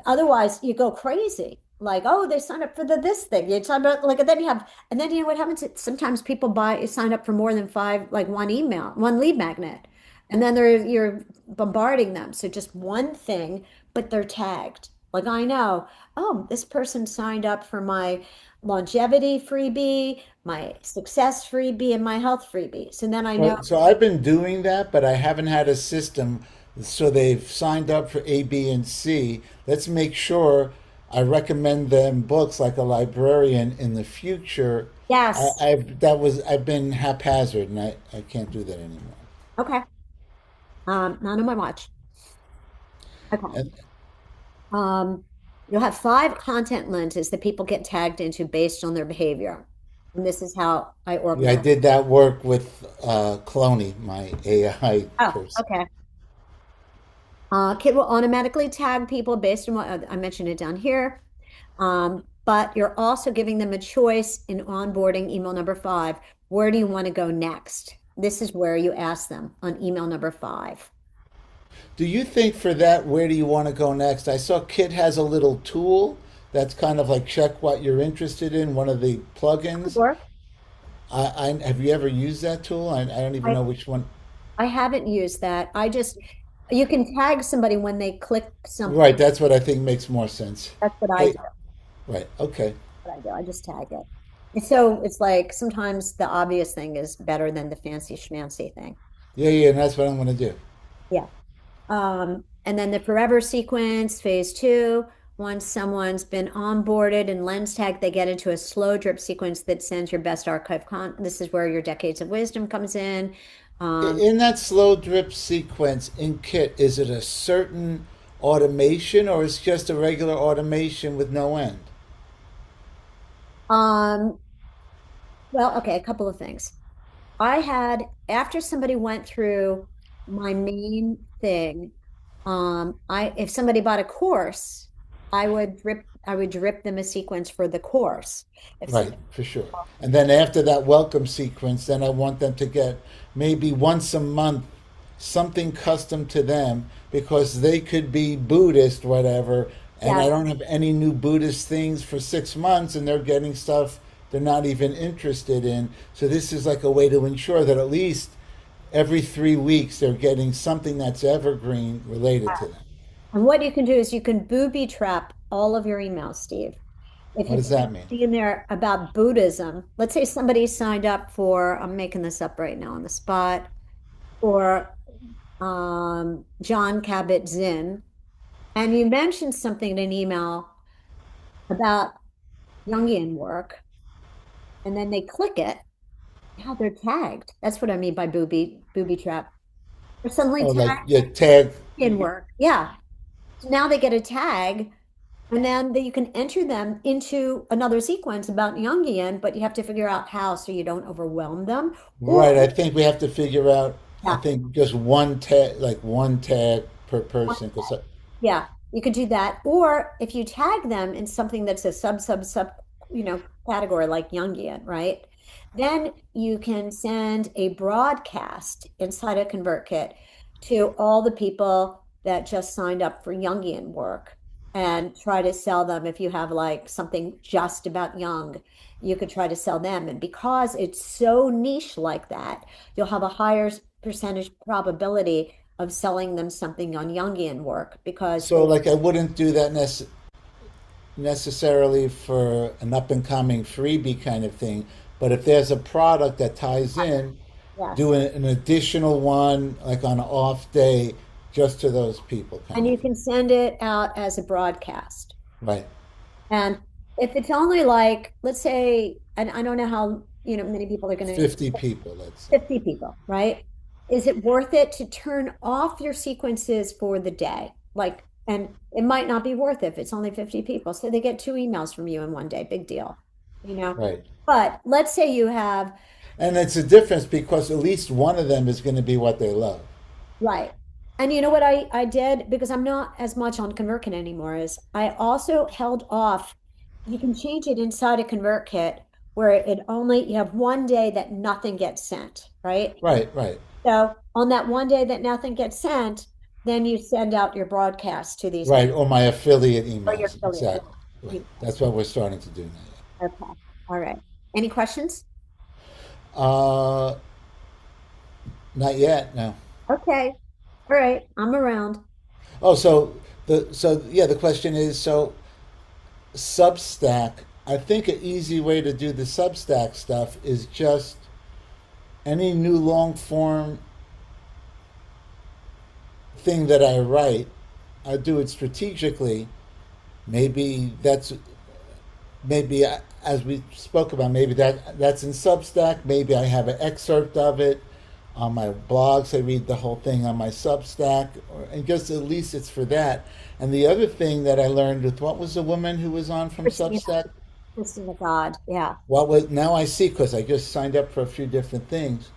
Otherwise, you go crazy. Like, oh, they sign up for this thing. You sign up, like, and then you have, and then you know what happens? Sometimes people sign up for more than five, like one email, one lead magnet, and then you're bombarding them. So just one thing, but they're tagged. Like I know, oh, this person signed up for my longevity freebie, my success freebie, and my health freebie. So then I know, So I've been doing that, but I haven't had a system. So they've signed up for A, B, and C. Let's make sure I recommend them books like a librarian in the future. yes, I've been haphazard, and I can't do that anymore. okay, not on my watch. Okay. And Um, you'll have five content lenses that people get tagged into based on their behavior. And this is how I yeah, I organize. did that work with Cloney, my AI Oh, person. okay. Kit will automatically tag people based on what I mentioned it down here. But you're also giving them a choice in onboarding email number 5. Where do you want to go next? This is where you ask them on email number 5. Do you think for that, where do you want to go next? I saw Kit has a little tool that's kind of like check what you're interested in, one of the plugins. Work. I have you ever used that tool? I don't even I, know which one. I haven't used that. You can tag somebody when they click something. Right, that's what I think makes more sense. That's what I Hey, do. right, okay. What I do. I just tag it. And so it's like sometimes the obvious thing is better than the fancy schmancy thing. Yeah, yeah, and that's what I'm going to do. Yeah. And then the forever sequence, phase 2, once someone's been onboarded and lens tag, they get into a slow drip sequence that sends your best archive This is where your decades of wisdom comes in. Um, In that slow drip sequence in Kit, is it a certain automation or is it just a regular automation with no end? um, well, okay, a couple of things. After somebody went through my main thing, if somebody bought a course, I would drip them a sequence for the course. If Right, somebody, for sure. And then after that welcome sequence, then I want them to get maybe once a month something custom to them because they could be Buddhist, whatever, and yeah, I don't have any new Buddhist things for 6 months and they're getting stuff they're not even interested in. So this is like a way to ensure that at least every 3 weeks they're getting something that's evergreen related to them. and what you can do is you can booby trap all of your emails, Steve. If What you does put that mean? something in there about Buddhism, let's say somebody signed up for, I'm making this up right now on the spot, for John Kabat-Zinn, and you mentioned something in an email about Jungian work, and then they click it, yeah, they're tagged. That's what I mean by booby trap. They're suddenly Oh, like tagged you tag. in work. Yeah. So now they get a tag, and then you can enter them into another sequence about Jungian, but you have to figure out how so you don't overwhelm them. Or Right, I think we have to figure out. I yeah, think just one tag per person. Because yeah, you could do that. Or if you tag them in something that's a sub, category like Jungian, right? Then you can send a broadcast inside a ConvertKit to all the people that just signed up for Jungian work and try to sell them. If you have like something just about Jung, you could try to sell them. And because it's so niche like that, you'll have a higher percentage probability of selling them something on Jungian work because so, they, like, I wouldn't do that necessarily for an up and coming freebie kind of thing. But if there's a product that ties in, yes. do an additional one like on an off day just to those people kind And of you thing. can send it out as a broadcast. Right. And if it's only like, let's say, and I don't know how, many people are going to 50 people, let's say. 50 people, right? Is it worth it to turn off your sequences for the day? Like, and it might not be worth it if it's only 50 people. So they get two emails from you in one day, big deal, you know? Right. But let's say you have, And it's a difference because at least one of them is going to be what they love. right. And you know what I did? Because I'm not as much on ConvertKit anymore, is I also held off. You can change it inside a ConvertKit where you have one day that nothing gets sent, right? Right, right. So on that one day that nothing gets sent, then you send out your broadcast to these Right, people or my affiliate or your emails. affiliate. Exactly. Right. That's what we're starting to do now. Okay. All right. Any questions? Not yet, no. Okay. All right. I'm around. Oh, so The question is, so Substack, I think an easy way to do the Substack stuff is just any new long form thing that I write, I do it strategically. Maybe that's maybe as we spoke about, maybe that's in Substack. Maybe I have an excerpt of it on my blogs. I read the whole thing on my Substack, and just at least it's for that. And the other thing that I learned with what was the woman who was on from Christina, Substack? Christina God. Yeah. What was now I see because I just signed up for a few different things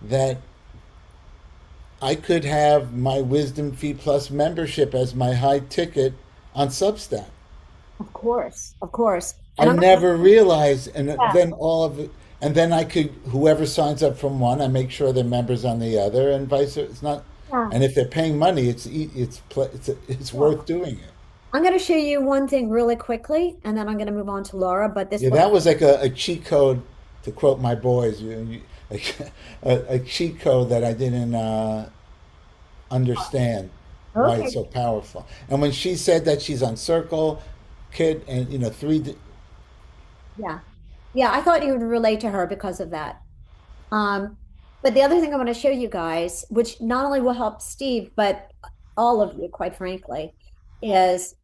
that I could have my Wisdom Fee Plus membership as my high ticket on Substack. Of course. Of course. I And I'm never realized, and yeah, then all of it, and then I could whoever signs up from one, I make sure they're members on the other, and vice versa. It's not, yeah, and if they're paying money, it's yeah. worth doing it. I'm going to show you one thing really quickly, and then I'm going to move on to Laura. But this Yeah, was that was like a cheat code, to quote my boys. A cheat code that I didn't understand why it's okay. so powerful. And when she said that she's on Circle, Kid, and three. Yeah. Yeah, I thought you would relate to her because of that. Um, but the other thing I want to show you guys, which not only will help Steve, but all of you, quite frankly, is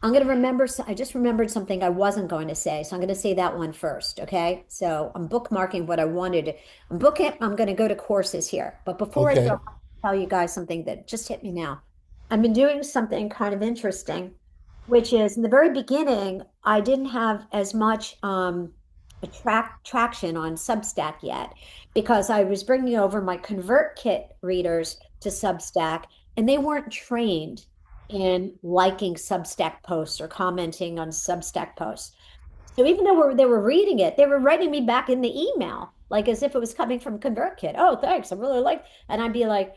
I'm going to remember. I just remembered something I wasn't going to say. So I'm going to say that one first. Okay. So I'm bookmarking what I wanted. I'm going to go to courses here. But before I go, Okay, I'll tell you guys something that just hit me now. I've been doing something kind of interesting, which is in the very beginning, I didn't have as much traction on Substack yet because I was bringing over my ConvertKit readers to Substack and they weren't trained in liking Substack posts or commenting on Substack posts. So even though they were reading it, they were writing me back in the email, like as if it was coming from ConvertKit. Oh, thanks. I really like, and I'd be like,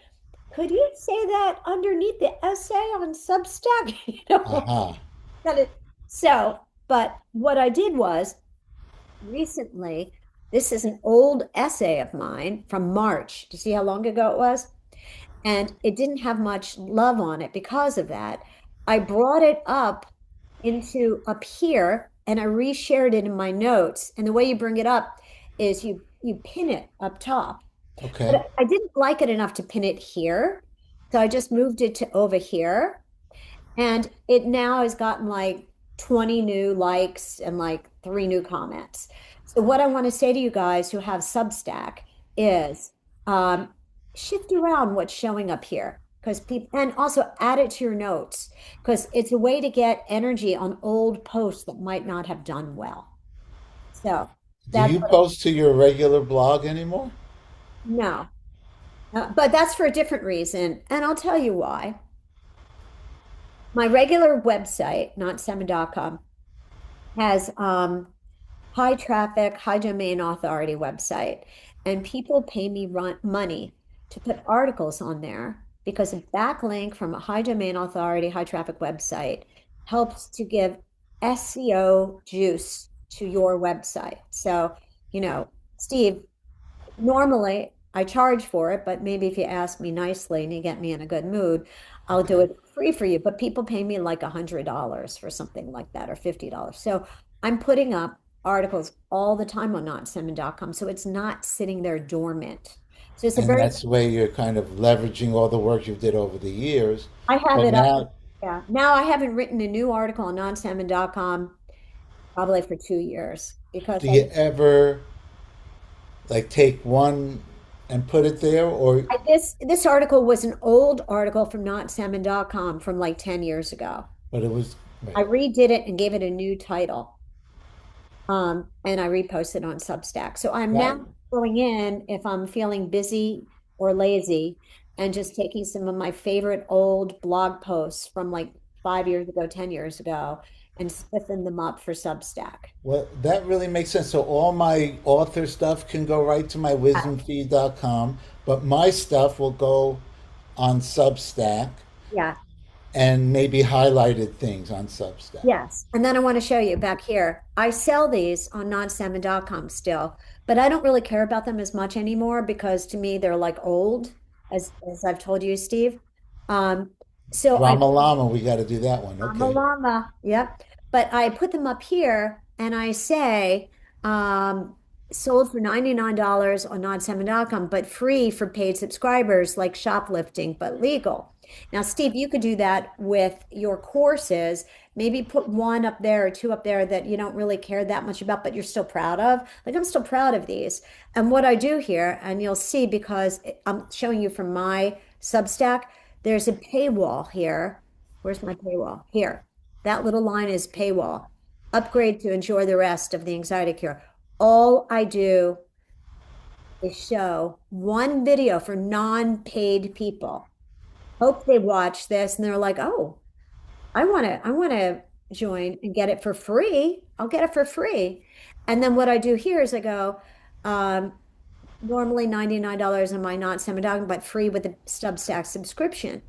could you say that underneath the essay on Substack? aha, Got it. So, but what I did was recently, this is an old essay of mine from March. Do you see how long ago it was? And it didn't have much love on it because of that. I brought it up here and I reshared it in my notes. And the way you bring it up is you pin it up top. okay. But I didn't like it enough to pin it here. So I just moved it to over here. And it now has gotten like 20 new likes and like three new comments. So what I want to say to you guys who have Substack is shift around what's showing up here because people and also add it to your notes because it's a way to get energy on old posts that might not have done well. So Do that's you what post to your regular blog anymore? no. But that's for a different reason. And I'll tell you why. My regular website, not7.com, has high traffic, high domain authority website, and people pay me money to put articles on there because a backlink from a high domain authority, high traffic website helps to give SEO juice to your website. So, Steve, normally I charge for it, but maybe if you ask me nicely and you get me in a good mood, I'll do Okay. it free for you. But people pay me like $100 for something like that or $50. So I'm putting up articles all the time on notsalmon.com. So it's not sitting there dormant. So it's a And very, that's the way you're kind of leveraging all the work you did over the years. I have But it up. now, Yeah. Now I haven't written a new article on notsalmon.com probably for 2 years because do you ever like take one and put it there, or this article was an old article from notsalmon.com from like 10 years ago. but it was I right, redid it and gave it a new title. And I reposted on Substack. So I'm right? now going in if I'm feeling busy or lazy and just taking some of my favorite old blog posts from like 5 years ago, 10 years ago, and spiffing them up for Substack. Well, that really makes sense. So all my author stuff can go right to my Yeah. wisdomfeed.com, but my stuff will go on Substack Yeah. and maybe highlighted things on Substack. Yes. And then I want to show you back here. I sell these on nonsalmon.com still, but I don't really care about them as much anymore because to me they're like old, as I've told you, Steve. Um, So I Drama Llama, we got to do that one. I'm a Okay. llama. Yep. But I put them up here and I say, um, sold for $99 on non-7.com, but free for paid subscribers, like shoplifting, but legal. Now, Steve, you could do that with your courses. Maybe put one up there or two up there that you don't really care that much about, but you're still proud of. Like, I'm still proud of these. And what I do here, and you'll see because I'm showing you from my Substack, there's a paywall here. Where's my paywall? Here. That little line is paywall. Upgrade to enjoy the rest of the anxiety cure. All I do is show one video for non-paid people. Hope they watch this and they're like, "Oh, I want to join and get it for free. I'll get it for free." And then what I do here is I go, um, normally $99 on my non-semi dog, but free with the Substack subscription.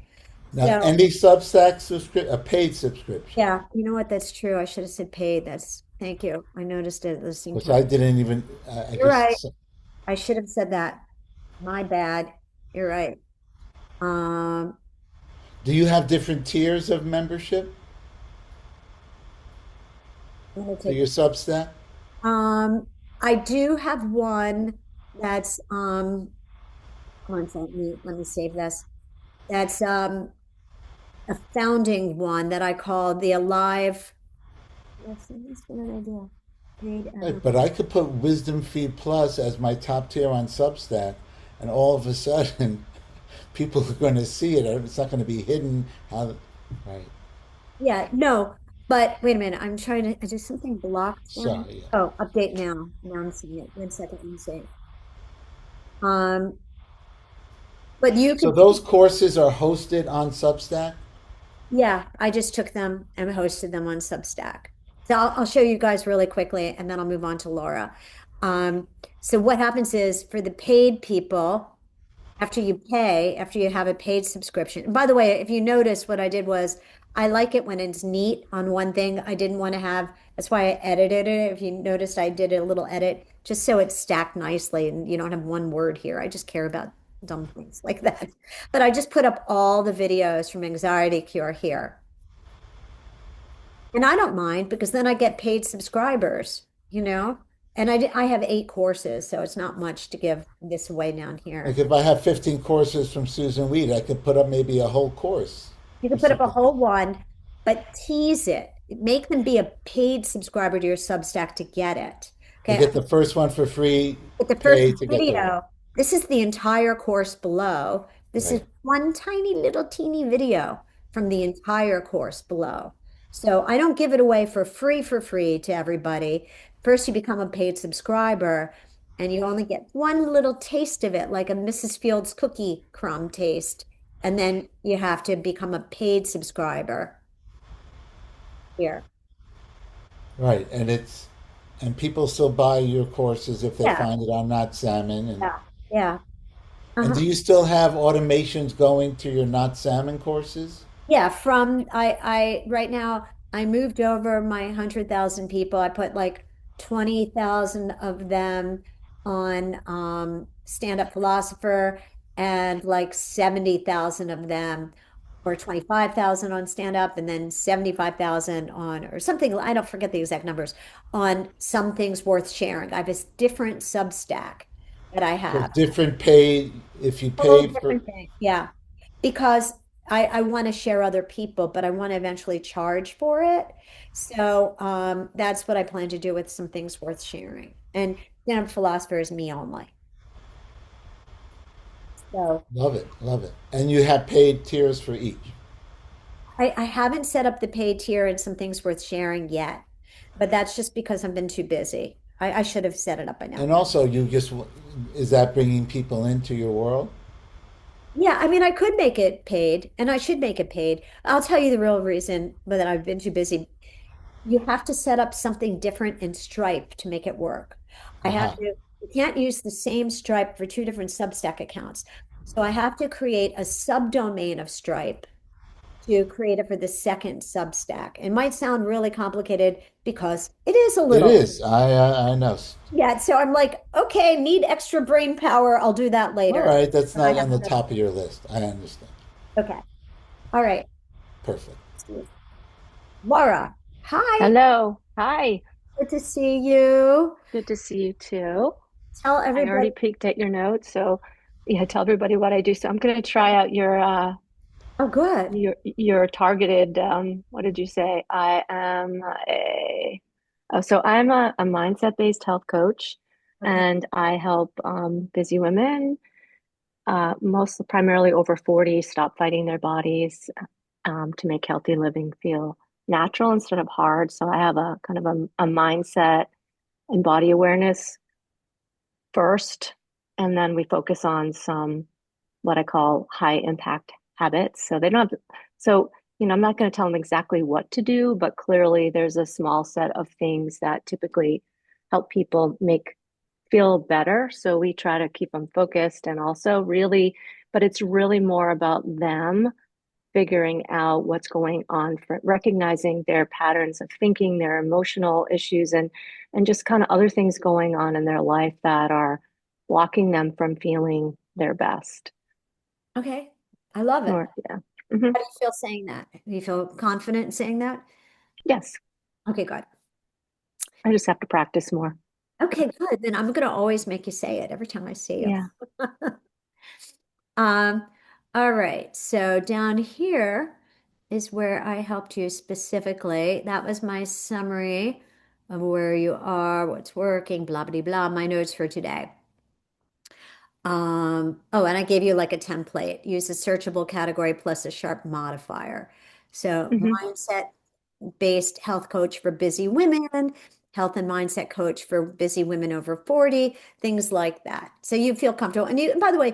Now, So any Substack subscription, a paid subscription, yeah, you know what? That's true. I should have said paid. Thank you. I noticed it at the same which time. I didn't even, I You're right. guess, I should have said that. My bad. You're right. Um, do you have different tiers of membership I'm gonna for take, your Substack? um, I do have one that's, hold on a second, let me save this. That's, a founding one that I call the Alive. That's what did I do? Paid, Right, but I could put Wisdom Feed Plus as my top tier on Substack, and all of a sudden, people are going to see it. It's not going to be hidden. How, right? yeah, no, but wait a minute. I'm trying to, is there something blocked down? Sorry. Yeah. Oh, update now. Now I'm seeing it. 1 second, let me see. Um, but you So could, those courses are hosted on Substack. yeah, I just took them and hosted them on Substack. So I'll show you guys really quickly and then I'll move on to Laura. Um, so what happens is for the paid people, after you have a paid subscription. And by the way, if you notice, what I did was I like it when it's neat on one thing. I didn't want to have, that's why I edited it. If you noticed, I did a little edit just so it's stacked nicely and you don't have one word here. I just care about dumb things like that. But I just put up all the videos from Anxiety Cure here. And I don't mind because then I get paid subscribers, you know? And I have 8 courses, so it's not much to give this away down Like here. if I have 15 courses from Susan Weed, I could put up maybe a whole course You or can put up a something. whole one, but tease it. Make them be a paid subscriber to your Substack to get it. They Okay. get the first one for free, With the first pay to get the one. video, this is the entire course below. This is Right. one tiny little teeny video from the entire course below. So I don't give it away for free to everybody. First, you become a paid subscriber and you only get one little taste of it, like a Mrs. Fields cookie crumb taste. And then you have to become a paid subscriber here. Right. And people still buy your courses if they Yeah, find it on Not Salmon. yeah, yeah. And Uh-huh. do you still have automations going to your Not Salmon courses? Yeah, from I right now I moved over my 100,000 people. I put like 20,000 of them on Stand Up Philosopher and like 70,000 of them or 25,000 on Stand Up and then 75,000 on or something. I don't forget the exact numbers on Some Things Worth Sharing. I have this different Substack that I So have. different pay if you A little pay for. different thing. Yeah. Because I want to share other people, but I want to eventually charge for it. So that's what I plan to do with Some Things Worth Sharing. And stand up philosopher is me only. So Love it, love it. And you have paid tiers for each. I haven't set up the paid tier and Some Things Worth Sharing yet, but that's just because I've been too busy. I should have set it up by now. And also, is that bringing people into your world? Yeah, I mean, I could make it paid and I should make it paid. I'll tell you the real reason, but that I've been too busy. You have to set up something different in Stripe to make it work. I have Aha. to, you can't use the same Stripe for 2 different Substack accounts. So I have to create a subdomain of Stripe to create it for the second Substack. It might sound really complicated because it is a It little. is. I know. Yeah, so I'm like, okay, need extra brain power. I'll do that All later. right, that's And I not have on the to, top of your list. I understand. okay. All right. Perfect. Laura, hi. Hello. Hi. Good to see you. Good to see you too. Tell I everybody. already peeked at your notes, so yeah, tell everybody what I do. So I'm going to try out Oh, good. your targeted what did you say? I am a oh, so I'm a mindset-based health coach, Okay. and I help busy women, most primarily over 40, stop fighting their bodies, to make healthy living feel natural instead of hard. So I have a kind of a mindset and body awareness first, and then we focus on some what I call high impact habits. So they don't have, so, I'm not going to tell them exactly what to do, but clearly there's a small set of things that typically help people make feel better. So we try to keep them focused and also really, but it's really more about them figuring out what's going on, for recognizing their patterns of thinking, their emotional issues, and just kind of other things going on in their life that are blocking them from feeling their best. Okay. I love it. Or yeah. Hmm. How do you feel saying that? Do you feel confident in saying that? Yes, Okay, good. I just have to practice more. Okay, good. Then I'm going to always make you say it every time I see you. Yeah. Um, all right. So down here is where I helped you specifically. That was my summary of where you are, what's working, blah, blah, blah, my notes for today. Oh, and I gave you like a template. Use a searchable category plus a sharp modifier. So Hmm. mindset based health coach for busy women, health and mindset coach for busy women over 40, things like that. So you feel comfortable. And by the way,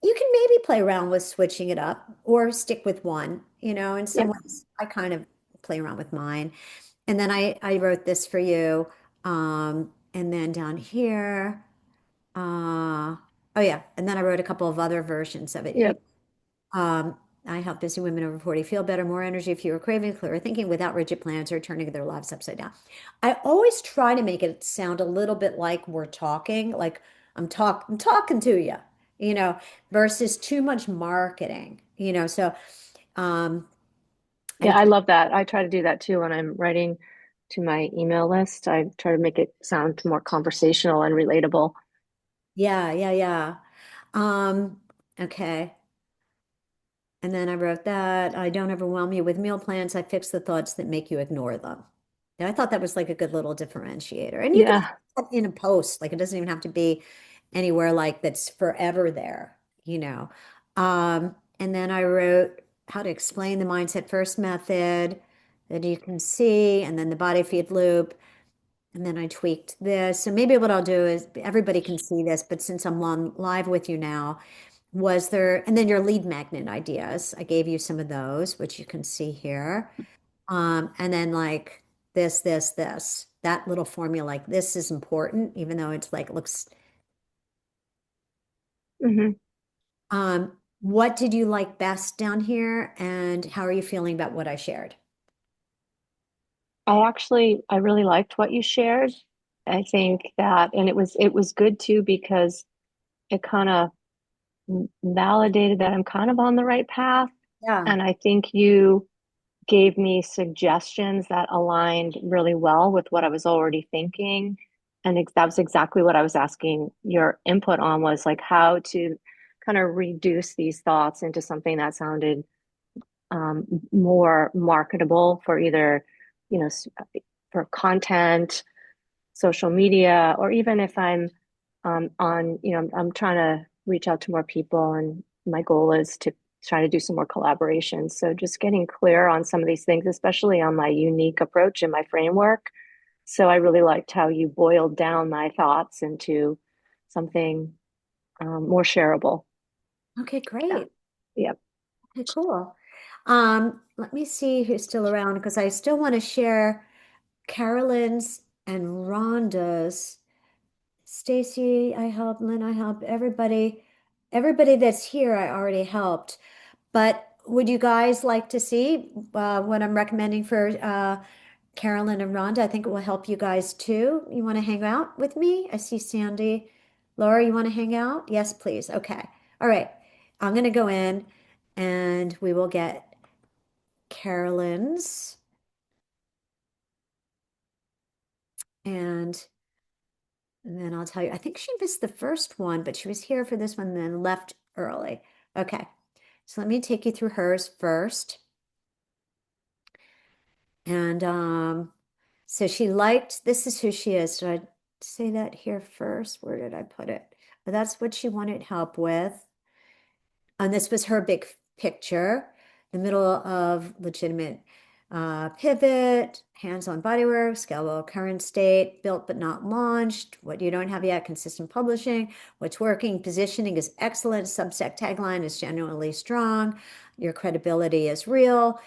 you can maybe play around with switching it up or stick with one. In some Yep. ways, I kind of play around with mine. And then I wrote this for you. And then down here, oh yeah, and then I wrote a couple of other versions of it here. Yep. Um, I help busy women over 40 feel better, more energy, fewer cravings, clearer thinking without rigid plans or turning their lives upside down. I always try to make it sound a little bit like we're talking, like I'm talking to you, versus too much marketing, So um I Yeah, I love that. I try to do that too when I'm writing to my email list. I try to make it sound more conversational and relatable. yeah, yeah, yeah. Um, okay. And then I wrote that I don't overwhelm you with meal plans. I fix the thoughts that make you ignore them. And I thought that was like a good little differentiator. And you can Yeah. put in a post, like it doesn't even have to be anywhere like that's forever there. And then I wrote how to explain the mindset first method that you can see, and then the body feed loop. And then I tweaked this. So maybe what I'll do is everybody can see this, but since I'm on live with you now, was there, and then your lead magnet ideas. I gave you some of those, which you can see here. And then like this, that little formula, like this is important, even though it's like looks. Hmm. What did you like best down here, and how are you feeling about what I shared? I really liked what you shared. I think that, and it was good too because it kind of validated that I'm kind of on the right path. Yeah. And I think you gave me suggestions that aligned really well with what I was already thinking. And that was exactly what I was asking your input on, was like how to kind of reduce these thoughts into something that sounded more marketable for either, you know, for content, social media, or even if I'm I'm trying to reach out to more people, and my goal is to try to do some more collaborations. So just getting clear on some of these things, especially on my unique approach and my framework. So I really liked how you boiled down my thoughts into something more shareable. Okay, Yeah. great. Yep. Okay, cool. Let me see who's still around because I still want to share Carolyn's and Rhonda's. Stacy, I help, Lynn, I help, everybody. Everybody that's here, I already helped. But would you guys like to see what I'm recommending for Carolyn and Rhonda? I think it will help you guys too. You want to hang out with me? I see Sandy. Laura, you want to hang out? Yes, please. Okay. All right. I'm going to go in and we will get Carolyn's. And then I'll tell you, I think she missed the first one, but she was here for this one and then left early. Okay, so let me take you through hers first. And so she liked, this is who she is. Did I say that here first? Where did I put it? But that's what she wanted help with. And this was her big picture, the middle of legitimate pivot, hands-on bodywork, scalable current state, built but not launched, what you don't have yet, consistent publishing, what's working, positioning is excellent, Substack tagline is genuinely strong, your credibility is real,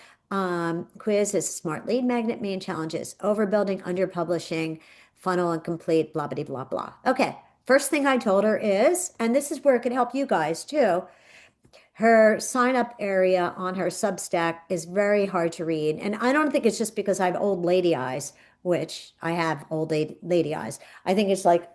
quiz is a smart lead magnet, main challenges, overbuilding, underpublishing, funnel incomplete, blah, blah, blah, blah. Okay, first thing I told her is, and this is where it could help you guys too, her sign up area on her Substack is very hard to read. And I don't think it's just because I have old lady eyes, which I have old lady eyes. I think it's like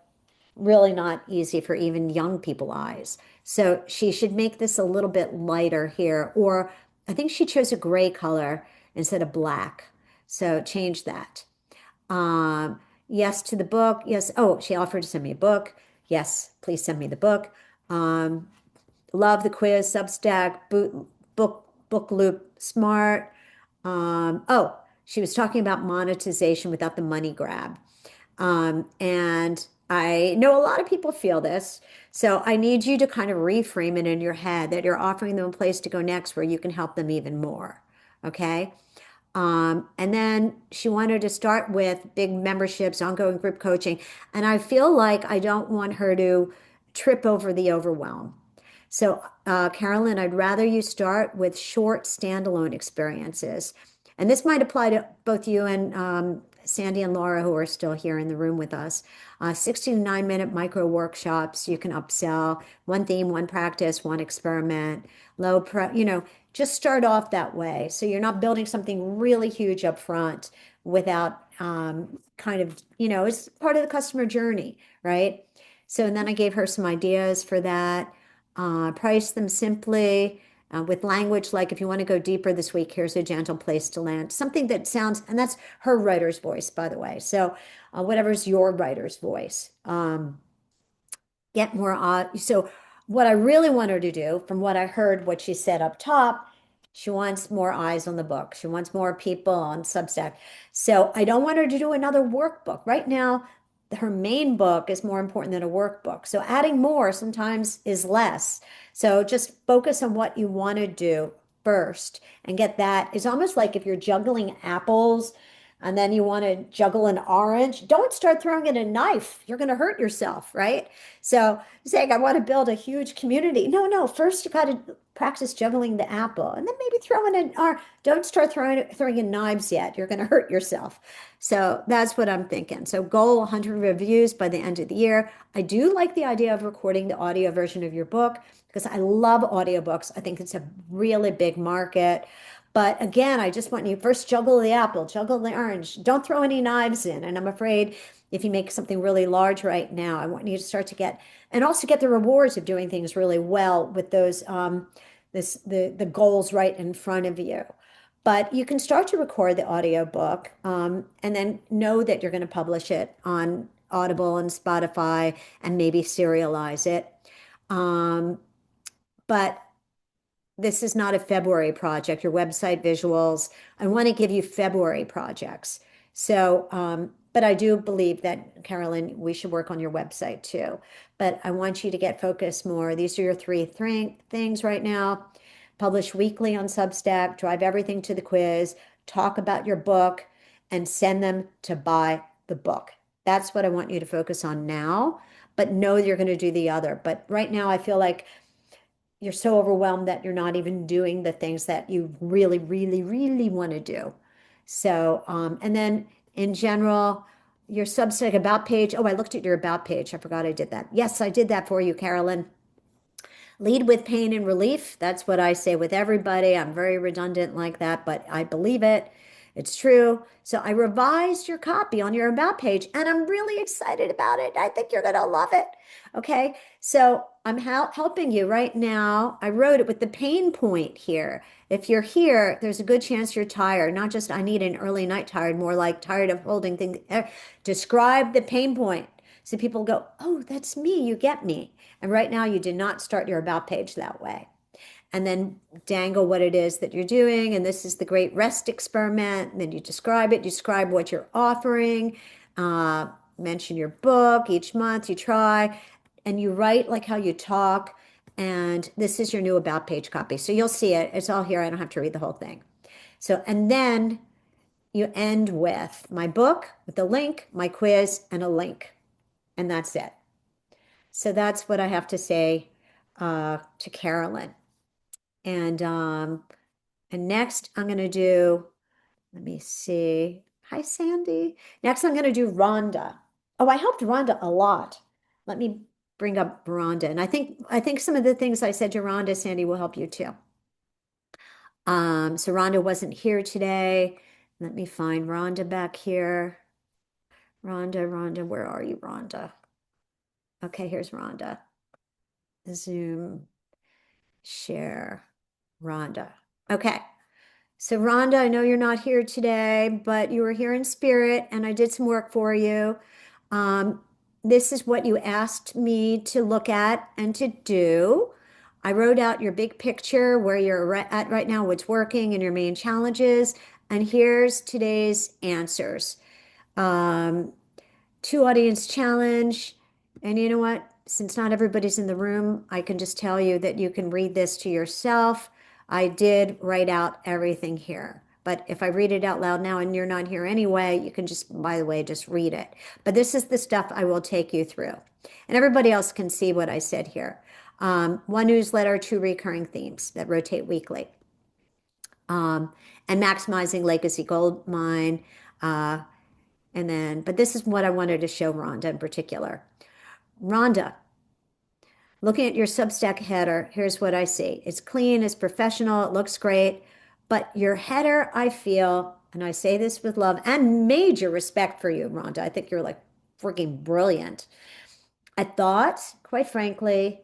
really not easy for even young people eyes. So she should make this a little bit lighter here, or I think she chose a gray color instead of black. So change that. Yes to the book. Yes. Oh, she offered to send me a book. Yes, please send me the book. Love the quiz, Substack, book loop, smart. Oh, she was talking about monetization without the money grab. And I know a lot of people feel this. So I need you to kind of reframe it in your head that you're offering them a place to go next where you can help them even more. Okay. And then she wanted to start with big memberships, ongoing group coaching. And I feel like I don't want her to trip over the overwhelm. So, Carolyn, I'd rather you start with short standalone experiences. And this might apply to both you and Sandy and Laura, who are still here in the room with us. 69-minute micro workshops you can upsell, one theme, one practice, one experiment, just start off that way. So you're not building something really huge up front without it's part of the customer journey, right? So, and then I gave her some ideas for that. Price them simply with language like, if you want to go deeper this week, here's a gentle place to land. Something that sounds, and that's her writer's voice, by the way. So, whatever's your writer's voice. Get more. So, what I really want her to do, from what I heard, what she said up top, she wants more eyes on the book. She wants more people on Substack. So, I don't want her to do another workbook. Right now, her main book is more important than a workbook. So adding more sometimes is less. So just focus on what you want to do first and get that. It's almost like if you're juggling apples and then you want to juggle an orange, don't start throwing in a knife. You're going to hurt yourself, right? So saying, I want to build a huge community. No, no, first you got to practice juggling the apple and then maybe throw in an orange. Don't start throwing in knives yet. You're going to hurt yourself. So that's what I'm thinking. So goal 100 reviews by the end of the year. I do like the idea of recording the audio version of your book because I love audiobooks. I think it's a really big market. But again, I just want you first juggle the apple, juggle the orange. Don't throw any knives in. And I'm afraid if you make something really large right now, I want you to start to get and also get the rewards of doing things really well with those the goals right in front of you. But you can start to record the audiobook and then know that you're going to publish it on Audible and Spotify and maybe serialize it. But this is not a February project, your website visuals. I want to give you February projects. So, but I do believe that, Carolyn, we should work on your website too. But I want you to get focused more. These are your three things right now. Publish weekly on Substack, drive everything to the quiz, talk about your book, and send them to buy the book. That's what I want you to focus on now, but know you're going to do the other. But right now, I feel like you're so overwhelmed that you're not even doing the things that you really, really, really want to do. So, and then in general, your Substack about page. Oh, I looked at your about page. I forgot I did that. Yes, I did that for you, Carolyn. Lead with pain and relief. That's what I say with everybody. I'm very redundant like that, but I believe it. It's true. So I revised your copy on your about page and I'm really excited about it. I think you're going to love it. Okay. So I'm helping you right now. I wrote it with the pain point here. If you're here, there's a good chance you're tired. Not just I need an early night tired, more like tired of holding things. Describe the pain point. So people go, oh, that's me. You get me. And right now you did not start your about page that way. And then dangle what it is that you're doing. And this is the great rest experiment. And then you describe it, describe what you're offering, mention your book each month, you try, and you write like how you talk. And this is your new about page copy. So you'll see it. It's all here. I don't have to read the whole thing. So, and then you end with my book, with a link, my quiz, and a link. And that's it. So that's what I have to say to Carolyn. And next I'm going to do, let me see. Hi, Sandy. Next I'm going to do Rhonda. Oh, I helped Rhonda a lot. Let me bring up Rhonda. And I think some of the things I said to Rhonda, Sandy, will help you too. So Rhonda wasn't here today. Let me find Rhonda back here. Rhonda, where are you, Rhonda? Okay, here's Rhonda. Zoom, share, Rhonda. Okay. So Rhonda, I know you're not here today, but you were here in spirit and I did some work for you. Um, this is what you asked me to look at and to do. I wrote out your big picture where you're at right now, what's working and your main challenges. And here's today's answers. Um, Two audience challenge. And you know what? Since not everybody's in the room, I can just tell you that you can read this to yourself. I did write out everything here. But if I read it out loud now and you're not here anyway, you can just, by the way, just read it. But this is the stuff I will take you through. And everybody else can see what I said here. One newsletter, two recurring themes that rotate weekly. And maximizing legacy gold mine. And then, but this is what I wanted to show Rhonda in particular. Rhonda, looking at your Substack header, here's what I see. It's clean, it's professional, it looks great, but your header, I feel, and I say this with love and major respect for you, Rhonda. I think you're like freaking brilliant. I thought, quite frankly,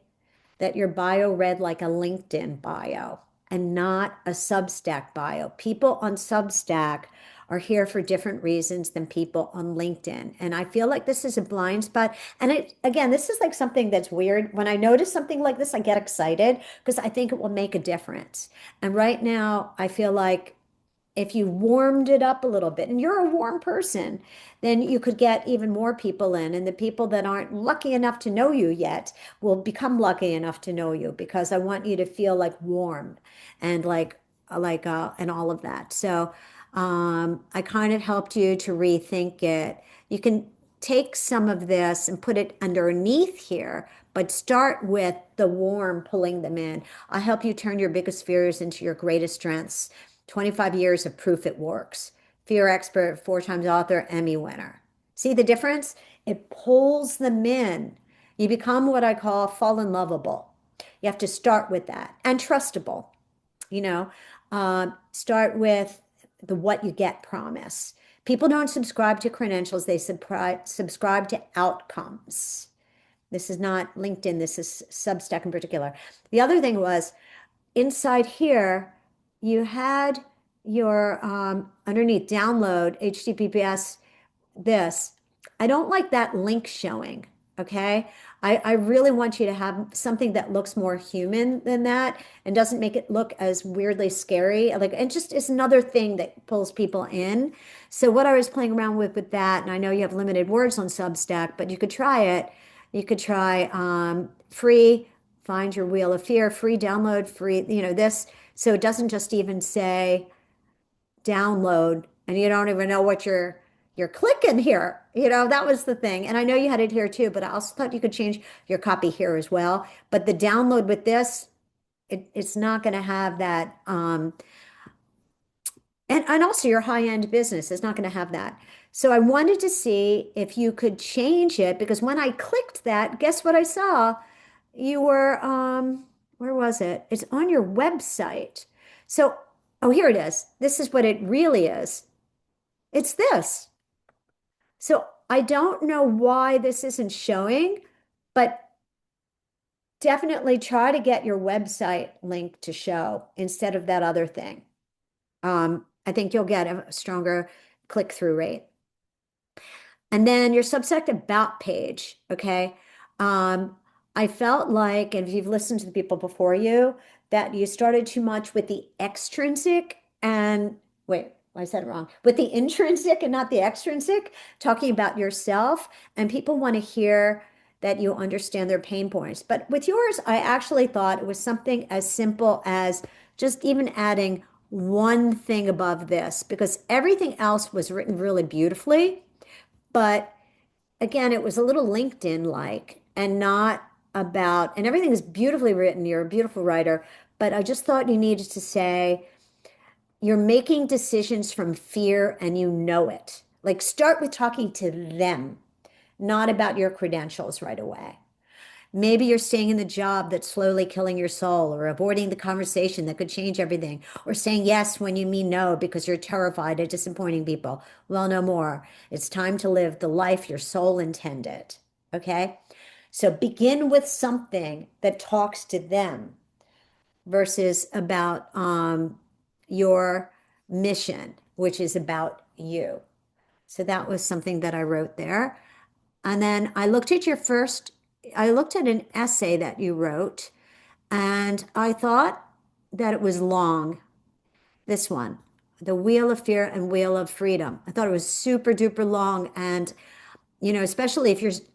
that your bio read like a LinkedIn bio and not a Substack bio. People on Substack are here for different reasons than people on LinkedIn. And I feel like this is a blind spot. And again, this is like something that's weird. When I notice something like this, I get excited because I think it will make a difference. And right now, I feel like if you warmed it up a little bit, and you're a warm person, then you could get even more people in. And the people that aren't lucky enough to know you yet will become lucky enough to know you because I want you to feel like warm and and all of that. So I kind of helped you to rethink it. You can take some of this and put it underneath here, but start with the warm, pulling them in. I help you turn your biggest fears into your greatest strengths. 25 years of proof it works. Fear expert, 4 times author, Emmy winner. See the difference? It pulls them in. You become what I call fallen lovable. You have to start with that and trustable. You know, start with the what you get promise. People don't subscribe to credentials, they subscribe to outcomes. This is not LinkedIn, this is Substack in particular. The other thing was inside here, you had your underneath download HTTPS this. I don't like that link showing, okay? I really want you to have something that looks more human than that and doesn't make it look as weirdly scary. Like, it just is another thing that pulls people in. So what I was playing around with that, and I know you have limited words on Substack, but you could try it. You could try free, find your wheel of fear, free download, free, this. So it doesn't just even say download and you don't even know what you're clicking here. That was the thing. And I know you had it here too, but I also thought you could change your copy here as well. But the download with this, it's not going to have that. And also your high-end business is not going to have that. So I wanted to see if you could change it because when I clicked that, guess what I saw? You were, where was it? It's on your website. So, oh, here it is. This is what it really is. It's this. So I don't know why this isn't showing, but definitely try to get your website link to show instead of that other thing. I think you'll get a stronger click-through rate. And then your Substack about page, okay? I felt like, and if you've listened to the people before you, that you started too much with the extrinsic and wait, I said it wrong. With the intrinsic and not the extrinsic, talking about yourself, and people want to hear that you understand their pain points. But with yours, I actually thought it was something as simple as just even adding one thing above this, because everything else was written really beautifully. But again, it was a little LinkedIn like and not about, and everything is beautifully written. You're a beautiful writer, but I just thought you needed to say, you're making decisions from fear and you know it. Like start with talking to them, not about your credentials right away. Maybe you're staying in the job that's slowly killing your soul, or avoiding the conversation that could change everything, or saying yes when you mean no because you're terrified of disappointing people. Well, no more. It's time to live the life your soul intended. Okay? So begin with something that talks to them versus about your mission, which is about you. So that was something that I wrote there. And then I looked at an essay that you wrote, and I thought that it was long. This one, The Wheel of Fear and Wheel of Freedom. I thought it was super duper long. And, especially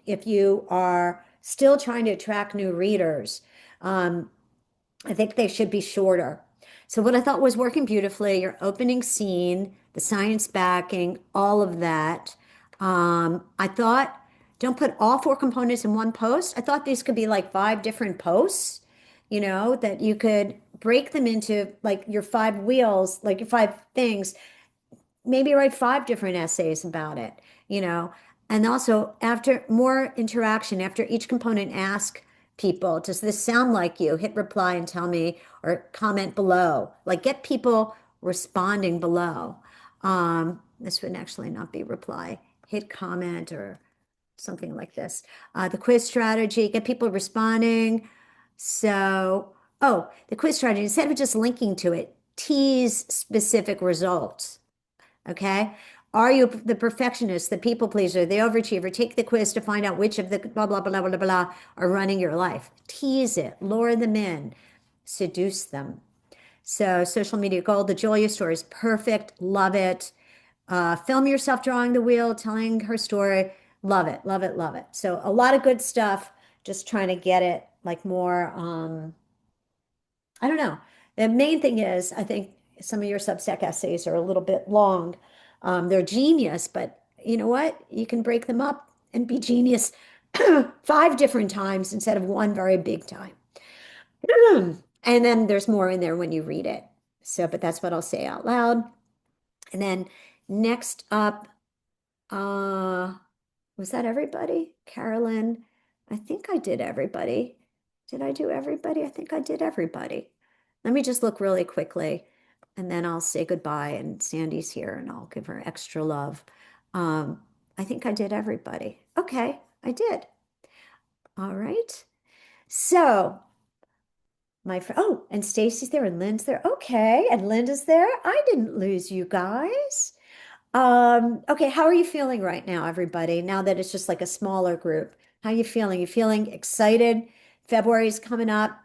if you are still trying to attract new readers, I think they should be shorter. So what I thought was working beautifully, your opening scene, the science backing, all of that. I thought don't put all four components in one post. I thought these could be like five different posts, that you could break them into like your five wheels, like your five things, maybe write five different essays about it, you know. And also, after more interaction, after each component, ask people, does this sound like you? Hit reply and tell me, or comment below. Like get people responding below. This would actually not be reply. Hit comment or something like this. The quiz strategy, get people responding. So, oh, the quiz strategy, instead of just linking to it, tease specific results. Okay. Are you the perfectionist, the people pleaser, the overachiever? Take the quiz to find out which of the blah, blah, blah, blah, blah, blah are running your life. Tease it, lure them in, seduce them. So, social media gold, the Julia story is perfect. Love it. Film yourself drawing the wheel, telling her story. Love it, love it, love it. So, a lot of good stuff. Just trying to get it like more, I don't know. The main thing is, I think some of your Substack essays are a little bit long. They're genius, but you know what? You can break them up and be genius five different times instead of one very big time. And then there's more in there when you read it. So, but that's what I'll say out loud. And then next up, uh, was that everybody? Carolyn, I think I did everybody. Did I do everybody? I think I did everybody. Let me just look really quickly and then I'll say goodbye. And Sandy's here and I'll give her extra love. I think I did everybody. Okay, I did. All right. So my friend, oh, and Stacy's there and Lynn's there. Okay, and Linda's there. I didn't lose you guys. Okay, how are you feeling right now, everybody? Now that it's just like a smaller group, how are you feeling? You feeling excited? February's coming up.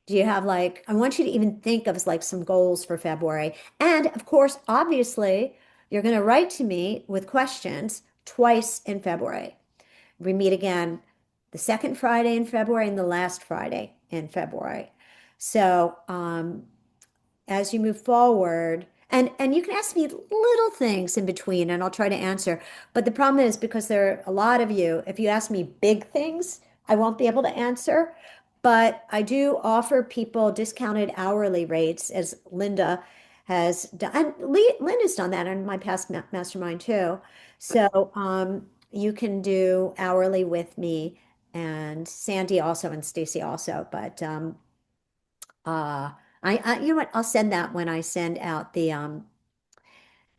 Do you have like, I want you to even think of like some goals for February. And of course, obviously, you're going to write to me with questions twice in February. We meet again the second Friday in February and the last Friday in February. So, as you move forward, and you can ask me little things in between and I'll try to answer. But the problem is because there are a lot of you, if you ask me big things, I won't be able to answer. But I do offer people discounted hourly rates, as Linda has done. And Lynn has done that in my past mastermind too. So you can do hourly with me, and Sandy also, and Stacy also. But uh, you know what? I'll send that when I send out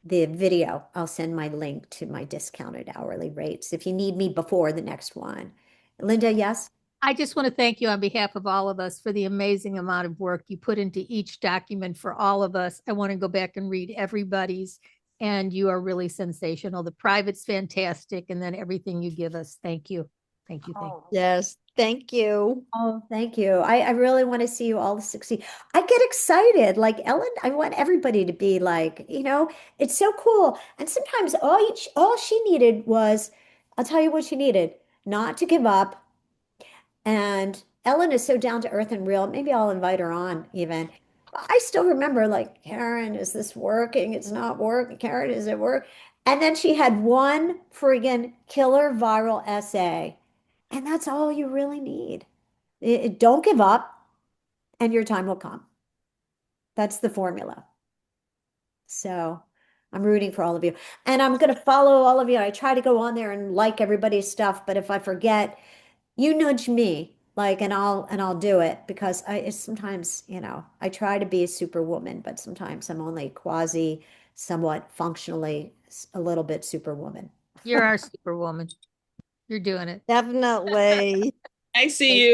the video, I'll send my link to my discounted hourly rates if you need me before the next one. Linda, yes? I just want to thank you on behalf of all of us for the amazing amount of work you put into each document for all of us. I want to go back and read everybody's, and you are really sensational. The private's fantastic, and then everything you give us. Thank you. Thank you. Thank you. Yes, thank you. Oh, thank you. I really want to see you all succeed. I get excited. Like Ellen, I want everybody to be like, it's so cool. And sometimes all she needed was, I'll tell you what she needed, not to give up. And Ellen is so down to earth and real. Maybe I'll invite her on even. I still remember like, Karen, is this working? It's not working. Karen, is it work? And then she had one friggin' killer viral essay. And that's all you really need. Don't give up and your time will come. That's the formula. So I'm rooting for all of you. And I'm going to follow all of you. I try to go on there and like everybody's stuff, but if I forget, you nudge me like and I'll do it because it's sometimes, I try to be a superwoman, but sometimes I'm only quasi somewhat functionally a little bit superwoman. You're our superwoman. You're doing it. Definitely. I see you.